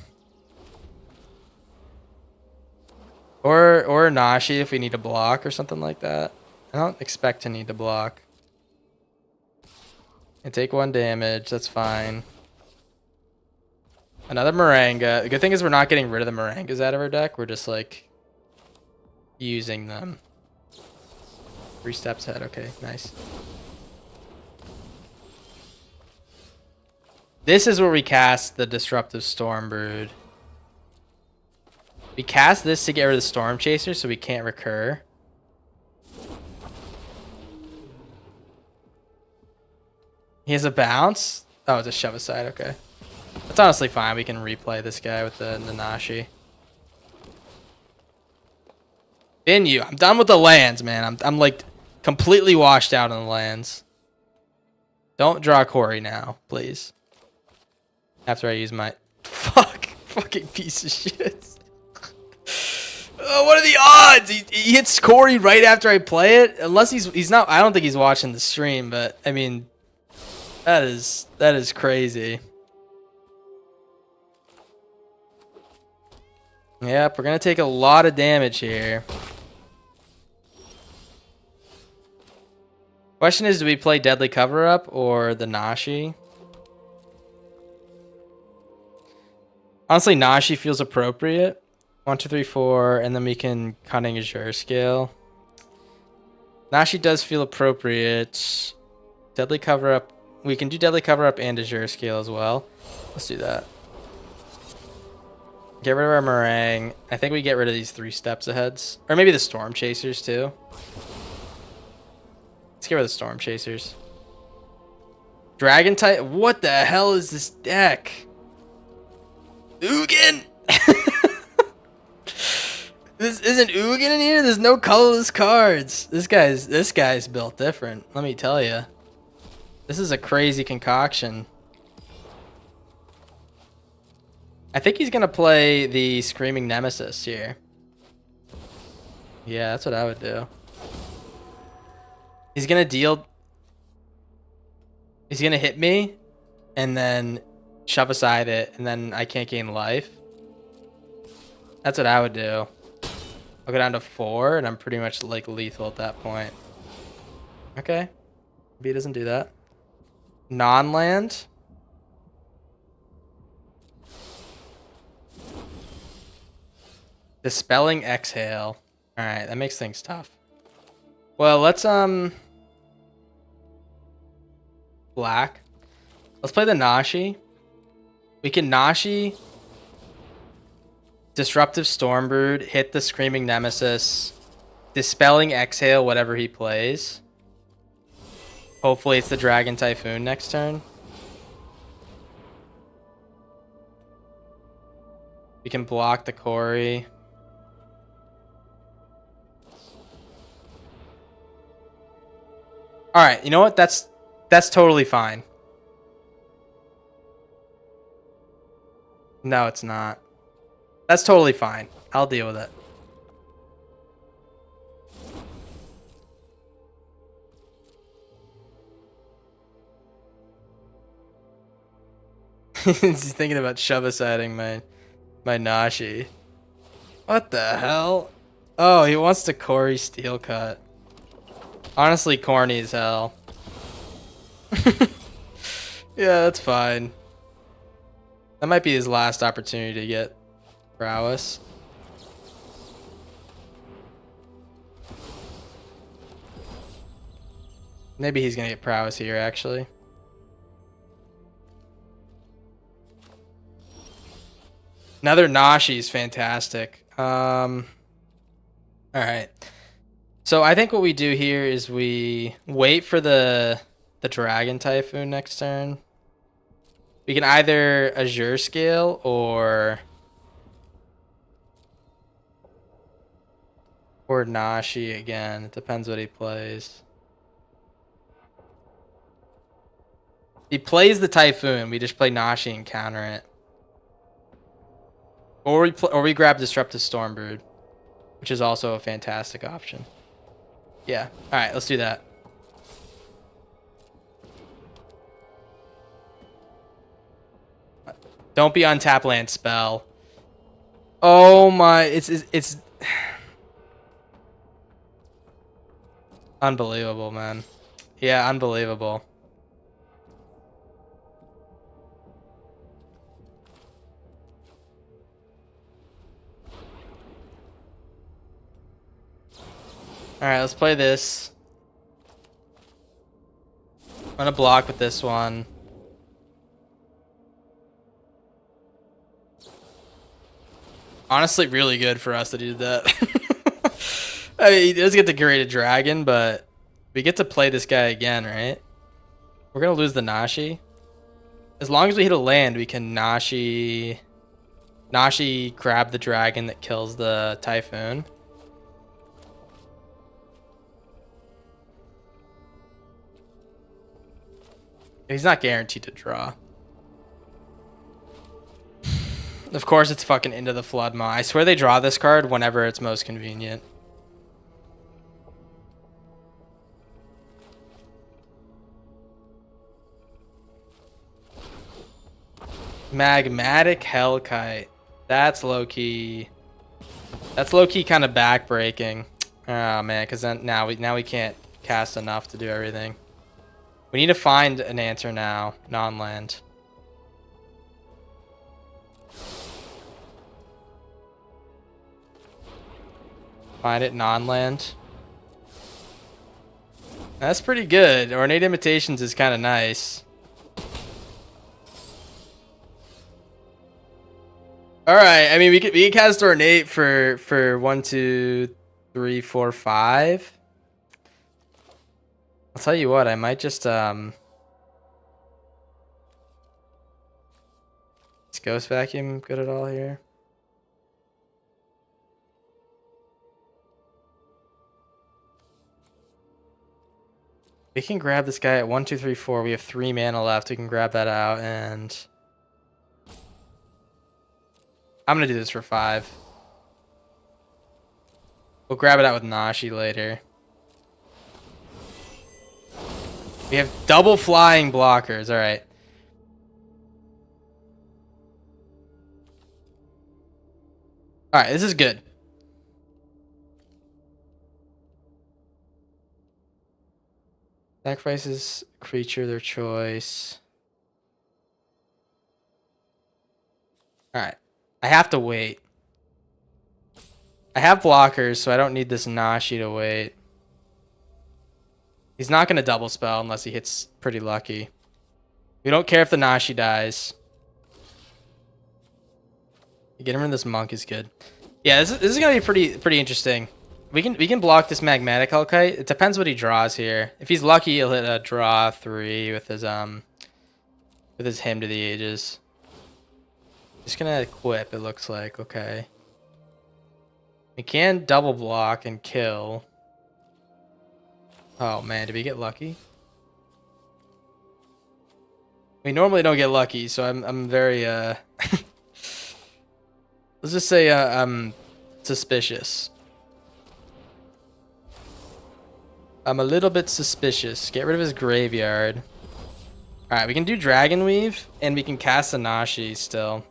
Or Nashi if we need to block or something like that. I don't expect to need to block. I take 1 damage. That's fine. Another Maranga. The good thing is we're not getting rid of the Marangas out of our deck. We're just like using them. 3 steps ahead. Okay, nice. This is where we cast the Disruptive Stormbrood. We cast this to get rid of the Storm Chaser so we can't recur. He has a bounce? Oh, it's a shove aside. Okay. That's honestly fine. We can replay this guy with the Nanashi. Binyu. I'm done with the lands, man. I'm like completely washed out on the lands. Don't draw Corey now, please. After I use my... Fucking piece of shit. Oh, what are the odds? He hits Corey right after I play it? Unless he's not... I don't think he's watching the stream, but I mean... That is crazy. Yep, we're going to take a lot of damage here. Question is, do we play Deadly Cover-Up or the Nashi? Honestly, Nashi feels appropriate. 1, 2, 3, 4, and then we can Cunning Azure Scale. Nashi does feel appropriate. Deadly Cover-Up. We can do Deadly Cover-Up and Azure Scale as well. Let's do that. Get rid of our Meringue. I think we get rid of these 3 steps aheads. Or maybe the Storm Chasers too. Let's get rid of the Storm Chasers. Dragon type. What the hell is this deck? Ugin! This isn't Ugin in here? There's no colorless cards. This guy's built different, let me tell you. This is a crazy concoction. I think he's gonna play the Screaming Nemesis here. Yeah, that's what I would do. He's gonna deal... He's gonna hit me, and then shove aside it, and then I can't gain life. That's what I would do. I'll go down to 4, and I'm pretty much like lethal at that point. Okay. Maybe he doesn't do that. Non-land. Dispelling Exhale. Alright, that makes things tough. Well, let's black. Let's play the Nashi. We can Nashi, Disruptive Stormbrood, hit the Screaming Nemesis, Dispelling Exhale, whatever he plays. Hopefully it's the Dragon Typhoon next turn. We can block the Corey. Alright, you know what? That's totally fine. No, it's not. That's totally fine. I'll deal with it. He's thinking about shove-a-siding my Nashi. What the hell? Oh, he wants to Corey Steel Cut. Honestly, corny as hell. Yeah, that's fine. That might be his last opportunity to get prowess. Maybe he's gonna get prowess here, actually. Another Nashi is fantastic. Alright. So I think what we do here is we wait for the Dragon Typhoon next turn. We can either Azure Scale or Nashi again. It depends what he plays. He plays the Typhoon. We just play Nashi and counter it. Or we grab Disruptive Stormbrood, which is also a fantastic option. Yeah. All right, let's do that. Don't be untap land spell. Oh my, it's unbelievable, man. Yeah, unbelievable. Alright, let's play this. I'm gonna block with this one. Honestly, really good for us that he did that. I mean, he does get to create a dragon, but we get to play this guy again, right? We're gonna lose the Nashi. As long as we hit a land, we can Nashi grab the dragon that kills the Typhoon. He's not guaranteed to draw. Of course, it's fucking Into the Flood Maw. I swear they draw this card whenever it's most convenient. Magmatic Hellkite. That's low-key. That's low-key kind of backbreaking. Oh man, because then now we can't cast enough to do everything. We need to find an answer now, non-land. Find it non-land. That's pretty good. Ornate Imitations is kind of nice. All right. I mean, we can cast Ornate for 1, 2, 3, 4, 5. I'll tell you what. I might just Is Ghost Vacuum good at all here? We can grab this guy at 1, 2, 3, 4. We have 3 mana left. We can grab that out, and I'm gonna do this for 5. We'll grab it out with Nashi later. We have double flying blockers. All right. All right, this is good. Sacrifices creature their choice. All right. I have to wait. I have blockers, so I don't need this Nashi to wait. He's not going to double spell unless he hits pretty lucky. We don't care if the Nashi dies. Get him in this monk is good. Yeah, this is going to be pretty interesting. We can block this Magmatic Hellkite. It depends what he draws here. If he's lucky, he'll hit a draw 3 with his Hymn to the Ages. Just gonna equip, it looks like. Okay. We can double block and kill. Oh man, did we get lucky? We normally don't get lucky, so I'm very let's just say I'm suspicious. I'm a little bit suspicious. Get rid of his graveyard. Alright, we can do Dragon Weave, and we can cast a Nashi still.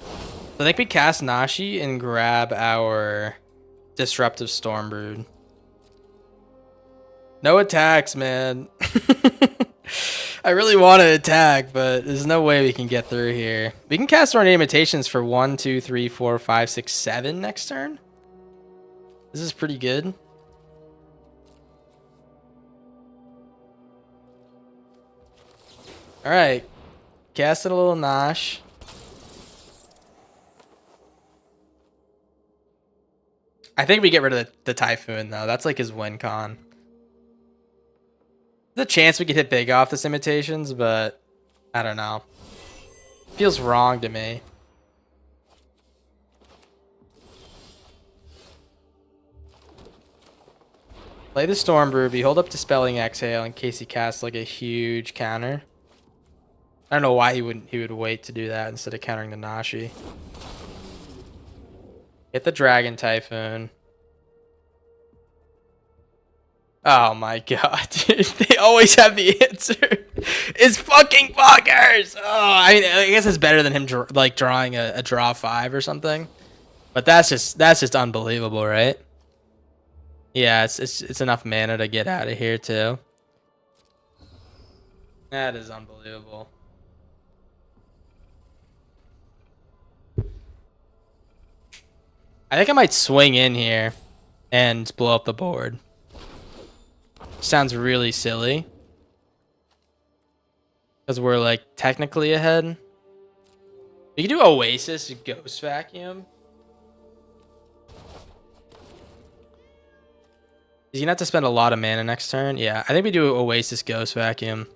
So I think we cast Nashi and grab our Disruptive Stormbrood. No attacks, man. I really want to attack, but there's no way we can get through here. We can cast our Imitations for 1, 2, 3, 4, 5, 6, 7 next turn. This is pretty good. Alright. Casted a little Nosh. I think we get rid of the Typhoon, though. That's like his win con. There's a chance we could hit big off this Imitations, but I don't know. Feels wrong to me. Play the Stormbrew. We hold up Dispelling Exhale in case he casts like a huge counter. I don't know why he would wait to do that instead of countering the Nashi. Hit the Dragon Typhoon. Oh my god, dude. They always have the answer. It's fucking fuckers! Oh, I mean, I guess it's better than him drawing a draw 5 or something. But that's just unbelievable, right? Yeah, it's enough mana to get out of here too. That is unbelievable. I think I might swing in here and blow up the board. Sounds really silly. Because we're like technically ahead. You can do Oasis, Ghost Vacuum. He's gonna have to spend a lot of mana next turn. Yeah, I think we do Oasis, Ghost Vacuum.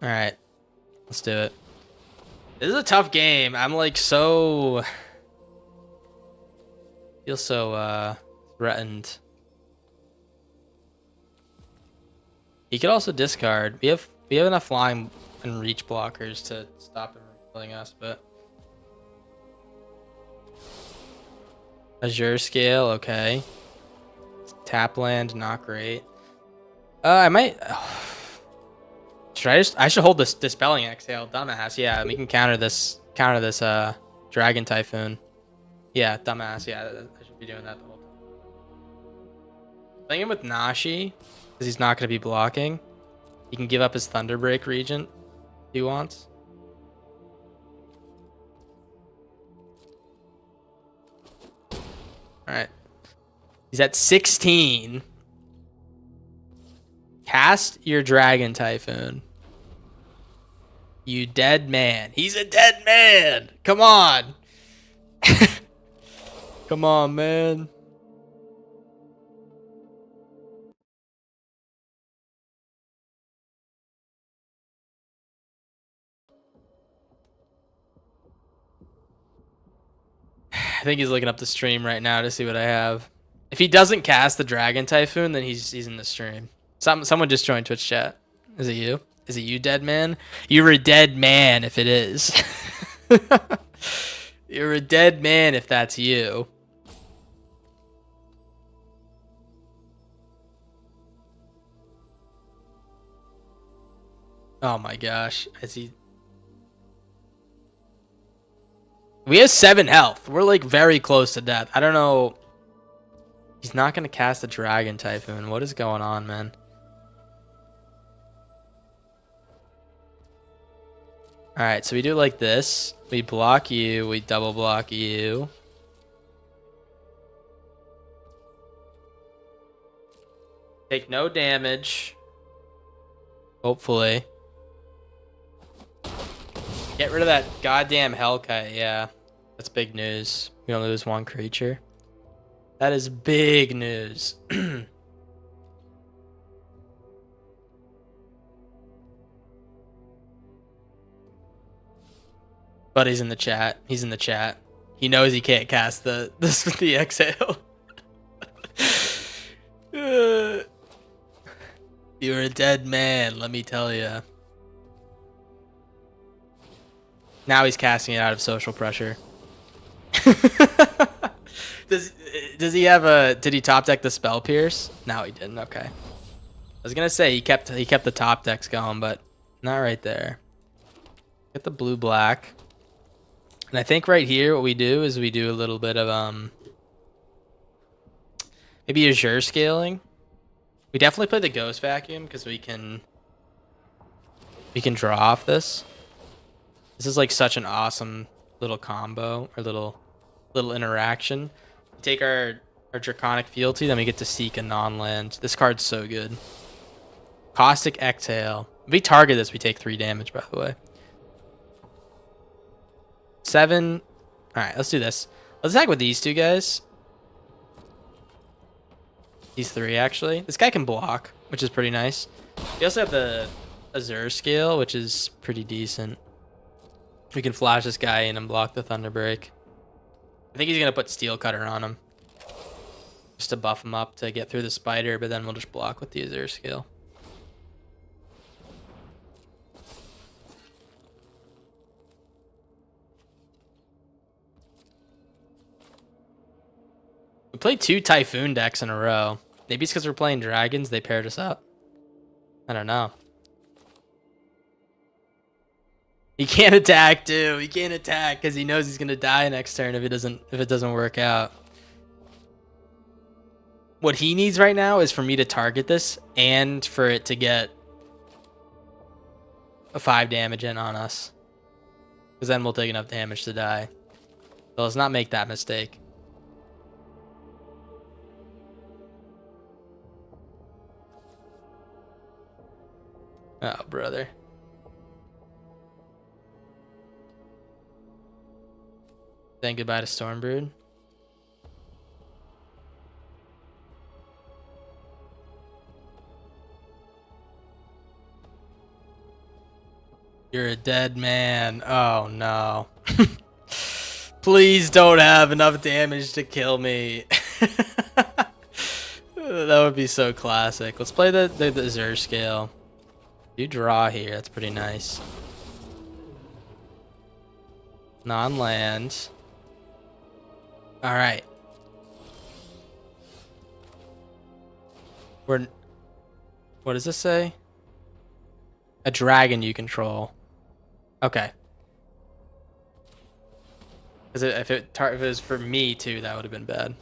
Alright. Let's do it. This is a tough game. I'm like so... feel so threatened. He could also discard. We have enough flying and reach blockers to stop him from killing us, but... Azure Scale, okay. Tap land, not great. I might... I should hold this Dispelling Exhale, dumbass. Yeah, we can counter this Dragon Typhoon. Yeah, dumbass. Yeah, I should be doing that the whole time. Playing him with Nashi, because he's not going to be blocking. He can give up his Thunderbreak Regent if he wants. Alright. He's at 16. Cast your Dragon Typhoon. You dead man. He's a dead man. Come on. Come on, man. I think he's looking up the stream right now to see what I have. If he doesn't cast the Dragon Typhoon, then he's in the stream. Someone just joined Twitch chat. Is it you? Is it you, dead man? You're a dead man if it is. You're a dead man if that's you. Oh my gosh. We have 7 health. We're like very close to death. I don't know. He's not going to cast the Dragon Typhoon. What is going on, man? Alright, so we do like this. We block you. We double block you. Take no damage. Hopefully. Get rid of that goddamn Hellkite. Yeah, that's big news. We don't lose 1 creature. That is big news. Buddy's in the chat. He's in the chat. He knows he can't cast the exhale. You're a dead man, let me tell you. Now he's casting it out of social pressure. Does he have a... Did he top deck the Spell Pierce? No, he didn't. Okay. I was gonna say he kept the top decks going, but not right there. Get the blue black. And I think right here what we do is we do a little bit of maybe Azure scaling. We definitely play the Ghost Vacuum because we can draw off this. This is like such an awesome little combo or little interaction. We take our Draconic Fealty, then we get to seek a non-land. This card's so good. Caustic Exhale. If we target this, we take 3 damage, by the way. 7. Alright, let's do this. Let's attack with these 2 guys. These 3, actually. This guy can block, which is pretty nice. We also have the Azure Scale, which is pretty decent. We can flash this guy in and block the Thunderbreak. I think he's going to put Steel Cutter on him. Just to buff him up to get through the spider, but then we'll just block with the Azure Scale. We played 2 Typhoon decks in a row. Maybe it's because we're playing dragons, they paired us up. I don't know. He can't attack too. He can't attack because he knows he's gonna die next turn if it doesn't work out. What he needs right now is for me to target this and for it to get a 5 damage in on us. Because then we'll take enough damage to die. So let's not make that mistake. Oh, brother. Saying goodbye to Stormbrood. You're a dead man. Oh, no. Please don't have enough damage to kill me. That would be so classic. Let's play the Zer scale. You draw here. That's pretty nice. Non-land. All right. What does this say? A dragon you control. Okay. Because if it was for me too, that would have been bad.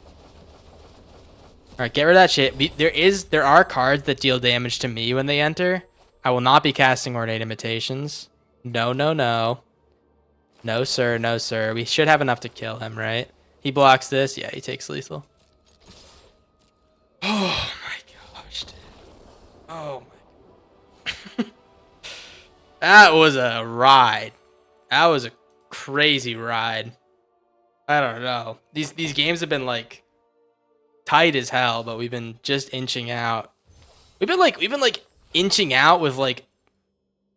All right, get rid of that shit. There are cards that deal damage to me when they enter. I will not be casting Ornate Imitations. No, no, no. No, sir. No, sir. We should have enough to kill him, right? He blocks this. Yeah, he takes lethal. Oh my gosh, dude. Oh my. That was a ride. That was a crazy ride. I don't know. These games have been like tight as hell, but we've been just inching out. We've been like inching out with like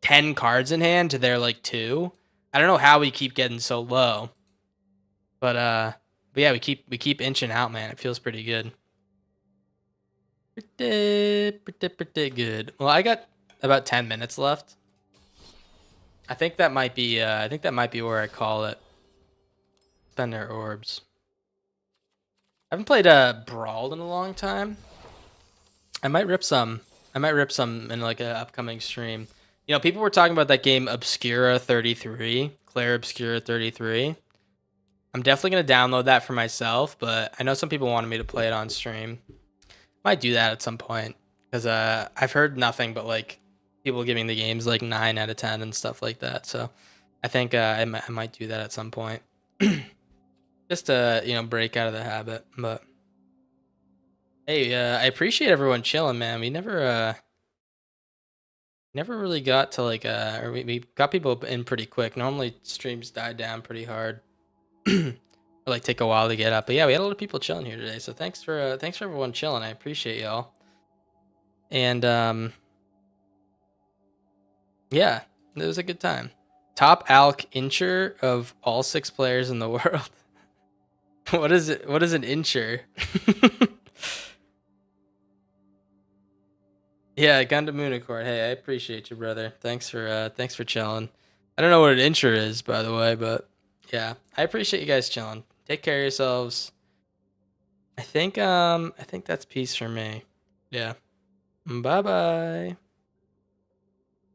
10 cards in hand to their like 2. I don't know how we keep getting so low. But yeah, we keep inching out, man. It feels pretty good. Pretty good. Well, I got about 10 minutes left. I think that might be where I call it. Spend their orbs. I haven't played Brawl in a long time. I might rip some in like an upcoming stream. You know, people were talking about that game Obscura 33, Claire Obscura 33. I'm definitely gonna download that for myself, but I know some people wanted me to play it on stream. Might do that at some point because I've heard nothing but like people giving the games like 9 out of 10 and stuff like that. So I think I might do that at some point. Just to, break out of the habit. But hey, I appreciate everyone chilling, man. We never really got to like or we got people in pretty quick. Normally streams die down pretty hard. Or like take a while to get up. But yeah, we had a lot of people chilling here today. So thanks for everyone chilling. I appreciate y'all. And yeah, it was a good time. Top Alk incher of all 6 players in the world. What is it? What is an incher? Yeah, Gundam Unicorn. Hey, I appreciate you, brother. Thanks for chilling. I don't know what an incher is, by the way, but yeah, I appreciate you guys chilling. Take care of yourselves. I think that's peace for me. Yeah. Bye bye.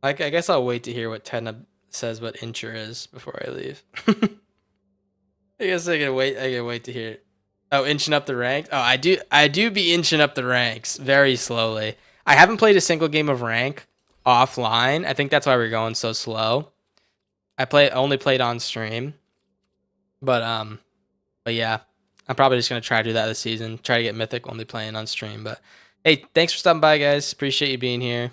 I guess I'll wait to hear what Tenna says what incher is before I leave. I guess I can wait to hear it. Oh, inching up the ranks. Oh, I do be inching up the ranks very slowly. I haven't played a single game of rank offline. I think that's why we're going so slow. I only played on stream. But yeah. I'm probably just gonna try to do that this season. Try to get Mythic only playing on stream. But hey, thanks for stopping by, guys. Appreciate you being here.